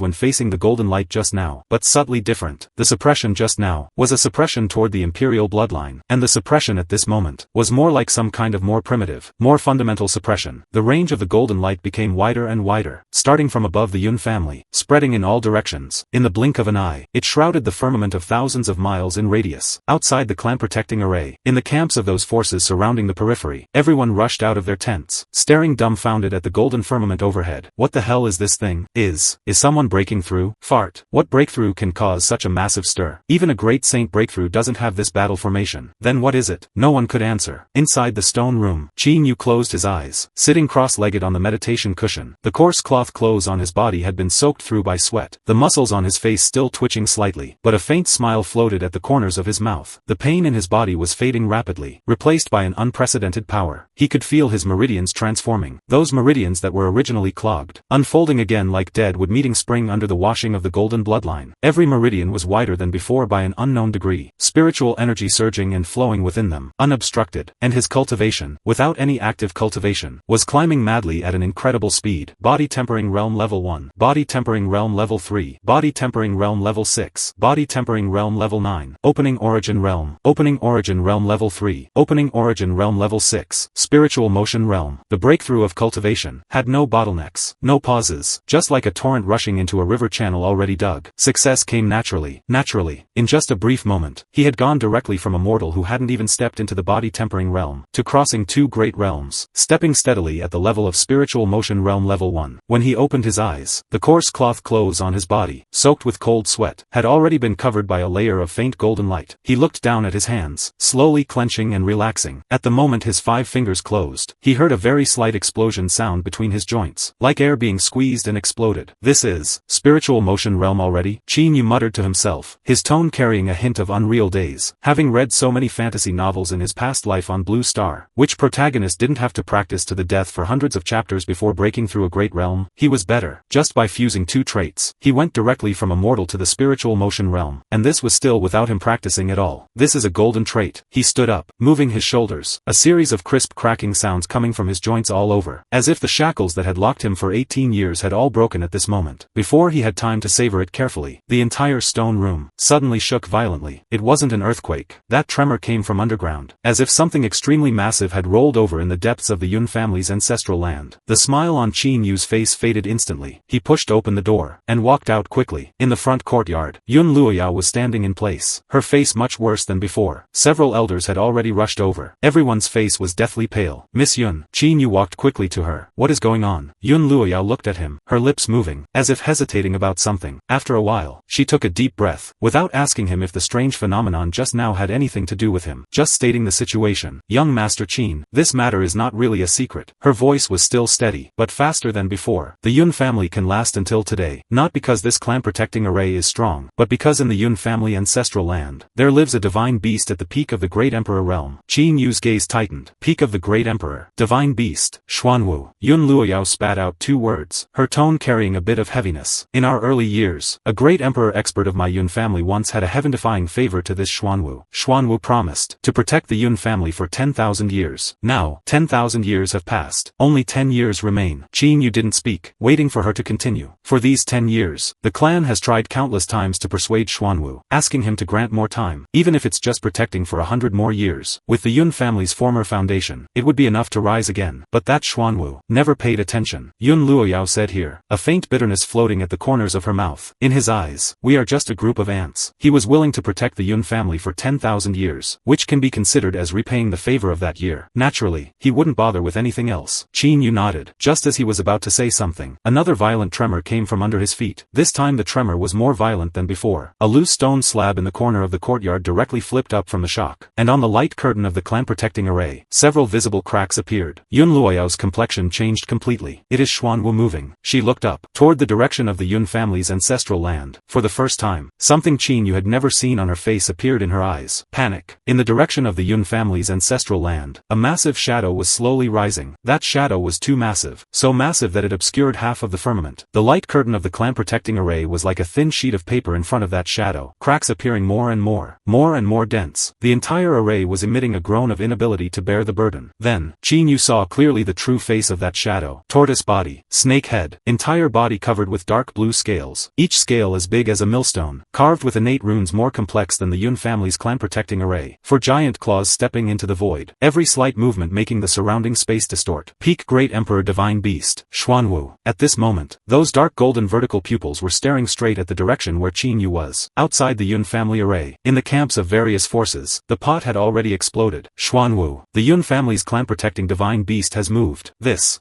when facing the golden light just now, but subtly different. The suppression just now was a suppression toward the Imperial bloodline, and the suppression at this moment was more like some kind of more primitive, more fundamental suppression. The range of the golden light became wider and wider, starting from above the Yun family, spreading in all directions. In the blink of an eye, it shrouded the firmament of thousands of miles in radius. Outside the clan-protecting array, in the camps of those forces surrounding the periphery, everyone rushed out of their tents, staring dumbfounded at the golden firmament overhead. What the hell is this thing? Is someone breaking through? Fart. What breakthrough can cause such a massive stir? Even a great saint breakthrough doesn't have this battle formation. Then what is it? No one could answer. Inside the stone room, Qin Yu closed his eyes, sitting cross-legged on the meditation cushion. The coarse cloth clothes on his body had been soaked through by sweat, the muscles on his face still twitching slightly, but a faint smile floated at the corners of his mouth. The pain in his body was fading rapidly, replaced by an unprecedented power. He could feel his meridians transforming, those meridians that were originally clogged, unfolding again like deadwood meeting spring under the washing of the golden bloodline. Every meridian was wider than before by an unknown degree, spiritual energy surging and flowing within them, unobstructed, and his cultivation, without any active cultivation, was climbing madly at an incredible speed. Body tempering realm level 1, body tempering realm level 3, body tempering realm level 6, body tempering realm level 9, opening origin realm level 3, opening origin realm level 6, spiritual motion realm. The breakthrough of cultivation had no bottlenecks, no pauses, just like a torrent rushing into a river channel already dug. Success came naturally. In just a brief moment, he had gone directly from a mortal who hadn't even stepped into the body tempering realm, to crossing two great realms, stepping steadily at the level of spiritual motion realm level 1. When he opened his eyes, the coarse cloth clothes on his body, soaked with cold sweat, had already been covered by a layer of faint golden light. He looked down at his hands, slowly clenching and relaxing. At the moment his 5 fingers closed, he heard a very slight explosion sound between his joints, like air being squeezed and exploded. This is spiritual motion realm already? Qin Yu muttered to himself, his tone carrying a hint of unreal days. Having read so many fantasy novels in his past life on Blue Star, which protagonist didn't have to practice to the death for hundreds of chapters before breaking through a great realm, he was better. Just by fusing 2 traits, he went directly from a mortal to the spiritual motion realm, and this was still without him practicing at all. This is a golden trait. He stood up, moving his shoulders, a series of crisp cracking sounds coming from his joints all over, as if the shackles that had locked him for 18 years had all broken at this moment. Before he had time to savor it carefully, the entire stone room suddenly shook violently. It wasn't an earthquake. That tremor came from underground, as if something extremely massive had rolled over in the depths of the Yun family's ancestral land. The smile on Qin Yu's face faded instantly. He pushed open the door, and walked out quickly. In the front courtyard, Yun Luoyao was standing in place, her face much worse than before. Several elders had already rushed over. Everyone's face was deathly pale. Miss Yun. Qin Yu walked quickly to her. What is going on? Yun Luoyao looked at him, her lips moving, as if hesitating about something. After a while, she took a deep breath, without asking him if the strange phenomenon just now had anything to do with him, just stating the situation. Young Master Qin, this matter is not really a secret. Her voice was still steady, but faster than before. The Yun family can last until today, not because this clan-protecting array is strong, but because in the Yun family ancestral land, there lives a divine beast at the peak of the Great Emperor realm. Qin Yu's gaze tightened. Peak of the Great Emperor. Divine beast. Xuanwu. Yun Luoyao spat out 2 words, her tone carrying a bit of heaviness. In our early years, a great emperor expert of my Yun family once had a heaven-defying favor to this Xuanwu. Xuanwu promised to protect the Yun family for 10,000 years. Now, 10,000 years have passed. Only 10 years remain. Qin Yu didn't speak, waiting for her to continue. For these 10 years, the clan has tried countless times to persuade Xuanwu, asking him to grant more time, even if it's just protecting for 100 more years. With the Yun family's former foundation, it would be enough to rise again. But that Xuanwu never paid attention. Yun Luoyao said here, a faint bitterness floating at the corners of her mouth. In his eyes, we are just a group of ants. He was willing to protect the Yun family for 10,000 years, which can be considered as repaying the favor of that year. Naturally, he wouldn't bother with anything else. Qin Yu nodded. Just as he was about to say something, another violent tremor came from under his feet. This time the tremor was more violent than before. A loose stone slab in the corner of the courtyard directly flipped up from the shock, and on the light curtain of of the clan-protecting array, several visible cracks appeared. Yun Luoyao's complexion changed completely. It is Xuanwu moving. She looked up, toward the direction of the Yun family's ancestral land. For the first time, something Qinyu had never seen on her face appeared in her eyes. Panic. In the direction of the Yun family's ancestral land, a massive shadow was slowly rising. That shadow was too massive, so massive that it obscured half of the firmament. The light curtain of the clan-protecting array was like a thin sheet of paper in front of that shadow, cracks appearing more and more dense. The entire array was emitting a groan of inability to bear the burden. Then, Qinyu saw clearly the true face of that shadow. Tortoise body, snake head, entire body covered with dark blue scales, each scale as big as a millstone, carved with innate runes more complex than the Yun family's clan-protecting array. For giant claws stepping into the void, every slight movement making the surrounding space distort. Peak Great Emperor Divine Beast, Xuanwu. At this moment, those dark golden vertical pupils were staring straight at the direction where Qinyu was. Outside the Yun family array, in the camps of various forces, the pot had already exploded. Xuanwu, the Yun family's clan-protecting divine beast has moved.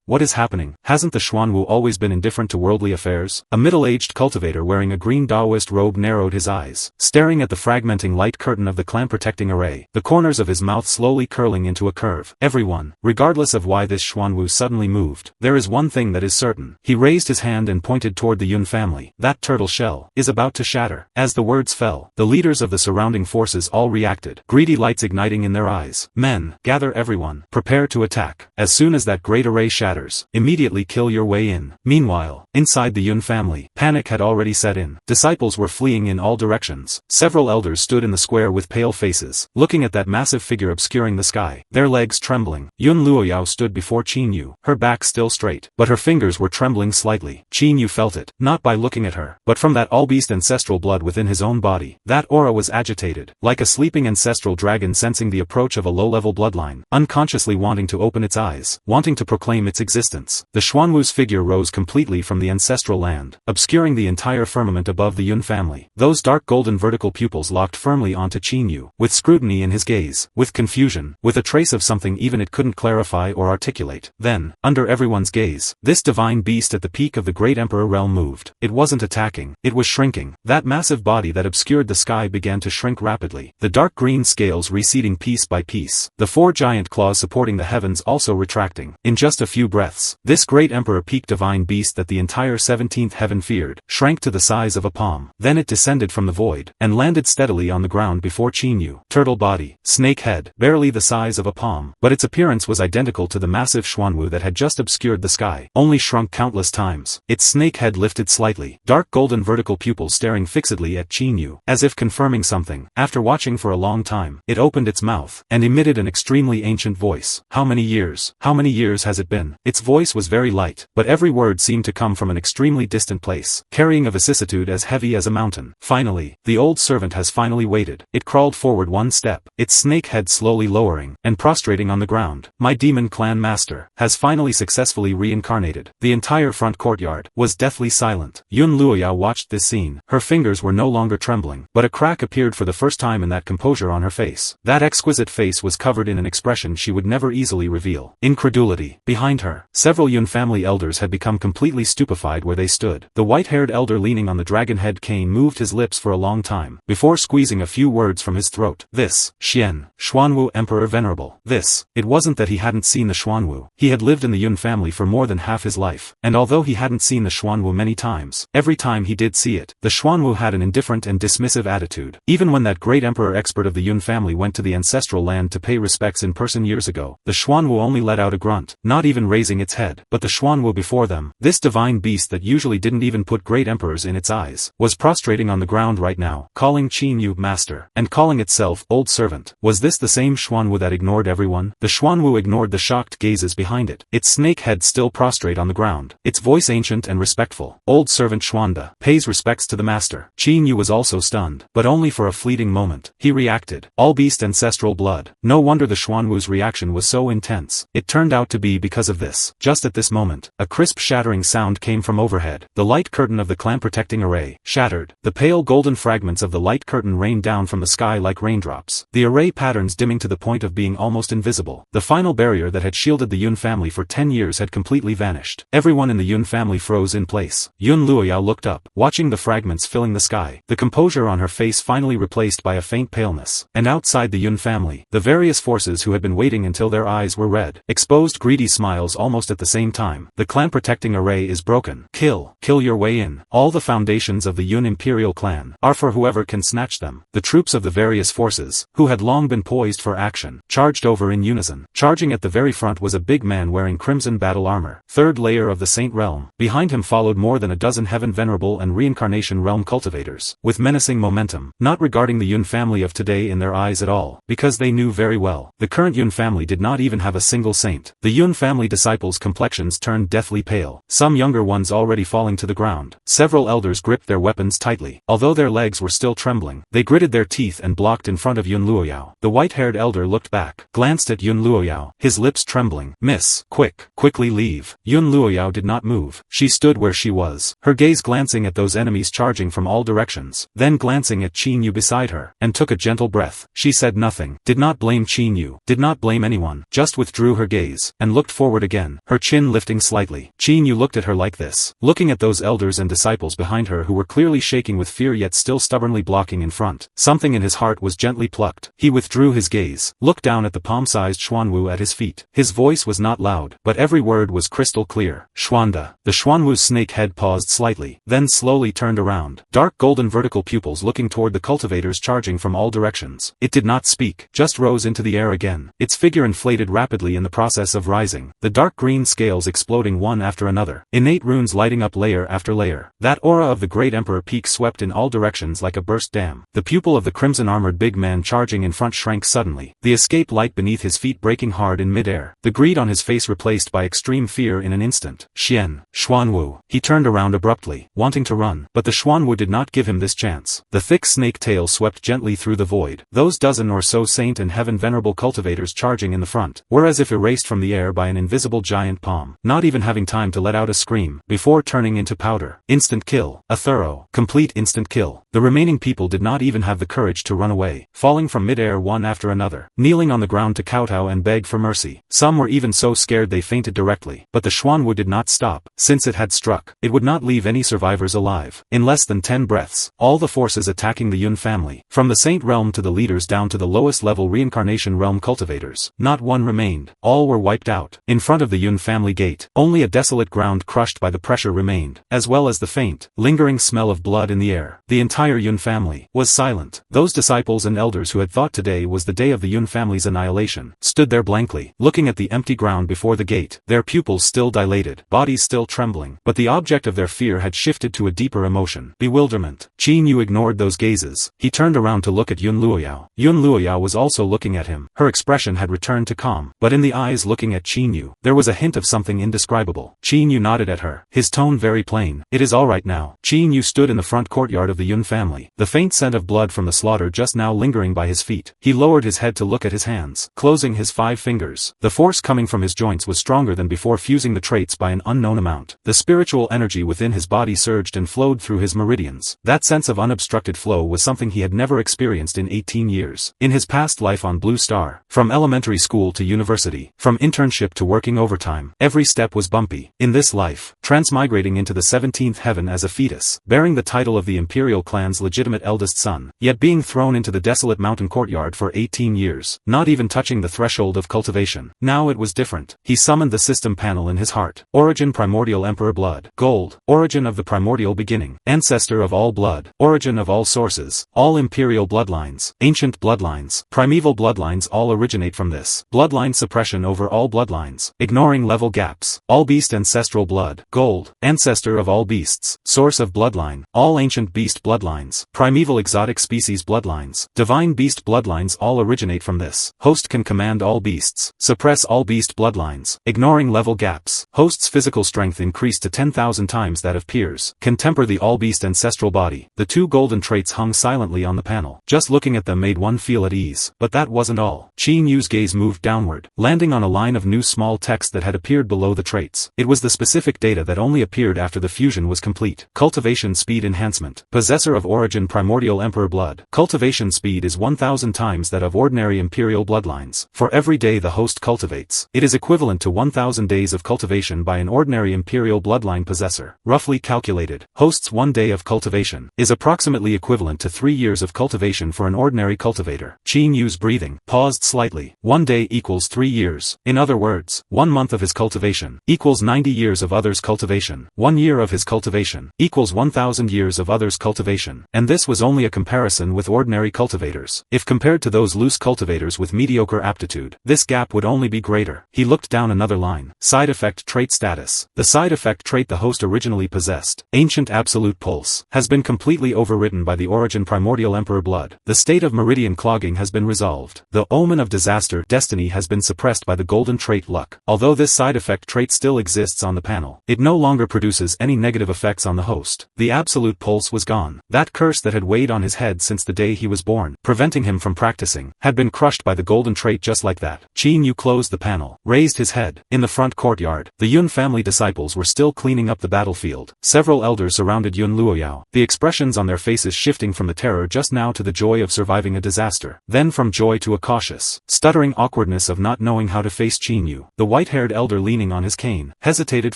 What is happening? Hasn't the Xuanwu always been indifferent to worldly affairs? A middle-aged cultivator wearing a green Taoist robe narrowed his eyes, staring at the fragmenting light curtain of the clan-protecting array, the corners of his mouth slowly curling into a curve. Everyone, regardless of why this Xuanwu suddenly moved, there is one thing that is certain. He raised his hand and pointed toward the Yun family. That turtle shell is about to shatter. As the words fell, the leaders of the surrounding forces all reacted, greedy lights igniting in their eyes. Men, gather everyone, prepare to attack. As soon as that great array shatters, immediately kill your way in. Meanwhile, inside the Yun family, panic had already set in. Disciples were fleeing in all directions. Several elders stood in the square with pale faces, looking at that massive figure obscuring the sky, their legs trembling. Yun Luoyao stood before Qinyu, her back still straight, but her fingers were trembling slightly. Qinyu felt it, not by looking at her, but from that all-beast ancestral blood within his own body. That aura was agitated, like a sleeping ancestral dragon sensing the approach of a low-level bloodline, unconsciously wanting to open its eyes, wanting to proclaim its existence. The Xuanwu's figure rose completely from the ancestral land, obscuring the entire firmament above the Yun family. Those dark golden vertical pupils locked firmly onto Qinyu, with scrutiny in his gaze, with confusion, with a trace of something even it couldn't clarify or articulate. Then, under everyone's gaze, this divine beast at the peak of the great emperor realm moved. It wasn't attacking, it was shrinking. That massive body that obscured the sky began to shrink rapidly, the dark green scales receding piece by piece, the four giant claws supporting the heavens also retracting. In just a few breaths, this great emperor peak divine beast that the entire 17th heaven feared, shrank to the size of a palm. Then it descended from the void, and landed steadily on the ground before Qinyu. Turtle body, snake head, barely the size of a palm, but its appearance was identical to the massive Xuanwu that had just obscured the sky, only shrunk countless times. Its snake head lifted slightly, dark golden vertical pupils staring fixedly at Qinyu, as if confirming something. After watching for a long time, it opened its mouth, and emitted an extremely ancient voice. How many years? How many years has it been? Its voice was very light, but every word seemed to come from an extremely distant place, carrying a vicissitude as heavy as a mountain. Finally, the old servant has finally waited. It crawled forward one step, its snake head slowly lowering, and prostrating on the ground. My demon clan master has finally successfully reincarnated. The entire front courtyard was deathly silent. Yun Luoyao watched this scene. Her fingers were no longer trembling, but a crack appeared for the first time in that composure on her face. That exquisite face was covered in an expression she would never easily reveal. Incredulity. Behind her, several Yun family elders had become completely stupefied where they stood. The white-haired elder leaning on the dragon-head cane moved his lips for a long time, before squeezing a few words from his throat. This, Xian, Xuanwu Emperor Venerable. It wasn't that he hadn't seen the Xuanwu. He had lived in the Yun family for more than half his life, and although he hadn't seen the Xuanwu many times, every time he did see it, the Xuanwu had an indifferent and dismissive attitude. Even when that great emperor expert of the Yun family went to the ancestral land to pay respects in person years ago, the Xuanwu only let out a grunt, not even raising its head. But the Xuanwu before them, this divine beast that usually didn't even put great emperors in its eyes, was prostrating on the ground right now, calling Qinyu master, and calling itself old servant. Was this the same Xuanwu that ignored everyone? The Xuanwu ignored the shocked gazes behind it, its snake head still prostrate on the ground, its voice ancient and respectful. Old servant Xuanda pays respects to the master. Qinyu was also stunned, but only for a fleeting moment. He reacted. All beast ancestral blood. No wonder the Xuanwu's reaction was so intense. It turned out to be because of this. Just at this moment, a crisp shattering sound came from overhead. The light curtain of the clan-protecting array shattered. The pale golden fragments of the light curtain rained down from the sky like raindrops, the array patterns dimming to the point of being almost invisible. The final barrier that had shielded the Yun family for 10 years had completely vanished. Everyone in the Yun family froze in place. Yun Luoyao looked up, watching the fragments filling the sky, the composure on her face finally replaced by a faint paleness. And outside the Yun family, family. The various forces who had been waiting until their eyes were red, exposed greedy smiles almost at the same time. The clan protecting array is broken. Kill your way in. All the foundations of the Yun Imperial clan are for whoever can snatch them. The troops of the various forces, who had long been poised for action, charged over in unison. Charging at the very front was a big man wearing crimson battle armor, third layer of the Saint Realm. Behind him followed more than a dozen Heaven Venerable and Reincarnation Realm cultivators, with menacing momentum, not regarding the Yun family of today in their eyes at all, because they knew very well, the current Yun family did not even have a single saint. The Yun family disciples' complexions turned deathly pale, some younger ones already falling to the ground. Several elders gripped their weapons tightly. Although their legs were still trembling, they gritted their teeth and blocked in front of Yun Luoyao. The white-haired elder looked back, glanced at Yun Luoyao, his lips trembling. Miss, quickly leave. Yun Luoyao did not move. She stood where she was, her gaze glancing at those enemies charging from all directions, then glancing at Qin Yu beside her, and took a gentle breath. She said nothing, did not blame Qin Yu, did not blame anyone, just withdrew her gaze, and looked forward again, her chin lifting slightly. Qin Yu looked at her like this, looking at those elders and disciples behind her who were clearly shaking with fear yet still stubbornly blocking in front. Something in his heart was gently plucked. He withdrew his gaze, looked down at the palm-sized Xuanwu at his feet. His voice was not loud, but every word was crystal clear. Xuanda. The Xuanwu's snake head paused slightly, then slowly turned around, dark golden vertical pupils looking toward the cultivators charging from all directions. It did not speak, just rose into the air again. Its figure inflated rapidly in the process of rising, the dark green scales exploding one after another, innate runes lighting up layer after layer. That aura of the great emperor peak swept in all directions like a burst dam. The pupil of the crimson-armored big man charging in front shrank suddenly, the escape light beneath his feet breaking hard in mid-air, the greed on his face replaced by extreme fear in an instant. Xuanwu. He turned around abruptly, wanting to run, but the Xuanwu did not give him this chance. The thick snake tail swept gently through the void. Those dozen or so saint and heaven venerable cultivators charging in the front were as if erased from the air by an invisible giant palm, not even having time to let out a scream, before turning into powder. Instant kill. A thorough, complete instant kill. The remaining people did not even have the courage to run away, falling from mid-air one after another, kneeling on the ground to kowtow and beg for mercy. Some were even so scared they fainted directly, but the Xuanwu did not stop. Since it had struck, it would not leave any survivors alive. In less than 10 breaths, all the forces attacking the Yun family, from the Saint Realm to the leaders down to the lowest level Reincarnation Realm cultivators, not one remained. All were wiped out. In front of the Yun family gate, only a desolate ground crushed by the pressure remained, as well as the faint, lingering smell of blood in the air. The entire Yun family was silent. Those disciples and elders who had thought today was the day of the Yun family's annihilation, stood there blankly, looking at the empty ground before the gate, their pupils still dilated, bodies still trembling, but the object of their fear had shifted to a deeper emotion, bewilderment. Qin Yu ignored those gazes. He turned around to look at Yun Luoyao. Yun Luoyao was also looking at him. Her expression had returned to calm, but in the eyes looking at Qin Yu, there was a hint of something indescribable. Qin Yu nodded at her, his tone very plain. It is all right now. Qin Yu stood in the front courtyard of the Yun family, the faint scent of blood from the slaughter just now lingering by his feet. He lowered his head to look at his hands, closing his 5 fingers. The force coming from his joints was stronger than before, fusing the traits by an unknown amount. The spiritual energy within his body surged and flowed through his meridians. That sense of unobstructed flow was something he had never experienced in 18 years. In his past life on Blue Star, from elementary school to university, from internship to working overtime, every step was bumpy. In this life, transmigrating into the 17th heaven as a fetus, bearing the title of the Imperial clan's legitimate eldest son, yet being thrown into the desolate mountain courtyard for 18 years, not even touching the threshold of cultivation. Now it was different. He summoned the system panel in his heart. Origin primordial emperor blood. Gold. Origin of the primordial beginning. Ancestor of all blood. Origin of all sources. All imperial bloodlines. Ancient bloodlines. Primeval bloodlines all originate from this. Bloodline suppression over all bloodlines. Ignoring level gaps. All beast ancestral blood. Gold. Ancestor of all beasts. Source of bloodline. All ancient beast bloodlines. Primeval exotic species bloodlines. Divine beast bloodlines all originate from this. Host can command all beasts. Suppress all beast bloodlines. Ignoring level gaps. Host's physical strength increased to 10,000 times that of peers. Can temper the all-beast ancestral body. The 2 golden traits hung silently on the panel. Just looking at them made one feel at ease. But that wasn't all. Qin Yu's gaze moved downward, landing on a line of new small text that had appeared below the traits. It was the specific data that only appeared after the fusion was complete. Cultivation speed enhancement. Possessor of origin primordial emperor blood. Cultivation speed is 1,000 times that of ordinary imperial bloodlines. For every day the host cultivates, it is equivalent to 1,000 days of cultivation by an ordinary imperial bloodline possessor. Roughly calculated, host's 1 day of cultivation is approximately equivalent to 3 years of cultivation for an ordinary cultivator. Qin Yu's Yu's breathing paused slightly. 1 day equals 3 years. In other words, 1 month of his cultivation equals 90 years of others' cultivation. 1 year of his cultivation equals 1,000 years of others' cultivation. And this was only a comparison with ordinary cultivators. If compared to those loose cultivators with mediocre aptitude, this gap would only be greater. He looked down another line. Side effect trait status. The side effect trait the host originally possessed, ancient absolute pulse, has been completely overwritten by the origin primordial emperor blood. The state of meridian clogging has been resolved. The omen of disaster destiny has been suppressed by the golden trait luck. Although this side effect trait still exists on the panel, it no longer produces any negative effects on the host. The absolute pulse was gone. That curse that had weighed on his head since the day he was born, preventing him from practicing, had been crushed by the golden trait just like that. Qin Yu closed the panel, raised his head. In the front courtyard, the Yun family disciples were still cleaning up the battlefield. Several elders surrounded Yun Luoyao, the expressions on their faces shifting from the terror just now to the joy of surviving a disaster, then from joy to a cautious, stuttering awkwardness of not knowing how to face Qin Yu. The white-haired elder leaning on his cane, hesitated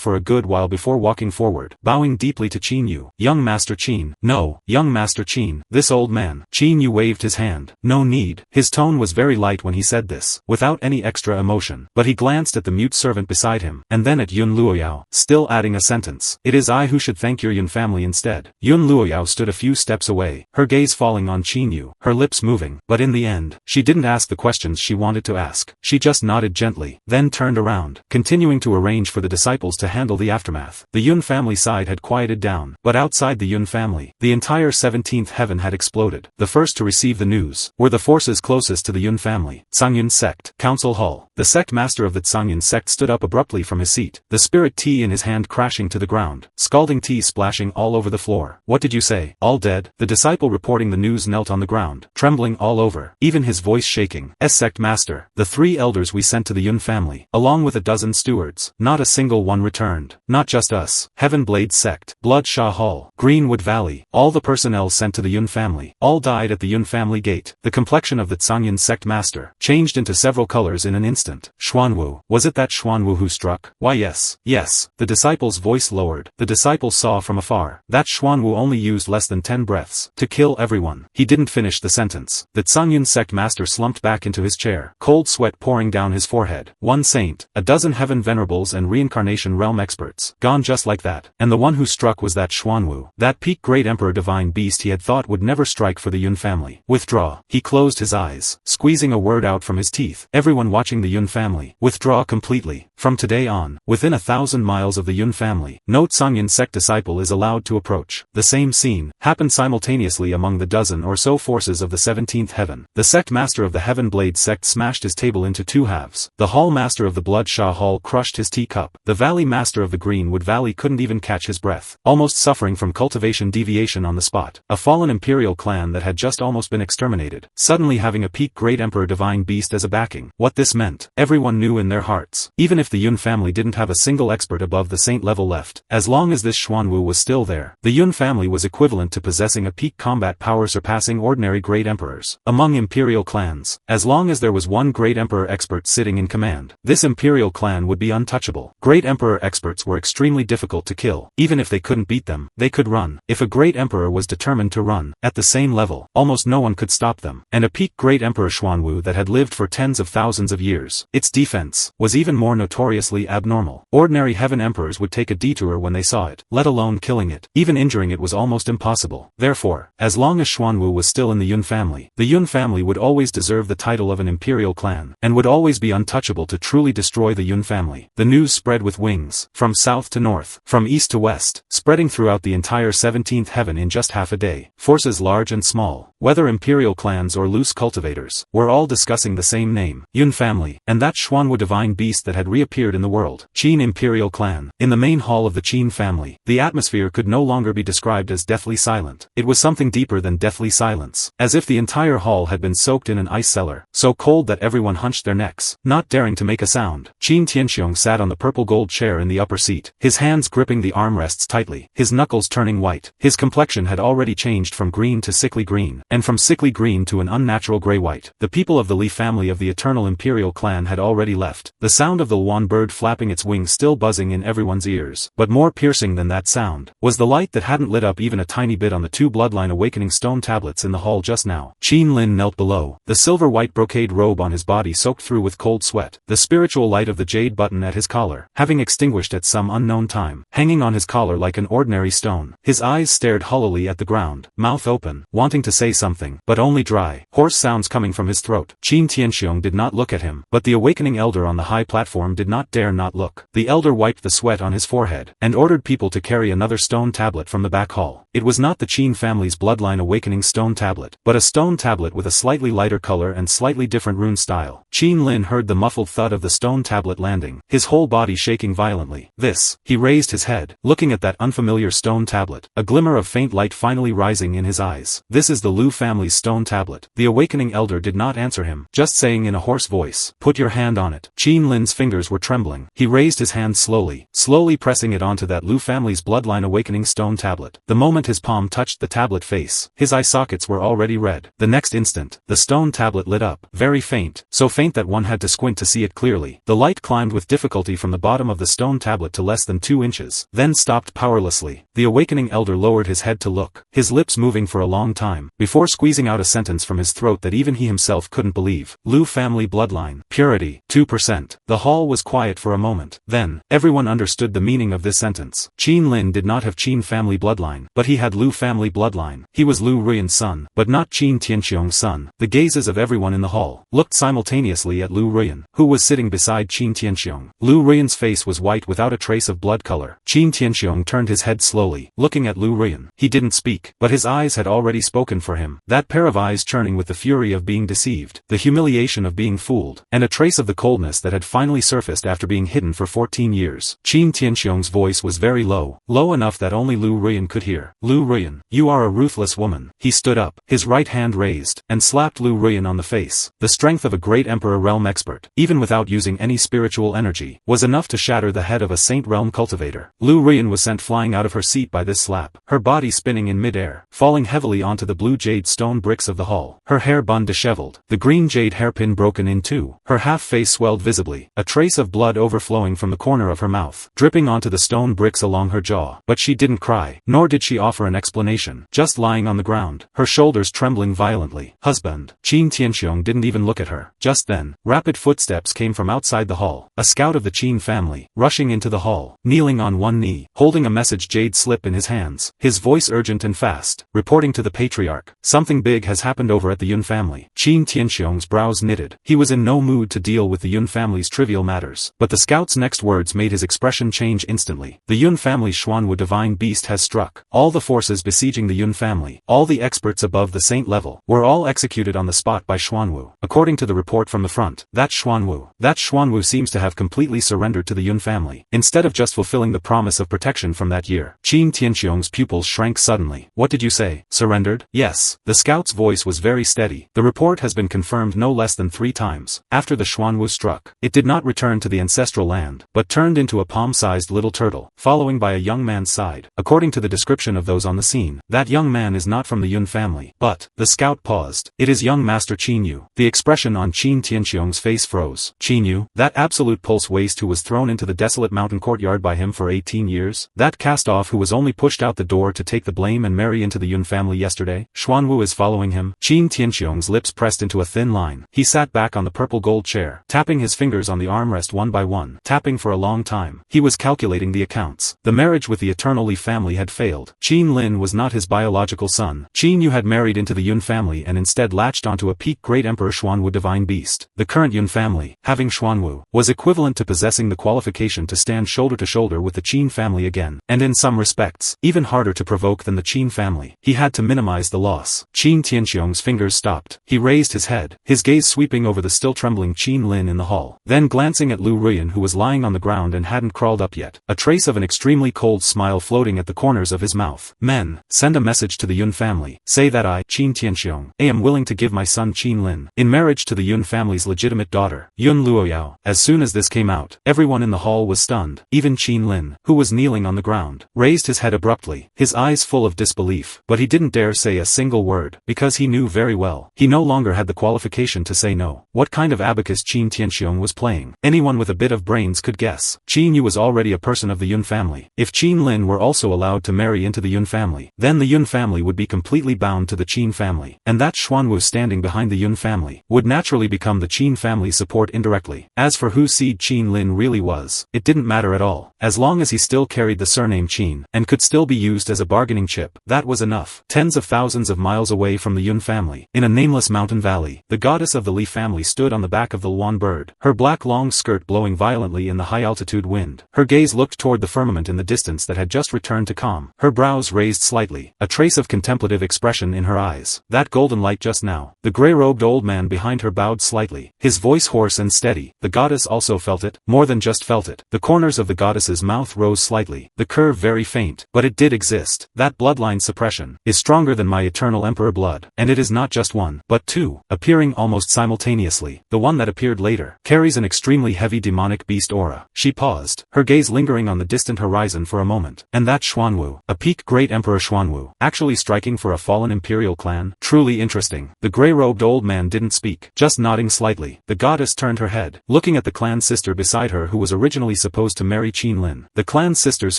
for a good while before walking forward, bowing deeply to Qin Yu. Young Master Qin. No, young Master Qin. This old man. Qin Yu waved his hand. No need. His tone was very light when he said this, without any extra emotion, but he glanced at the mute servant beside him, and then at Yun Luoyao, still adding a sentence. It is I who should thank your Yun family instead. Yun Luoyao stood a few steps away, her gaze falling on Qin Yu, her lips moving, but in the end, she didn't ask the questions she wanted to ask. She just nodded gently, then turned around, continuing to arrange for the disciples to handle the aftermath. The Yun family side had quieted down, but outside the Yun family, the entire 17th heaven had exploded. The first to receive the news were the forces closest to the Yun family. Cangyun sect. Council hall. The sect master of the Cangyun sect stood up abruptly from his seat, the spirit tea in his hand crashing to the ground, scalding tea splashing all over the floor. What did you say? All dead? The disciple reporting the news knelt on the ground, trembling all over, even his voice shaking. Sect master, the 3 elders we sent to the Yun family, along with a dozen stewards, not a single one returned. Not just us. Heaven Blade sect, Blood Sha Hall, Greenwood Valley, all the personnel sent to the Yun family, all died at the Yun family gate. The complexion of the Cangyun sect master changed into several colors in an instant. Xuanwu. Was it that Xuanwu who struck? Why yes. Yes. The disciple's voice lowered. The disciple saw from afar. That Xuanwu only used less than 10 breaths to kill everyone. He didn't finish the sentence. The Cangyun sect master slumped back into his chair, cold sweat pouring down his forehead. 1 saint, a dozen heaven venerables and reincarnation realm experts, gone just like that. And the one who struck was that Xuanwu, that peak great emperor divine beast he had thought would never strike for the Yun family. Withdraw. He closed his eyes, squeezing a word out from his teeth. Everyone watching the Yun family, withdraw completely. From today on, within 1,000 miles of the Yun family, no Cangyun sect disciple is allowed to approach. The same scene happened simultaneously among the dozen or so forces of the 17th heaven. The sect master of the Heaven Blade sect smashed his table into 2 halves. The hall master of the Blood Sha Hall crushed his teacup. The valley master of the Greenwood Valley couldn't even catch his breath, almost suffering from cultivation deviation on the spot. A fallen Imperial clan that had just almost been exterminated, suddenly having a peak great emperor divine beast as a backing. What this meant, everyone knew in their hearts. Even if the Yun family didn't have a single expert above the saint level left, as long as this Xuanwu was still there, the Yun family was equivalent to possessing a peak combat power surpassing ordinary great emperors. Among Imperial clans, as long as there was one great emperor expert sitting in command, this Imperial clan would be untouchable. Great emperor experts were extremely difficult to kill. Even if they couldn't beat them, they could run. If a great emperor was determined to run, at the same level, almost no one could stop them. And a peak great emperor Xuanwu that had lived for tens of thousands of years, its defense was even more notoriously abnormal. Ordinary heaven emperors would take a detour when they saw it, let alone killing it. Even injuring it was almost impossible. Therefore, as long as Xuanwu was still in the Yun family would always deserve the title of an Imperial clan, and would always be untouchable to truly destroy the Yun family. The news spread with wings, from south to north, from east to west, spreading throughout the entire 17th heaven in just half a day. Forces large and small, whether Imperial clans or loose cultivators, were all discussing the same name, Yun family, and that Xuanwu divine beast that had reappeared in the world, Qin Imperial clan. In the main hall of the Qin family, the atmosphere could no longer be described as deathly silent. It was something deeper than deathly silence, as if the entire hall had been soaked in an ice cellar, so cold that everyone hunched their necks, not daring to make a sound. Qin Tianxiong sat on the purple gold chair in the upper seat, his hands gripping the armrests tightly, his knuckles turning white. His complexion had already changed from green to sickly green, and from sickly green to an unnatural gray-white. The people of the Li family of the eternal Imperial clan had already left, the sound of the Luan bird flapping its wings still buzzing in everyone's ears. But more piercing than that sound was the light that hadn't lit up even a tiny bit on the 2 bloodline awakening stone tablets in the hall just now. Qin Lin knelt below, the silver-white brocade robe on his body soaked through with cold sweat, the spiritual light of the jade button at his collar, having extinguished at some unknown time, hanging on his collar like an ordinary stone. His eyes stared hollowly at the ground, mouth open, wanting to say something, but only dry, hoarse sounds coming from his throat. Qin Tianxiong did not look at him, but the awakening elder on the high platform did not dare not look. The elder wiped the sweat on his forehead, and ordered people to carry another stone tablet from the back hall. It was not the Qin family's bloodline awakening stone tablet, but a stone tablet with a slightly lighter color and slightly different rune style. Qin Lin heard the muffled thud of the stone tablet landing, his whole body shaking violently. This. He raised his head, looking at that unfamiliar stone tablet, a glimmer of faint light finally rising in his eyes. This is the Lu family's stone tablet. The awakening elder did not answer him, just saying in a hoarse voice, "Put your hand on it." Qin Lin's fingers were trembling. He raised his hand slowly pressing it onto that Lu family's bloodline awakening stone tablet. The moment his palm touched the tablet face, his eye sockets were already red. The next instant, the stone tablet lit up, very faint, so faint that one had to squint to see it clearly. The light climbed with difficulty from the bottom of the stone tablet to less than 2 inches, then stopped powerlessly. The awakening elder lowered his head to look, his lips moving for a long time, before squeezing out a sentence from his throat that even he himself couldn't believe. Lu family bloodline. Purity. 2%. The hall was quiet for a moment. Then, everyone understood the meaning of this sentence. Qin Lin did not have Qin family bloodline, but he had Lu family bloodline. He was Lu Ruiyan's son, but not Qin Tianxiong's son. The gazes of everyone in the hall looked simultaneously at Lu Ruiyan, who was sitting beside Qin Tianxiong. Lu Ruiyan's face was white without a trace of blood color. Qin Tianxiong turned his head slowly, looking at Lu Ruiyan. He didn't speak, but his eyes had already spoken for him. That pair of eyes churning with the fury of being deceived, the humiliation of being fooled, and a trace of the coldness that had finally surfaced after being hidden for 14 years. Qin Tianxiong's voice was very low, low enough that only Lu Ruiyan could hear. "Lu Ruiyan, you are a ruthless woman." He stood up, his right hand raised, and slapped Lu Ruiyan on the face. The strength of a great Emperor realm expert, even without using any spiritual energy, was enough to shatter the head of a Saint realm cultivator. Lu Ruiyan was sent flying out of her seat by this slap, her body spinning in mid-air, falling heavily onto the blue jade stone bricks of the hall. Her hair bun disheveled, the green jade hairpin broken in two, her half-face swelled visibly, a trace of blood overflowing from the corner of her mouth, dripping onto the stone bricks along her jaw. But she didn't cry, nor did she offer an explanation, just lying on the ground, her shoulders trembling violently. "Husband." Qin Tianxiong didn't even look at her. Just then, rapid footsteps came from outside the hall, a scout of the Qin family, rushing into the hall, kneeling on one knee, holding a message jade slip in his hands, his voice urgent and fast, reporting to the patriarch, "Something big has happened over at the Yun family." Qin Tianxiong's brows knitted. He was in no mood to deal with the Yun family's trivial matters, but the scout's next words made his expression change instantly. "The Yun family's Xuanwu divine beast has struck. All the forces besieging the Yun family, all the experts above the saint level, were all executed on the spot by Xuanwu. According to the report from the front, that Xuanwu seems to have completely surrendered to the Yun family, instead of just fulfilling the promise of protection from that year." Qin Tianxiong's pupils shrank suddenly. "What did you say? Surrendered?" "Yes." The scout's voice was very steady. "The report has been confirmed no less than 3 times. After the Xuanwu struck, it did not return to the ancestral land, but turned into a palm-sized little turtle, following by a young man's side. According to the description of those on the scene, that young man is not from the Yun family, but..." The scout paused. "It is young Master Qin Yu." The expression on Qin Tianxiong's face froze. Qin Yu? That absolute pulse waste who was thrown into the desolate mountain courtyard by him for 18 years? That cast-off who was only pushed out the door to take the blame and marry into the Yun family yesterday? Xuanwu is following him? Qin Tianxiong's lips pressed into a thin line. He sat back on the purple gold chair, tapping his fingers on the armrest one by one, tapping for a long time. He was calculating the accounts. The marriage with the Eternal Li family had failed. Qin Lin was not his biological son. Qin Yu had married into the Yun family and instead latched onto a peak great Emperor Xuanwu divine beast. The current Yun family, having Xuanwu, was equivalent to possessing the qualification to stand shoulder to shoulder with the Qin family again, and in some respects, even harder to provoke than the Qin family. He had to minimize the loss. Qin Tianxiong's fingers stopped. He raised his head, his gaze sweeping over the still trembling Qin Lin in the hall, then glancing at Lu Ruiyan who was lying on the ground and hadn't crawled up yet, a trace of an extremely cold smile floating at the corners of his mouth. "Men, send a message to the Yun family. Say that I, Qin Tianxiong, am willing to give my son Qin Lin in marriage to the Yun family's legitimate daughter, Yun Luoyao." As soon as this came out, everyone in the hall was stunned. Even Qin Lin, who was kneeling on the ground, raised his head abruptly, his eyes full of disbelief, but he didn't dare say a single single word, because he knew very well. He no longer had the qualification to say no. What kind of abacus Qin Tianxiong was playing? Anyone with a bit of brains could guess. Qin Yu was already a person of the Yun family. If Qin Lin were also allowed to marry into the Yun family, then the Yun family would be completely bound to the Qin family. And that Xuanwu standing behind the Yun family would naturally become the Qin family's support indirectly. As for whose seed Qin Lin really was, it didn't matter at all. As long as he still carried the surname Qin, and could still be used as a bargaining chip, that was enough. Tens of thousands of miles away from the Yun family, in a nameless mountain valley, the goddess of the Li family stood on the back of the Luan bird, her black long skirt blowing violently in the high-altitude wind. Her gaze looked toward the firmament in the distance that had just returned to calm, her brows raised slightly, a trace of contemplative expression in her eyes. That golden light just now. The gray-robed old man behind her bowed slightly, his voice hoarse and steady. The goddess also felt it, more than just felt it. The corners of the goddess's mouth rose slightly, the curve very faint, but it did exist. That bloodline suppression is stronger than my eternal emperor blood, and it is not just one, but two, appearing almost simultaneously. The one that appeared later carries an extremely heavy demonic beast aura. She paused, her gaze lingering on the distant horizon for a moment. And that Xuanwu, a peak great emperor Xuanwu, actually striking for a fallen imperial clan? Truly interesting. The gray-robed old man didn't speak, just nodding slightly. The goddess turned her head, looking at the clan sister beside her who was originally supposed to marry Qin Lin. The clan sister's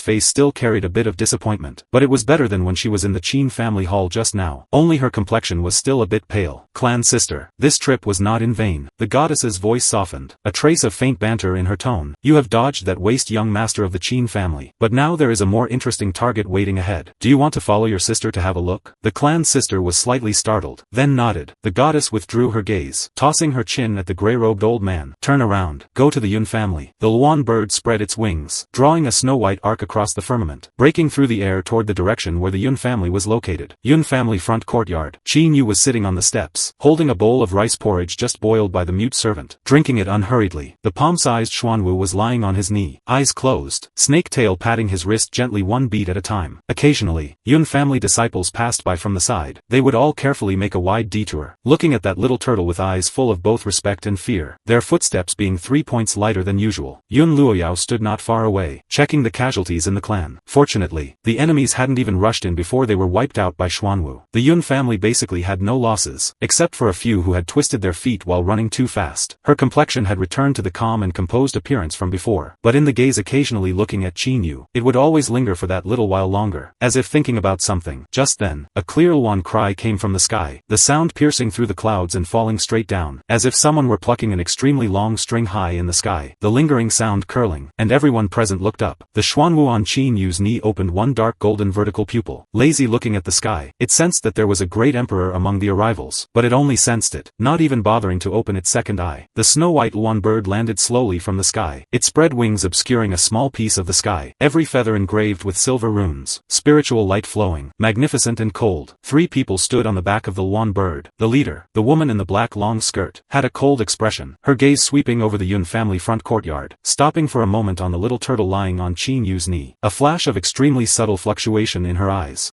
face still carried a bit of disappointment, but it was better than when she was in the Qin family hall just now. Only her complexion was still a bit pale. Clan sister, this trip was not in vain. The goddess's voice softened, a trace of faint banter in her tone. You have dodged that waste young master of the Qin family, but now there is a more interesting target waiting ahead. Do you want to follow your sister to have a look? The clan sister was slightly startled, then nodded. The goddess withdrew her gaze, tossing her chin at the gray-robed old man. Turn around. Go to the Yun family. The Luan bird spread its wings, drawing a snow-white arc across the firmament, breaking through the air toward the direction where the Yun family was located. Yun family front courtyard. Qin Yu was sitting on the steps, holding a bowl of rice porridge just boiled by the mute servant, drinking it unhurriedly. The palm-sized Xuanwu was lying on his knee, eyes closed, snake tail patting his wrist gently one beat at a time. Occasionally, Yun family disciples passed by from the side. They would all carefully make a wide detour, looking at that little turtle with eyes full of both respect and fear, their footsteps being 3 points lighter than usual. Yun Luoyao stood not far away, checking the casualties in the clan. Fortunately, the enemies hadn't even rushed in before they were wiped out by Xuanwu. The Yun family basically had no losses, except for a few who had twisted their feet while running too fast. Her complexion had returned to the calm and composed appearance from before, but in the gaze occasionally looking at Qin Yu, it would always linger for that little while longer, as if thinking about something. Just then, a clear Luan cry came from the sky, the sound piercing through the clouds and falling straight down, as if someone were plucking an extremely long string high in the sky, the lingering sound curling, and everyone present looked up. The Xuanwu on Qin Yu's knee opened one dark golden vertical pupil, lazy looking at the sky. It sensed that there was a great emperor among the arrivals, but it only sensed it, not even bothering to open its second eye. The snow-white Luan bird landed slowly from the sky, it spread wings obscuring a small piece of the sky, every feather engraved with silver runes, spiritual light flowing, magnificent and cold. 3 people stood on the back of the Luan bird. The leader, the woman in the black long skirt, had a cold expression, her gaze sweeping over the Yun family front courtyard, stopping for a moment on the little turtle lying on Qin Yu's knee, a flash of extremely subtle fluctuation in her eyes.